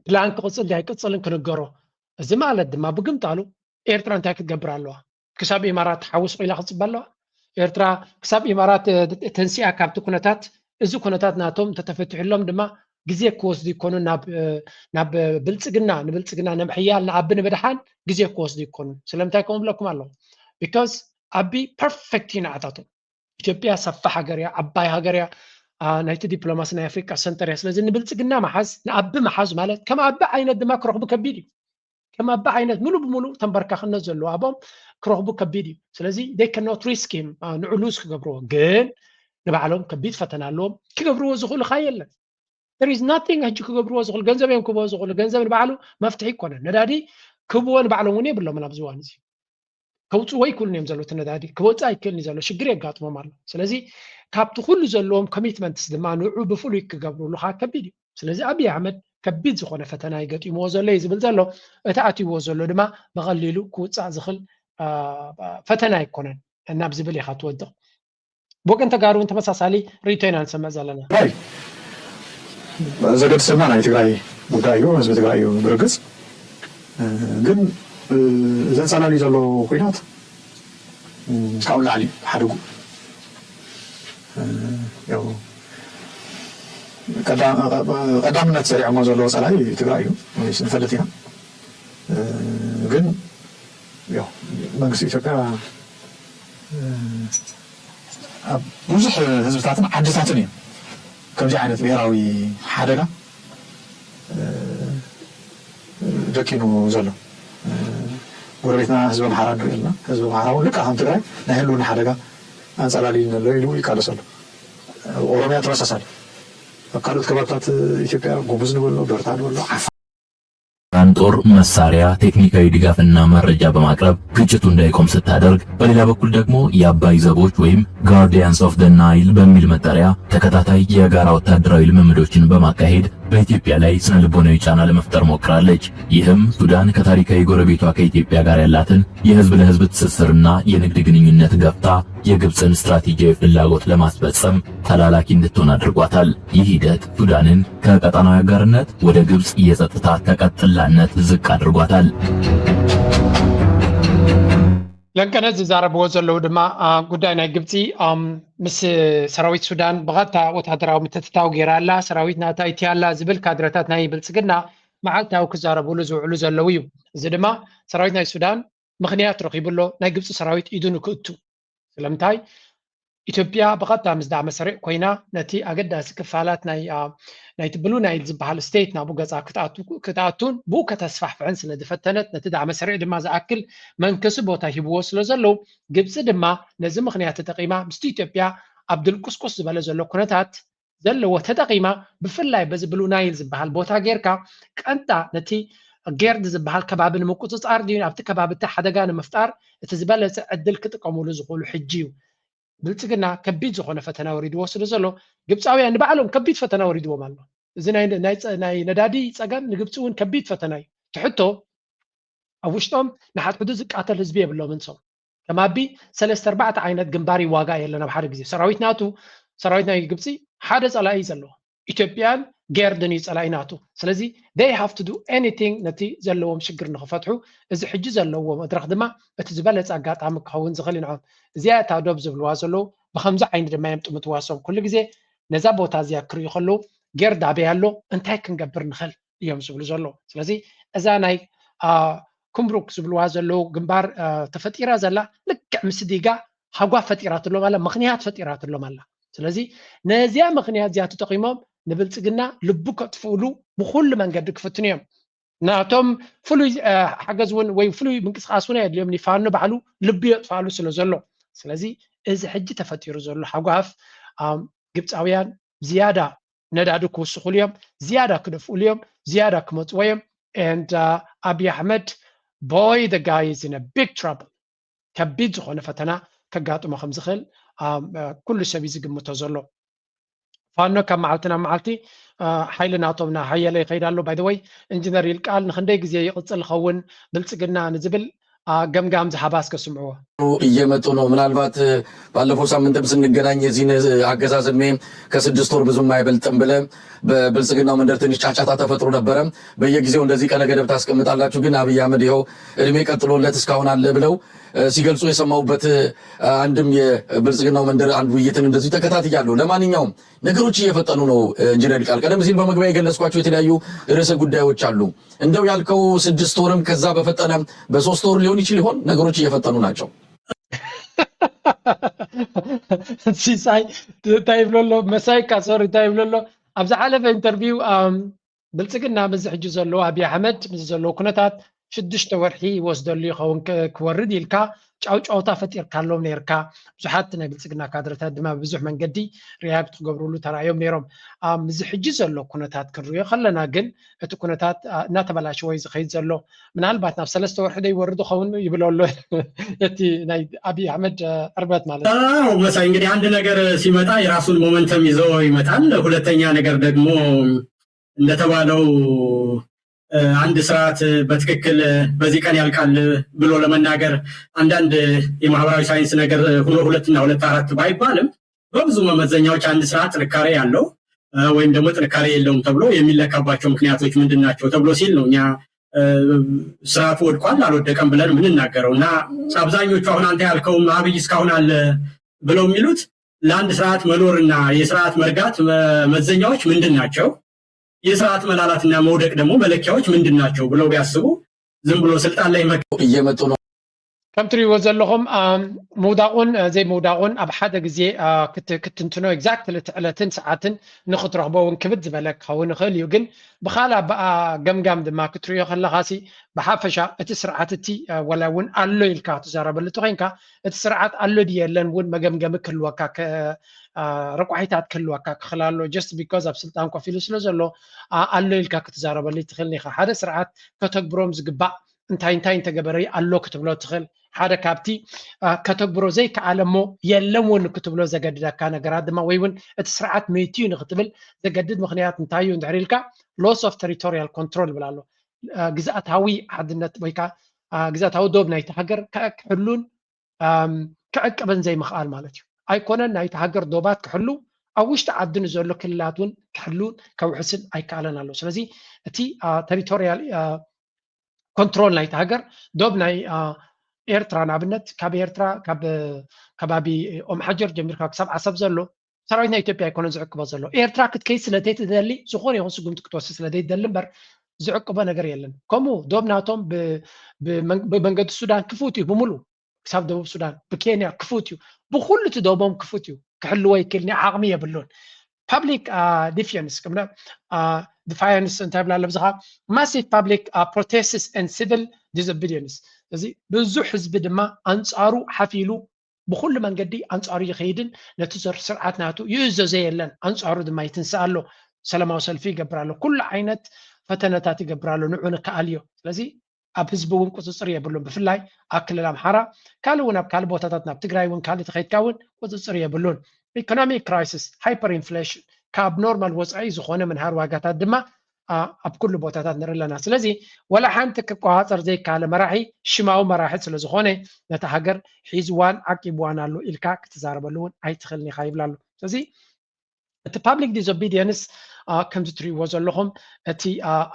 ፕላን ክቅፅል ኣይቅፅልን ክንገሮ እዚ ማለት ድማ ብግምጣሉ ኤርትራ እንታይ ክትገብር ኣለዋ ክሳብ ኢማራት ሓውስ ኢላ ክፅበ ኣለዋ ኤርትራ ክሳብ ኢማራት ተንሲኣ ካብቲ ኩነታት እዚ ኩነታት ናቶም ተተፈትሕሎም ድማ ግዜ ክወስዱ ይኮኑ ናብ ብልፅግና ንብልፅግና ንምሕያል ንዓቢ ንምድሓን ግዜ ክወስዱ ይኮኑ ስለምንታይ ከምኡ ብለኩም ኣለኹ ቢካዝ ዓቢ ፐርፌክት እዩ ንዓታቶም ኢትዮጵያ ሰፋሕ ሃገር እያ ዓባይ ሃገር እያ ናይቲ ዲፕሎማሲ ናይ ኣፍሪካ ሰንተር እያ ስለዚ ንብልፅግና መሓዝ ንዓቢ መሓዝ ማለት ከም ዓቢ ዓይነት ድማ ክረኽቡ ከቢድ እዩ ከም ዓቢ ዓይነት ሙሉእ ብሙሉእ ተንበርካኽነት ዘለዎ ኣቦም ክረኽቡ ከቢድ እዩ ስለዚ they cannot risk him ንዕሉዝ ክገብርዎ ግን ንባዕሎም ከቢድ ፈተና ኣለዎም ክገብርዎ ዝኽእሉ ካ የለን there is nothing ሕጂ ክገብርዎ ዝኽእሉ ገንዘብ እዮም ክህብዎ ዝኽእሉ ገንዘብ ንባዕሉ መፍትሒ ይኮነን ነዳዲ ክህብዎ ንባዕሎም እውን የብሎም ናብ ዝዋን እዚ ከውፅዎ ይክእሉን እዮም ዘለዉ እቲ ነዳዲ ክወፅእ ኣይክእልን እዩ ዘሎ ሽግር የጋጥሞም ኣሎ ስለዚ ካብቲ ኩሉ ዘለዎም ኮሚትመንትስ ድማ ንዑ ብፍሉይ ክገብርሉ ካ ከቢድ እዩ ስለዚ ኣብይ ኣሕመድ ከቢድ ዝኾነ ፈተና ይገጢምዎ ዘሎ እዩ ዝብል ዘሎ እቲ ኣትይዎ ዘሎ ድማ ብቐሊሉ ክውፃእ ዝኽእል ፈተና ኣይኮነን ናብ ዝብል ኢኻ ትወድቕ ብወገን ተጋሩ እውን ተመሳሳሊ ርኢቶ ኢና ንሰምዕ ዘለና ዘገድሰና ናይ ትግራይ ጉዳይ እዩ ህዝቢ ትግራይ እዩ ብርግፅ ግን ዘንፀላልዩ ዘሎ ኩናት ካብኡ ላዕሊ ሓደጉ ቀዳምነት ሰሪዖሞ ዘለዎ ፀላኢ ትግራይ እዩ ንፈልጥ ኢና ግን መንግስቲ ኢትዮጵያ ኣብ ብዙሕ ህዝብታትን ዓድታትን እዮም ከምዚ ዓይነት ብሄራዊ ሓደጋ ደቂኑ ዘሎ ጎረቤትና ህዝቢ ኣምሓራ ንሪኦ ኣለና ህዝቢ ኣምሓራ እውን ልክዕ ከም ትግራይ ናይ ህልውና ሓደጋ ኣንፀላልዩ ኣሎ ኢሉ ይቃለስ ኣሎ ኦሮሚያ ተመሳሳሊ ኣብ ካልኦት ከባብታት ኢትዮጵያ ጉቡዝ ንበሎ በርታ ንበሎ ጦር መሳሪያ ቴክኒካዊ ድጋፍና መረጃ በማቅረብ ግጭቱ እንዳይቆም ስታደርግ በሌላ በኩል ደግሞ የአባይ ዘቦች ወይም ጋርዲያንስ ኦፍ ዘ ናይል በሚል መጠሪያ ተከታታይ የጋራ ወታደራዊ ልምምዶችን በማካሄድ በኢትዮጵያ ላይ ስነ ልቦናዊ ጫና ለመፍጠር ሞክራለች። ይህም ሱዳን ከታሪካዊ ጎረቤቷ ከኢትዮጵያ ጋር ያላትን የህዝብ ለህዝብ ትስስርና የንግድ ግንኙነት ገፍታ የግብፅን ስትራቴጂያዊ ፍላጎት ለማስፈጸም ተላላኪ እንድትሆን አድርጓታል። ይህ ሂደት ሱዳንን ከቀጠናዊ አጋርነት ወደ ግብፅ የጸጥታ ተቀጥላነት ዝቅ አድርጓታል። ለንቀነዝ ዝዛረብዎ ዘለዉ ድማ ጉዳይ ናይ ግብፂ ምስ ሰራዊት ሱዳን ብቐጥታ ወታደራዊ ምትእትታው ጌራ ኣላ ሰራዊት ናታ ኢትያላ ዝብል ካድረታት ናይ ብልፅግና መዓልታዊ ክዛረብሉ ዝውዕሉ ዘለዉ እዩ እዚ ድማ ሰራዊት ናይ ሱዳን ምክንያት ረኺቡሎ ናይ ግብፂ ሰራዊት ኢዱ ንክእቱ ስለምንታይ ኢትዮጵያ ብቐጥታ ምስ ዳዕመ ሰሪዕ ኮይና ነቲ ኣገዳሲ ክፋላት ናይቲ ብሉ ናይል ዝበሃል ስቴት ናብኡ ገፃ ክትኣቱን ብኡ ከተስፋሕፍዕን ስለ ዝፈተነት ነቲ ዳዕመ ሰሪዕ ድማ ዝኣክል መንከሲ ቦታ ሂብዎ ስለ ዘለው ግብፂ ድማ ነዚ ምክንያት ተጠቂማ ምስቲ ኢትዮጵያ ኣብ ድልቁስቁስ ዝበለ ዘሎ ኩነታት ዘለዎ ተጠቂማ ብፍላይ በዚ ብሉ ናይል ዝበሃል ቦታ ጌርካ ቀንጣ ነቲ ጌርድ ዝበሃል ከባቢ ንምቁፅፃር ድዩ ኣብቲ ከባቢታ ሓደጋ ንምፍጣር እቲ ዝበለፀ ዕድል ክጥቀምሉ ዝኽእሉ ሕጂ እዩ ብልፅግና ከቢድ ዝኾነ ፈተና ወሪድዎ ስለ ዘሎ ግብፃውያን ንባዕሎም ከቢድ ፈተና ወሪድዎም ኣሎ እዚ ናይ ነዳዲ ፀገም ንግብፂ እውን ከቢድ ፈተና እዩ ትሕቶ ኣብ ውሽጦም ንሓድሕዱ ዝቃተል ህዝቢ የብሎምን ሰው ከም ኣቢ 3-4 ዓይነት ግንባር ይዋጋ የለን ኣብ ሓደ ግዜ ሰራዊት ናቱ ሰራዊት ናይ ግብፂ ሓደ ፀላኢ ዘለዎ ኢትዮጵያን ጌርድን ይጸላይናቱ ስለዚ they have to do anything ነቲ ዘለዎም ሽግር ንኽፈትሑ እዚ ሕጂ ዘለዎ መድረኽ ድማ እቲ ዝበለፀ ኣጋጣሚ ክኸውን ዝኽእል ይንዖም እዚኣ እታ ዶብ ዝብልዋ ዘለዉ ብከምዚ ዓይነት ድማ የምጡ ምትዋሶም ኩሉ ግዜ ነዛ ቦታ እዚኣ ክርእዩ ከለዉ ጌርድ ኣበይ ኣሎ እንታይ ክንገብር ንኽእል እዮም ዝብሉ ዘሎ ስለዚ እዛ ናይ ኩምሩክ ዝብልዋ ዘለዉ ግንባር ተፈጢራ ዘላ ልክዕ ምስ ዲጋ ሓጓ ፈጢራትሎም ኣላ ምክንያት ፈጢራትሎም ኣላ ስለዚ ነዚያ ምክንያት እዚኣ ተጠቂሞም ንብልፅግና ልቡ ከጥፍኡሉ ብኩሉ መንገዲ ክፍትኑ እዮም ናቶም ፍሉይ ሓገዝ እውን ወይ ፍሉይ ምንቅስቃስ እውን የድልዮም ፋኖ ባዕሉ ልቢ የጥፋሉ ስለ ዘሎ ስለዚ እዚ ሕጂ ተፈጢሩ ዘሎ ሓጓፍ ግብፃውያን ዝያዳ ነዳዲ ክውስኹሉ እዮም ዝያዳ ክደፍኡሉ እዮም ዝያዳ ክመፅዎ እዮም and Abiy Ahmed boy the guy is in a big trouble ከቢድ ዝኾነ ፈተና ከጋጥሞ ከም ዝኽእል ኩሉ ሰብ ዝግምቶ ዘሎ ፋኖ ካብ መዓልትና መዓልቲ ሓይሊ ናቶምና ሓየለ ይኸይድ ኣሎ ባይ ዘ ወይ ኢንጂነር ይልቃል ንክንደይ ግዜ ይቕፅል ይኸውን ብልፅግና ንዝብል ገምጋም ዝሓባስ ከስምዕዎ እየመጡ ነው ምናልባት ባለፈው ሳምንትም ስንገናኝ የዚህን አገዛዝ ዕድሜ ከ6 ወር ብዙም አይበልጥም ብለ በብልጽግናው መንደር ትንሽ ጫጫታ ተፈጥሮ ነበረ በየጊዜው እንደዚህ ቀነ ገደብ ታስቀምጣላችሁ ግን አብይ አህመድ ይኸው እድሜ ቀጥሎለት እስካሁን አለ ብለው ሲገልጹ የሰማውበት አንድም የብልጽግናው መንደር አንድ ውይይትን እንደዚህ ተከታትያለሁ ለማንኛውም ነገሮች እየፈጠኑ ነው ኢንጂነር ይልቃል ቀደም ሲል በመግቢያ የገለጽኳቸው የተለያዩ ርዕሰ ጉዳዮች አሉ እንደው ያልከው 6 ወርም ከዛ በፈጠነ በ3 ወር ሊሆን ይችል ይሆን ነገሮች እየፈጠኑ ናቸው ሲሳይ ታይብሎሎ መሳይ ካሶሪ ታይብሎሎ ኣብዛ ሓለፈ ኢንተርቪው ብልጽግና ምዝ ሕጂ ዘሎ አብይ አሕመድ ምዝ ዘሎ ኩነታት 6 ወርሒ ወስደሉ ይኸውን ክወርድ ኢልካ ጫውጫውታ ፈጢርካሎም ነርካ ብዙሓት ናይ ብልጽግና ካድረታት ድማ ብዙሕ መንገዲ ሪሃብ ትገብሩሉ ተራእዮም ነይሮም ምዝ ሕጂ ዘሎ ኩነታት ክንሪኦ ከለና ግን እቲ ኩነታት እናተበላሸ ወይ ዝኸይድ ዘሎ ምናልባት ናብ 3 ወርሒ ደይወርዱ ኸውን ይብለሎ እቲ ናይ አብይ አሕመድ ዕርበት ማለት ነው መሳይ እንግዲህ አንድ ነገር ሲመጣ የራሱን ሞመንተም ይዞ ይመጣል ሁለተኛ ነገር ደግሞ እንደተባለው አንድ ስርዓት በትክክል በዚህ ቀን ያልቃል ብሎ ለመናገር አንዳንድ የማህበራዊ ሳይንስ ነገር ሆኖ 2 እና 2 4 ባይባልም በብዙ መመዘኛዎች አንድ ስርዓት ጥንካሬ ያለው ወይም ደግሞ ጥንካሬ የለውም ተብሎ የሚለካባቸው ምክንያቶች ምንድናቸው ተብሎ ሲል ነው እኛ ስርዓቱ ወድቋል አልወደቀም ብለን ምንናገረውና አብዛኞቹ አሁን አንተ ያልከው አብይ እስካሁን አለ ብለው የሚሉት ለአንድ ስርዓት መኖርና የስርዓት መርጋት መመዘኛዎች ምንድናቸው የስርዓት መላላትና መውደቅ ደግሞ መለኪያዎች ምንድናቸው ብለው ቢያስቡ ዝም ብሎ ስልጣን ላይ እየመጡ ነው ከም ትሪእዎ ዘለኹም መውዳቑን ዘይ መውዳቑን ኣብ ሓደ ግዜ ክትንትኖ ኤግዛክትሊ እቲ ዕለትን ሰዓትን ንኽትረኽቦ እውን ክብድ ዝበለ ክኸውን ይኽእል እዩ ግን ብኻልእ ገምጋም ድማ ክትሪኦ ከለኻሲ ብሓፈሻ እቲ ስርዓት እቲ ወላ እውን ኣሎ ኢልካ ትዛረበሉ ኮይንካ እቲ ስርዓት ኣሎ ድየለን እውን መገምገሚ ክህልወካ ረቋሒታት ክህልወካ ክኽእል ኣሎ ጀስት ቢኮዝ ኣብ ስልጣን ኮፍ ኢሉ ስለ ዘሎ ኣሎ ኢልካ ክትዛረበሉ ትኽእልኒ ኢኻ ሓደ ስርዓት ከተግብሮም ዝግባእ እንታይ እንተገበረ ኣሎ ክትብሎ ትኽእል ሓደ ካብቲ ከተግብሮ ዘይከኣለ እሞ የለም እውን ክትብሎ ዘገድደካ ነገራት ድማ ወይ እውን እቲ ስርዓት መይትዩ ንክትብል ዘገድድ ምክንያት እንታይ እዩ እንድሕር ኢልካ ሎስ ኦፍ ቴሪቶሪያል ኮንትሮል ይብላ ኣሎ ግዝኣታዊ ሓድነት ወይ ከዓ ግዝኣታዊ ዶብ ናይቲ ሃገር ክሕሉን ክዕቅብን ዘይምኽኣል ማለት እዩ ኣይኮነን ናይቲ ሃገር ዶባት ክሕሉ ኣብ ውሽጢ ዓዲ ንዘሎ ክልላት እውን ክሕሉን ከውሕስን ኣይከኣለን ኣሎ ስለዚ እቲ ቴሪቶሪያል ኮንትሮል ናይቲ ሃገር ዶብ ናይ ኤርትራ ንኣብነት ካብ ኤርትራ ካብ ከባቢ ኦም ሓጀር ጀሚርካ ክሳብ ዓሰብ ዘሎ ሰራዊት ናይ ኢትዮጵያ ኣይኮነን ዝዕቅቦ ዘሎ ኤርትራ ክትከይድ ስለዘይትደሊ ዝኾነ ይኹን ስጉምቲ ክትወስድ ስለዘይትደሊ እምበር ዝዕቅቦ ነገር የለን ከምኡ ዶብ ናቶም ብመንገዲ ሱዳን ክፉት እዩ ብምሉእ ክሳብ ደቡብ ሱዳን ብኬንያ ክፉት እዩ ብኩሉ እቲ ዶቦም ክፉት እዩ ክሕልዎ ይክእልኒ ዓቕሚ የብሉን ፐብሊክ ዲፊየንስ ከምና ዲፋየንስ እንታይ ብላ ለብዝኻ ማሲቭ ፐብሊክ ፕሮቴስትስ ኤንድ ሲቪል ዲስኦቢዲየንስ እዚ ብዙሕ ህዝቢ ድማ ኣንፃሩ ሓፊሉ ብኩሉ መንገዲ ኣንፃሩ ይኸይድን ነቲ ስርዓት ናቱ ይእዘዞ የለን ኣንፃሩ ድማ ይትንስእ ኣሎ ሰላማዊ ሰልፊ ይገብር ኣሎ ኩሉ ዓይነት ፈተነታት ይገብር ኣሎ ንዑ ንከኣል እዩ ስለዚ ኣብ ህዝቢ እውን ቁፅፅር የብሉን ብፍላይ ኣብ ክልል ኣምሓራ ካልእ እውን ኣብ ካልእ ቦታታት ናብ ትግራይ እውን ካልእ ተኸይድካ እውን ቁፅፅር የብሉን ኢኮኖሚክ ክራይሲስ ሃይፐር ኢንፍሌሽን ካብ ኖርማል ወፃኢ ዝኾነ ምንሃር ዋጋታት ድማ ኣብ ኩሉ ቦታታት ንርኢ ኣለና ስለዚ ወላ ሓንቲ ክቆፃፀር ዘይከኣለ መራሒ ሽማዊ መራሒ ስለ ዝኾነ ነቲ ሃገር ሒዝዋን ዓቂብዋን ኣሎ ኢልካ ክትዛረበሉ እውን ኣይትኽእልኒ ኢኻ ይብላ ኣሎ ስለዚ እቲ ፓብሊክ ዲስኦቢዲየንስ ከምዚ ትሪእዎ ዘለኹም እቲ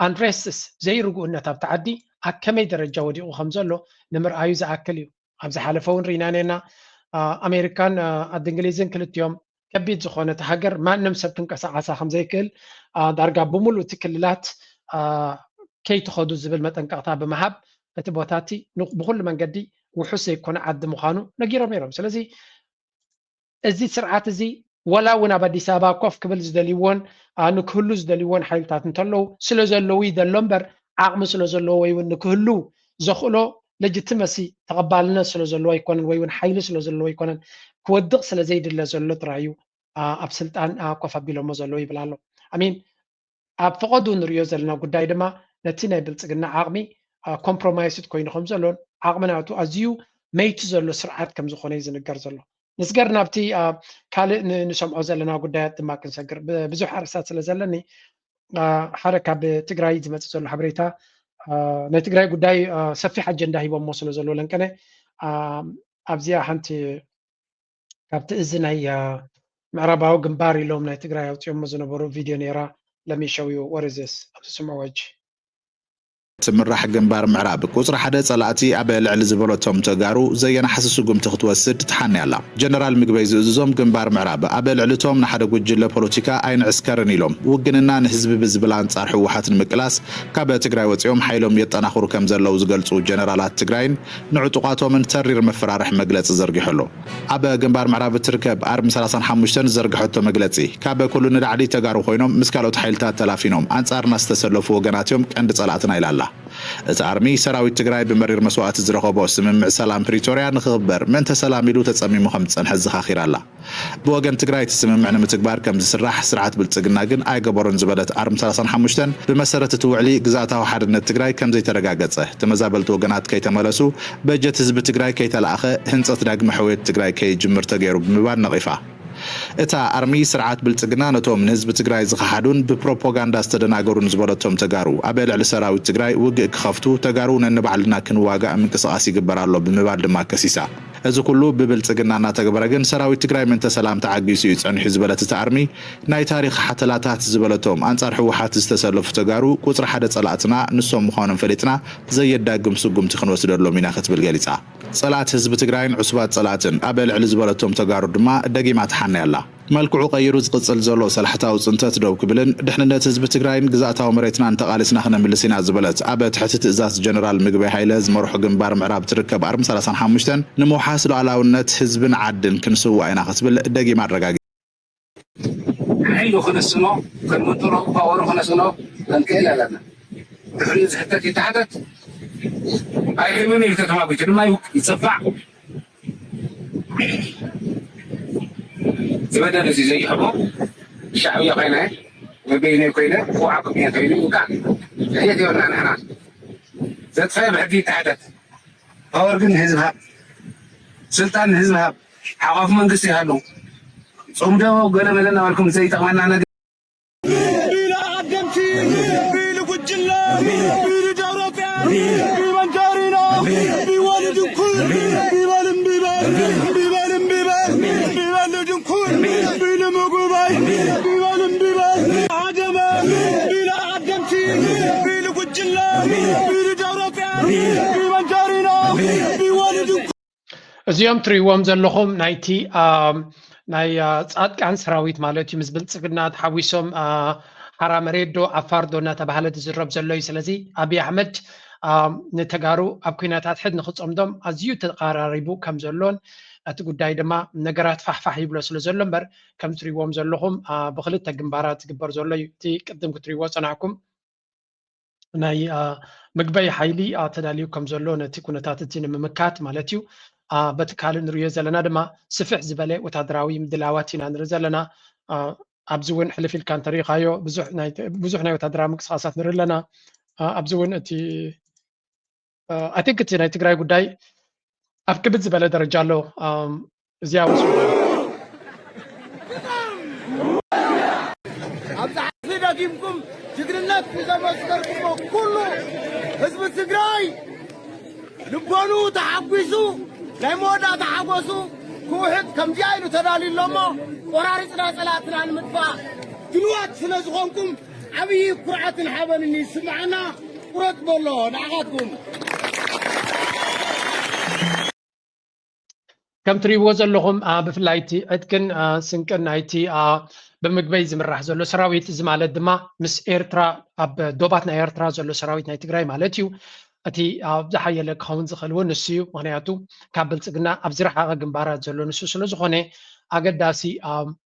አንሬስትስ ዘይርግኡነት ኣብ ተዓዲ ኣብ ከመይ ደረጃ ወዲቑ ከም ዘሎ ንምርኣዩ ዝኣክል እዩ ኣብ ዝሓለፈ እውን ርኢና ነርና ኣሜሪካን ኣዲ እንግሊዝን ክልቲኦም ከቢድ ዝኾነት ሃገር ማንም ሰብ ክንቀሳቐሳ ከም ዘይክእል ዳርጋ ብምሉእ እቲ ክልላት ከይትኸዱ ዝብል መጠንቀቕታ ብምሃብ እቲ ቦታ እቲ ብኩሉ መንገዲ ውሑስ ዘይኮነ ዓዲ ምዃኑ ነጊሮም ነይሮም ስለዚ እዚ ስርዓት እዚ ወላ እውን ኣብ ኣዲስ ኣበባ ኮፍ ክብል ዝደልይዎን ንክህሉ ዝደልይዎን ሓይልታት እንተለዉ ስለ ዘለዉ ይደሎ እምበር ዓቕሚ ስለ ዘለዎ ወይ እውን ንክህሉ ዘኽእሎ ሌጂቲመሲ ተቐባልነት ስለ ዘለዎ ኣይኮነን ወይ እውን ሓይሊ ስለ ዘለዎ ኣይኮነን ክወድቕ ስለ ዘይድለ ዘሎ ጥራዩ ኣብ ስልጣን ኮፍ ኣቢሎሞ ዘለዎ ይብል ኣሎ ኣሚን ኣብ ፈቐዱ ንሪኦ ዘለና ጉዳይ ድማ ነቲ ናይ ብልፅግና ዓቕሚ ኮምፕሮማይስድ ኮይኑ ከም ዘሎን ዓቕሚ ናቱ ኣዝዩ መይቲ ዘሎ ስርዓት ከም ዝኾነ እዩ ዝንገር ዘሎ ንስገር ናብቲ ካልእ ንሰምዖ ዘለና ጉዳያት ድማ ክንሰግር ብዙሕ ኣርእስታት ስለ ዘለኒ ሓደ ካብ ትግራይ ዝመፅእ ዘሎ ሓበሬታ ናይ ትግራይ ጉዳይ ሰፊሕ ኣጀንዳ ሂቦሞ ስለ ዘሎ ለንቀነ ኣብዚኣ ሓንቲ ካብቲ እዚ ናይ ምዕራባዊ ግንባር ኢሎም ናይ ትግራይ ኣውፅኦሞ ዝነበሩ ቪድዮ ነይራ ለሚሸውዩ ወርዝስ ኣብ ዝስምዕዎ እጅ ትምራሕ ግንባር ምዕራብ ቁፅሪ ሓደ ጸላእቲ ኣብ ልዕሊ ዝበለቶም ተጋሩ ዘየናሕስ ስጉምቲ ክትወስድ ትሓኒ ኣላ ጀነራል ምግበይ ዝእዝዞም ግንባር ምዕራብ ኣብ ልዕሊቶም ንሓደ ጉጅለ ፖለቲካ ኣይንዕስከርን ኢሎም ውግንና ንህዝቢ ብዝብል አንጻር ሕወሓት ንምቅላስ ካብ ትግራይ ወፂኦም ሓይሎም የጠናኽሩ ከም ዘለው ዝገልጹ ጀነራላት ትግራይን ንዕጡቃቶምን ተሪር መፈራርሕ መግለፂ ዘርጊሕሎ ኣብ ግንባር ምዕራብ ትርከብ ኣርሚ 35 ዘርግሐቶ መግለፂ ካብ ኩሉ ንላዕሊ ተጋሩ ኮይኖም ምስ ካልኦት ሓይልታት ተላፊኖም አንጻርና ዝተሰለፉ ወገናትዮም ቀንዲ ጸላእትና ኢላላ እቲ ኣርሚ ሰራዊት ትግራይ ብመሪር መስዋዕቲ ዝረኸቦ ስምምዕ ሰላም ፕሪቶሪያ ንኽኽበር ምንተ ሰላም ኢሉ ተጸሚሙ ከም ዝጸንሐ ዘኻኺር ኣላ ብወገን ትግራይ እቲ ስምምዕ ንምትግባር ከም ዝስራሕ ስርዓት ብልጽግና ግን ኣይገበሮን ዝበለት ኣርሚ 35 ብመሰረት እቲ ውዕሊ ግዛታዊ ሓድነት ትግራይ ከም ዘይተረጋገጸ ተመዛበልቲ ወገናት ከይተመለሱ በጀት ህዝቢ ትግራይ ከይተለኣኸ ህንፀት ዳግመ ሕውየት ትግራይ ከይጅምር ተገይሩ ብምባል ነቒፋ እታ ኣርሚ ስርዓት ብልጽግና ነቶም ንህዝቢ ትግራይ ዝኸሓዱን ብፕሮፓጋንዳ ዝተደናገሩን ዝበለቶም ተጋሩ ኣብ ልዕሊ ሰራዊት ትግራይ ውግእ ክኸፍቱ ተጋሩ ነንባዕልና ክንዋጋእ ምንቅስቓስ ይግበር ኣሎ ብምባል ድማ ከሲሳ እዚ ኩሉ ብብልጽግና እናተገበረ ግን ሰራዊት ትግራይ ምንተ ሰላም ተዓጊሱ እዩ ጸኒሑ ዝበለት እቲ ኣርሚ ናይ ታሪክ ሓተላታት ዝበለቶም አንጻር ሕወሓት ዝተሰለፉ ተጋሩ ቁፅሪ ሓደ ጸላእትና ንሶም ምዃኖም ፈሊጥና ዘየዳግም ስጉምቲ ክንወስደሎም ኢና ክትብል ገሊፃ ጸላእት ህዝቢ ትግራይን ዕሱባት ጸላእትን ኣብ ልዕሊ ዝበለቶም ተጋሩ ድማ ደጊማ ትሓኒ ኣላ መልክዑ ቀይሩ ዝቅፅል ዘሎ ሰላሕታዊ ጽንተት ደው ክብልን ድሕንነት ህዝቢ ትግራይን ግዛእታዊ መሬትና እንተቓሊስና ክነምልስ ኢና ዝበለት ኣብ ትሕቲ ትእዛዝ ጀነራል ምግበይ ሃይለ ዝመርሑ ግንባር ምዕራብ ትርከብ ኣርሚ 35 ንምውሓስ ሉዓላውነት ህዝብን ዓድን ክንስዋዕ ኢና ክትብል ደጊማ ኣረጋጊ ሓይሉ ክነስኖ ከንምንጥሮ ፓወሩ ክነስኖ ክንክእል ኣለና ድሕሪኡ ዝሕተት ይተሓተት ኣይሕምን ኢልከ ከማጉት ድማ ይፅፋዕ زبدنا زي حبوب الشعبية قينة وبين قينة وعقب بين قينة وكان هي دي ولا نحن زاد فاهم حدي تحدث أورجن هزمها سلطان هزمها حواف من قصي هالو صوم ده وقال ملنا ولكم زي تمنى أنا بلا عدمتي بلا وجلا بلا جوروبيا بمنجارنا بوالد كل بوالد እዚኦም ትሪእዎም ዘለኹም ናይቲ ናይ ጻድቃን ሰራዊት ማለት እዩ ምስ ብልጽግና ተሓዊሶም ሓራ መሬት ዶ ዓፋር ዶ እናተባህለ ዝዝረብ ዘሎ እዩ ስለዚ ኣብይ ኣሕመድ ንተጋሩ ኣብ ኩናታት ሕድ ንኽጾምዶም ኣዝዩ ተቀራሪቡ ከም ዘሎን እቲ ጉዳይ ድማ ነገራት ፋሕፋሕ ይብሎ ስለ ዘሎ እምበር ከም ትሪእዎም ዘለኹም ብክልተ ግንባራት ዝግበር ዘሎ እዩ እቲ ቅድም ክትሪእዎ ፀናዕኩም ናይ ምግበይ ሓይሊ ተዳልዩ ከም ዘሎ ነቲ ኩነታት እቲ ንምምካት ማለት እዩ በቲ ካልእ ንሪኦ ዘለና ድማ ስፍሕ ዝበለ ወታደራዊ ምድላዋት ኢና ንርኢ ዘለና ኣብዚ እውን ሕልፍ ኢልካ እንተሪኢኻዮ ብዙሕ ናይ ወታደራዊ ምንቅስቃሳት ንርኢ ኣለና ኣብዚ እውን እቲ ኣይ ቲንክ እቲ ናይ ትግራይ ጉዳይ ኣብ ክብድ ዝበለ ደረጃ ኣሎ እዚኣ ወሱ ኣብ ዛዕፊ ዳጊምኩም ጅግንነት ብዘመስከርኩሞ ኩሉ ህዝቢ ትግራይ ልቦኑ ተሓጒሱ ናይ መወዳእታ ሓጎሱ كوحد كم جاي تدالي لما ورارسنا صلاتنا المدفع دلوقتي سنزغنكم عبي كرعة حبل اللي سمعنا ورد بالله نعقدكم كم تريبو زلهم بفلايتي اتكن سنكن نايتي بمقبي زمرح زلو سراويت زمالة دما مس ايرترا دوباتنا ايرترا زلو سراويت نايت تقراي مالتيو اتي زحايا لك خون زخلو نسيو مغنياتو كابل تقنا ابزرحا غنبارات زلو نسو سلو زخوني أقداسي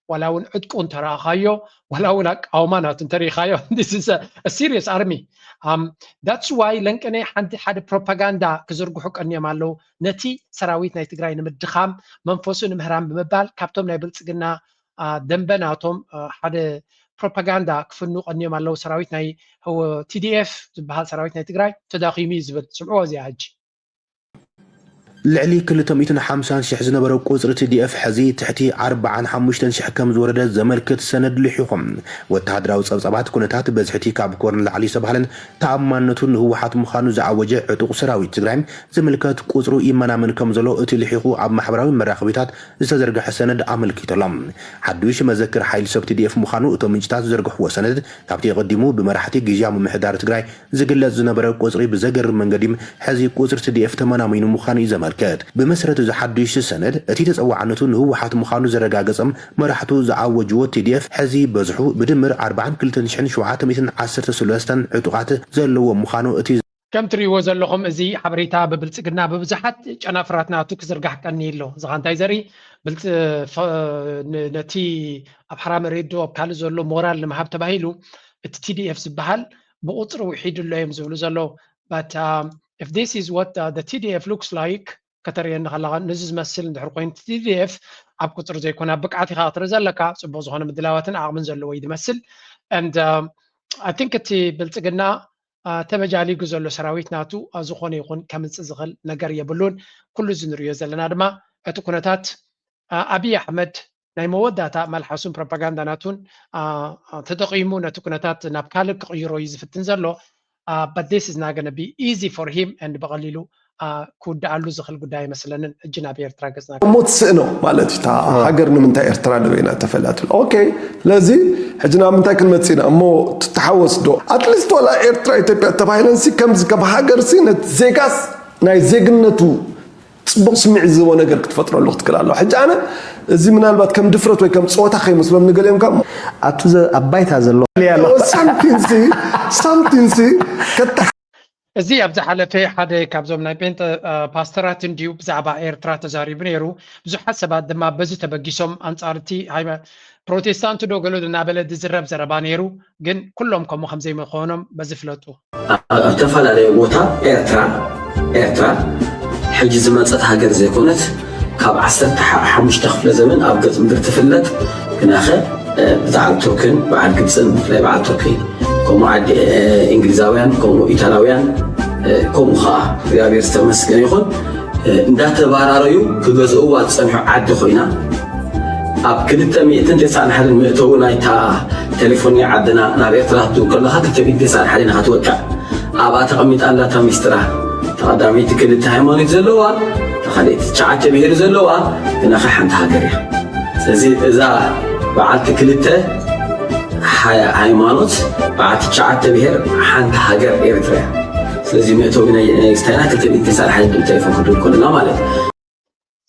ولاون عدكون ترى خايو ولاون أومانات ترى خايو this is a serious army that's why لنكني حد propaganda كزرق حق أني مالو نتي سراويت نايت تقراين مدخام منفوسون مهرام بمبال كابتوم نايبلت قلنا دنبناتهم حد propaganda كفنو أني مالو سراويت ناي هو TDF بهال سراويت نايت تقراي تداخيمي زبط سمعوا زي عج لعلي كل تميتنا 50 شح زنبرو قصر TDF حزي تحتي 45 شح كم زوردة زملكت سند لحيهم والتهدراو صبصبات كونتات بزحتي كاب كورن لعلي سبحلن تأمانتون هو حات مخانو زعوجة عطوق سراوي تقرأي زملكت قصرو إيمانا من كم زلو اتي لحيخو عب محبراوي مراقبيتات زرقح سند عملكي تلام حدويش مذكر حيل سب TDF مخانو اتو منجتات زرقح وسند كابتي قدمو بمراحتي جيجام محدار تقرأي زقلت زنبرو قصري بزقر من قديم حزي قصر TDF تمانامين مخانو زملكت بمسرة زحديش السند اتي تسوى عنتون هو حات مخانو زرقاقصم مرحتو زعوجو TDF حزي بزحو بدمر 40 كلتن شحن شوعات ميتن 10 سلوستن عطوقات زلو مخانو اتي كم تريو زلهم ازي حبريتا ببلصقنا ببزحات ጨናፍራትና ቱክ ዝርጋሕ ቀኒ ኢሎ ዝኻንታይ ዘሪ ብልጽ ነቲ ኣብ ሓራም ሬድዮ ኣብ ካልእ ዘሎ ሞራል ንምሃብ ተባሂሉ እቲ TDF ዝበሃል ብቁፅሪ ውሒድሎ እዮም ዝብሉ ዘሎ but if this is what the TDF looks like كترين خلاها نزز مسل ندحر قوين TDF أب كتر زي كنا بقعتي خاطر زلكا صبوز هون مدلاواتن أعمل زلوا ويد مسل and I think تي بلتقنا تمجالي جزء سراويت ناتو أزخون يكون كم تزغل نجار يبلون كل زنريو زلنا دما أتكونتات أبي أحمد نايم وداتا ملحسون propaganda ناتون تدقيمون أتكونتات نبكالك يرويز في التنزلو but this is not going to be easy for him and بغليلو كود على زخل قداي مثلا الجنابير تراجزنا موت سئنو مالتي تا حجر من تا إرترا دوينا تفلات أوكي لازم حجنا من تا كلمة سينا مو تتحوس دو أتلست ولا إرترا يتبع تبايلنسي كم زكاب حجر سينة زيكاس ناي زيجنتو تصبغ سمع زوانا قال كتفترة اللغة كلا حج أنا زي من البات كم دفرت وكم صوتها خي مسلم نقول يوم كم أتوز أبايت هذا اللغة something كتح زي أبزح على في حدا كابزوم ناي بنت باسترات ديو بزعبا إيرترا تزاري بنيرو بزو حسبات دما بزو تبقيسوم أنصارتي هاي بروتستانتو دو قالوا دنا بلد زرب زربانيرو جن كلهم كمو خمزي مخونم بزفلتو ارتفع على بوتا إيرترا حج زمان هاجر زي كونت كاب عسر حمش تخفل زمن أبقى مدر تفلت كناخر بتاع توكن بعد كبسن لا بعد توكن كم عاد إنجليزاويان كم إيطاليان كم خا يا بيرستمس كان يخون ندات باراريو كجزء تصنع عاد خوينا أب كنت ميتين تسعة حد ميتو نايتا تليفوني عدنا نبي تراه كلها كتبي تسعة حد نهاتوكا أبى تقمت الله تمسترا تقدمي تكنت هايموني زلوا تخليت شعات بهير زلوا ناخ حنت هاجريا سزي إذا بعد تكلته هايمانوت بعد شعات بهير حنت هاجر إيرتريا سلزي ميتو بنا استناك تبي تسعة حد بالتليفون كلنا مالك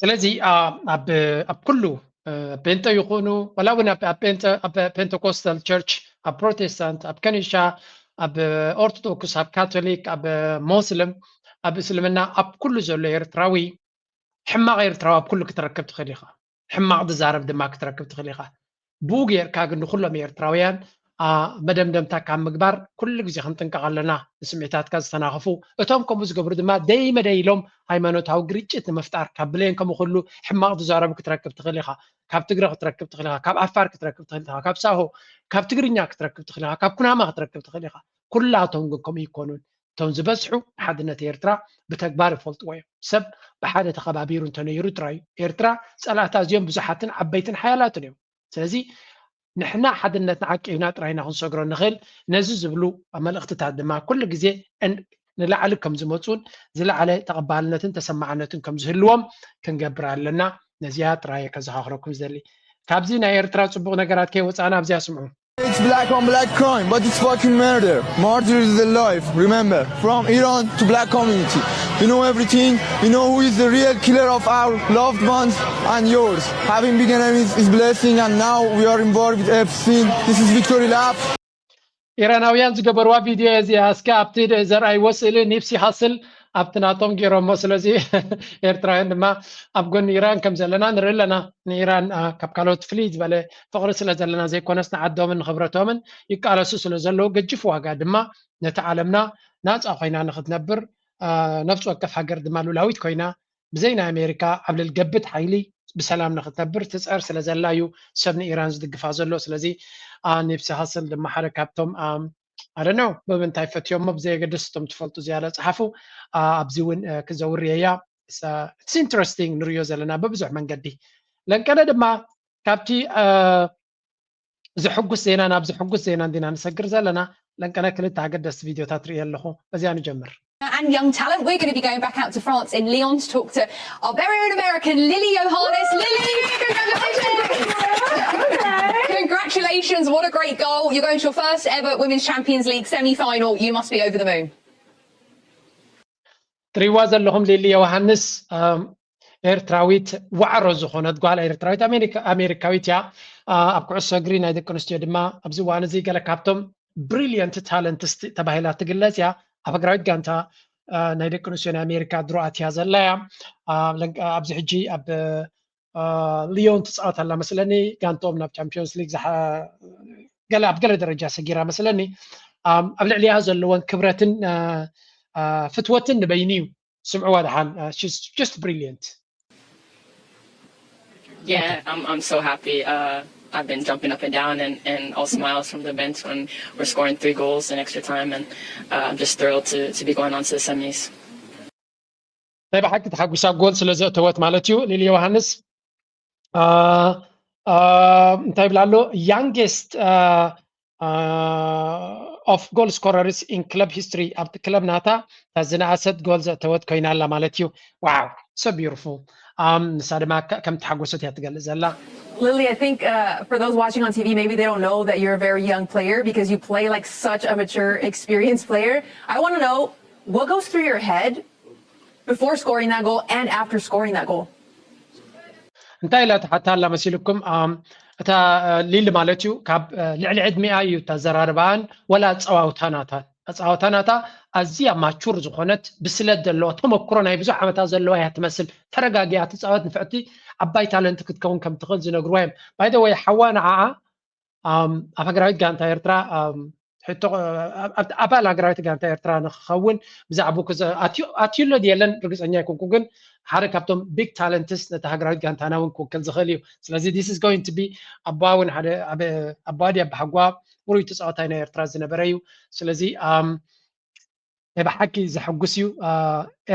سلزي أب كله بنت يكونوا ولو أب بنتكوستال تشيرش أب بروتستانت أب كنيشة أب أرثوذكس أب كاثوليك أب مسلم أب سلمنا أب كل زول إيرتراوي حما غير تراوي أب كله كتركبت خليقة حما عد زارب دماغ كتركبت خليقة بوغير كاغن كلهم إيرتراويان مدام تاك عم مقبار كل جزء خنتن كعلنا سمعتات كاز تناخفو أتوم كم بس قبر دما دايما دايلهم هايمانوت هاو جريتشت مفتار كابلين كم خلو حما عد زارب كتركبت خليقة كاب تقرأ كتركبت خليقة كاب عفار كتركبت خليقة كاب ساهو كاب تقرينيا كتركبت خليقة كاب كناما كتركبت خليقة كلاتهم كم يكونون تون زبسحو حدنا إيرترا بتكبار فولت ويا سب بحادة خبابير تنيرو تراي إيرترا سألات أزيون بزحاتن عبيتن حيالاتن يوم سلزي نحنا حدنا نعقينا راينا هون صغرنا نخل نزز بلو عمل اختتاد مع كل جزء ان نلعلك كم زموتون زل على تقبلنا تسمعناتن كم زهلوم كنجبر لنا ነዚያ ጥራይ ከዘኻኽረኩም ዘሊ ካብዚ ናይ ኤርትራ ጽቡቕ ነገራት ከይወፃና ኣብዚያ ስምዑ It's black on black crime, but it's fucking murder. Murder is the life, remember. From Iran to black community. You know everything. You know who is the real killer of our loved ones and yours. Having big enemies is blessing, and now we are involved with Epstein. This is Victory Lab. ኢራናውያን ዝገበርዋ ቪድዮ እዚኣ እስከ ኣብቲ ዘርኣይ ወስእሊ ኒፕሲ ሃስል ኣብቲ ናቶም ገይሮሞ ስለዚ ኤርትራውያን ድማ ኣብ ጎኒ ኢራን ከም ዘለና ንርኢ ኣለና ንኢራን ካብ ካልኦት ፍልይ ዝበለ ፍቕሪ ስለ ዘለና ዘይኮነስ ንዓዶምን ንኽብረቶምን ይቃለሱ ስለ ዘለዉ ገጅፍ ዋጋ ድማ ነቲ ዓለምና ናፃ ኮይና ንኽትነብር ነፍሲ ወከፍ ሃገር ድማ ሉላዊት ኮይና ብዘይ ናይ ኣሜሪካ ኣብ ልልገብት ሓይሊ ብሰላም ንኽትነብር ትፀር ስለ ዘላ እዩ ሰብ ንኢራን ዝድግፋ ዘሎ ስለዚ ኒፕሲ ሃስል ድማ ሓደ ካብቶም I don't know ብምንታይ ፈትዮሞ ብዘየገድስቶም ትፈልጡ ዝያለ ፀሓፉ ኣብዚ እውን ክዘውር እያ it's interesting ንሪዮ ዘለና በብዙሕ መንገዲ ለንቀነ ድማ ካብቲ ዝሕጉስ ዜና ናብ ዝሕጉስ ዜና እንዲና ንሰግር ዘለና ለንቀነ ክልተ ኣገደስቲ ቪድዮታት ርኢ ኣለኹ በዚያ ንጀምር And young talent. We're going to be going back out to France in Lyon to talk to our very own American Lily Johannes. Lily, congratulations! Congratulations! What a great goal! You're going to your first ever Women's Champions League semi-final. You must be over the moon. ትሪዋ ዘለኹም ሊሊ ዮሃንስ ኤርትራዊት ዋዕሮ ዝኾነት ጓል ኤርትራዊት ኣሜሪካዊት እያ ኣብ ኩዕሶ እግሪ ናይ ደቂ ኣንስትዮ ድማ ኣብዚ እዋን እዚ ገለ ካብቶም ብሪልየንት ታለንትስ ተባሂላ ትግለጽ እያ ኣብ ሃገራዊት ጋንታ ናይ ደቂ ኣንስትዮ ናይ ኣሜሪካ ድሮኣት እያ ዘላ እያ ኣብዚ ሕጂ ኣብ ሊዮን ትፃወት ኣላ መስለኒ ጋንቶም ናብ ቻምፒዮንስ ሊግ ኣብ ገለ ደረጃ ሰጊራ መስለኒ ኣብ ልዕሊያ ዘለዎን ክብረትን ፍትወትን ንበይኒ እዩ ስምዕዋ ድሓን she's just brilliant. Yeah, I'm so happy. I've been jumping up and down and all smiles from the bench when we're scoring 3 goals in extra time, and I'm just thrilled to be going on to the semis. طيب حكي تحقوسا جول ስለዘእተወት ማለት እዩ ሊሊ ዮሃንስ እንታይ ብላሎ youngest of goal scorers in club history ኣብ ክለብ ናታ ተዝናኣሰት ጎል ዘእተወት ኮይና ኣላ ማለት እዩ wow so beautiful ንሳ ድማ ከም ተሓጎሰት እያ ትገልጽ ዘላ Lily, I think for those watching on TV, maybe they don't know that you're a very young player because you play like such a mature, experienced player. I want to know what goes through your head before scoring that goal and after scoring that goal. እንታይ ኢላ ተሓታ ኣላ መሲልኩም እታ ሊሊ ማለት እዩ ካብ ልዕሊ ዕድሚኣ እዩ ተዘራርባን ወላ ፀዋውታ ናታ ኣዝያ ማቹር ዝኾነት ብስለት ዘለዋ ተመክሮ ናይ ብዙሕ ዓመታት ዘለዋ እያ ትመስል ተረጋጊያ ትፃወት ንፍዕቲ ዓባይ ታለንት ክትከውን ከም ትኽእል ዝነግርዋ እዮም ባይ ዘ ወይ ሓዋ ንዓዓ ኣብ ሃገራዊት ጋንታ ኤርትራ ኣባል ሃገራዊት ጋንታ ኤርትራ ንክኸውን ብዛዕባ ኣትዩሎ ድየለን ርግፀኛ ይኮንኩ ግን ሓደ ካብቶም ቢግ ታለንትስ ነቲ ሃገራዊት ጋንታና እውን ክውክል ዝኽእል እዩ ስለዚ this is going to be ኣባ እውን ሓደ ኣባዲ ኣብ ሓጓ ውሩይ ተፃዋታይ ናይ ኤርትራ ዝነበረ እዩ ስለዚ ብሓቂ ዘሐጉስ እዩ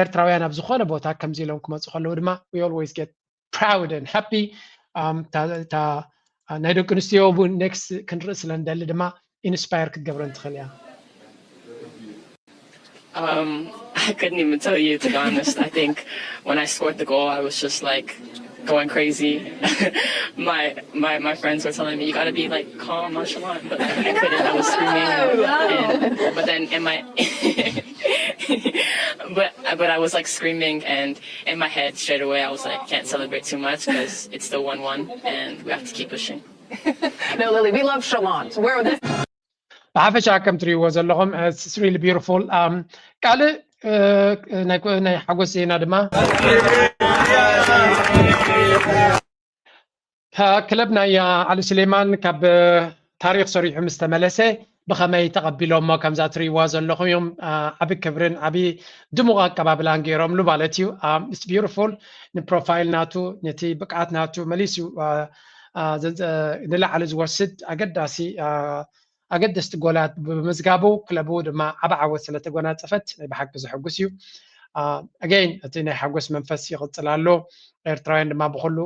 ኤርትራውያን ኣብ ዝኾነ ቦታ ከምዚ ኢሎም ክመፁ ከለዉ ድማ we always get proud and happy ናይ ደቂ ኣንስትዮ እውን ኔክስት ክንርኢ ስለ ንደሊ ድማ ኢንስፓየር ክትገብረን ትኽእል እያ I couldn't even tell you, to be honest. I think when I scored the goal, I was just like going crazy. My friends were telling me, you gotta be like calm, nonchalant, but I couldn't. I was screaming, but then in my but I was like screaming, and in my head straight away I was like, can't celebrate too much because it's still 1-1 and we have to keep pushing. No, Lily, we love chalant. Where this ብሓፈሻ ከም ትሪእዎ ዘለኹም it's really beautiful ካልእ ናይ ሓጎስ ዜና ድማ ክለብ ናይ ዓሊ ስሌማን ካብ ታሪክ ሰሪሑ ምስ ተመለሰ ብኸመይ ተቐቢሎሞ ከምዛ ትሪእዋ ዘለኹም እዮም ዓብ ክብርን ዓብ ድሙቕ ኣቀባብላን ገይሮምሉ ማለት እዩ it's beautiful ንፕሮፋይል ናቱ ነቲ ብቅዓት ናቱ መሊሱ ንላዕሊ ዝወስድ ኣገደስቲ ጎላት ብምዝጋቡ ክለቡ ድማ ዓብ ዓወት ስለተጎናፀፈት ናይ ብሓቂ ዘሐጉስ እዩ ኣገይን እቲ ናይ ሓጎስ መንፈስ ይቕፅል ኣሎ ኤርትራውያን ድማ ብኩሉ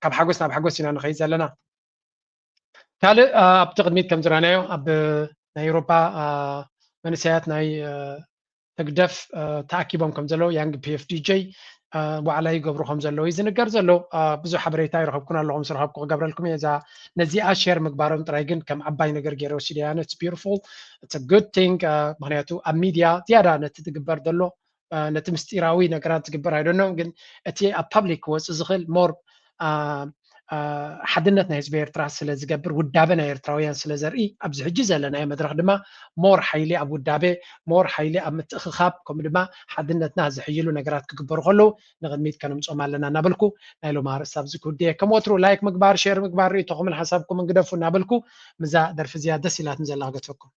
ካብ ሓጎስ ናብ ሓጎስ ኢና ንኸይድ ዘለና ካልእ ኣብቲ ቅድሚት ከም ዝረኣናዮ ኣብ ናይ ኤውሮፓ መንእሰያት ናይ تقدف تأكيبهم كم زلوا يانج PFDJ وعلى يقبروا خم زلوا يزنقر زلوا بزو حبريتا يرهبكون اللهم سرهبكم قبر لكم إذا نزي أشير مقبارهم تراجن كم عباي نقر جيرو سيديان it's beautiful it's a good thing مهنياتو أميديا تيارا نتتقبر دلوا نتمستيراوي نقرات تقبر I don't know ግን እቲ a public was زغل more حدنتنا ህዝቢ ኤርትራ ስለ ዝገብር ውዳበና ኤርትራውያን ስለ ዘርኢ ኣብዚ ሕጂ ዘለና መድረክ ድማ ሞር ሓይሊ ኣብ ውዳበ ሞር ሓይሊ ኣብ ምትእኽኻብ ከምኡ ድማ ሓድነትና ዝሕይሉ ነገራት ክግበሩ ከለዉ ንቅድሚት ከነምፆም ኣለና እናበልኩ ናይ ሎማ ርእሲ ኣብዚ ክውድየ ከም ወትሩ ላይክ ምግባር ሼር ምግባር ርእቶኹምን ሓሳብኩም እንግደፉ እናበልኩ ምዛ ደርፊ እዚኣ ደስ ኢላትን ዘላ ክገድፈኩም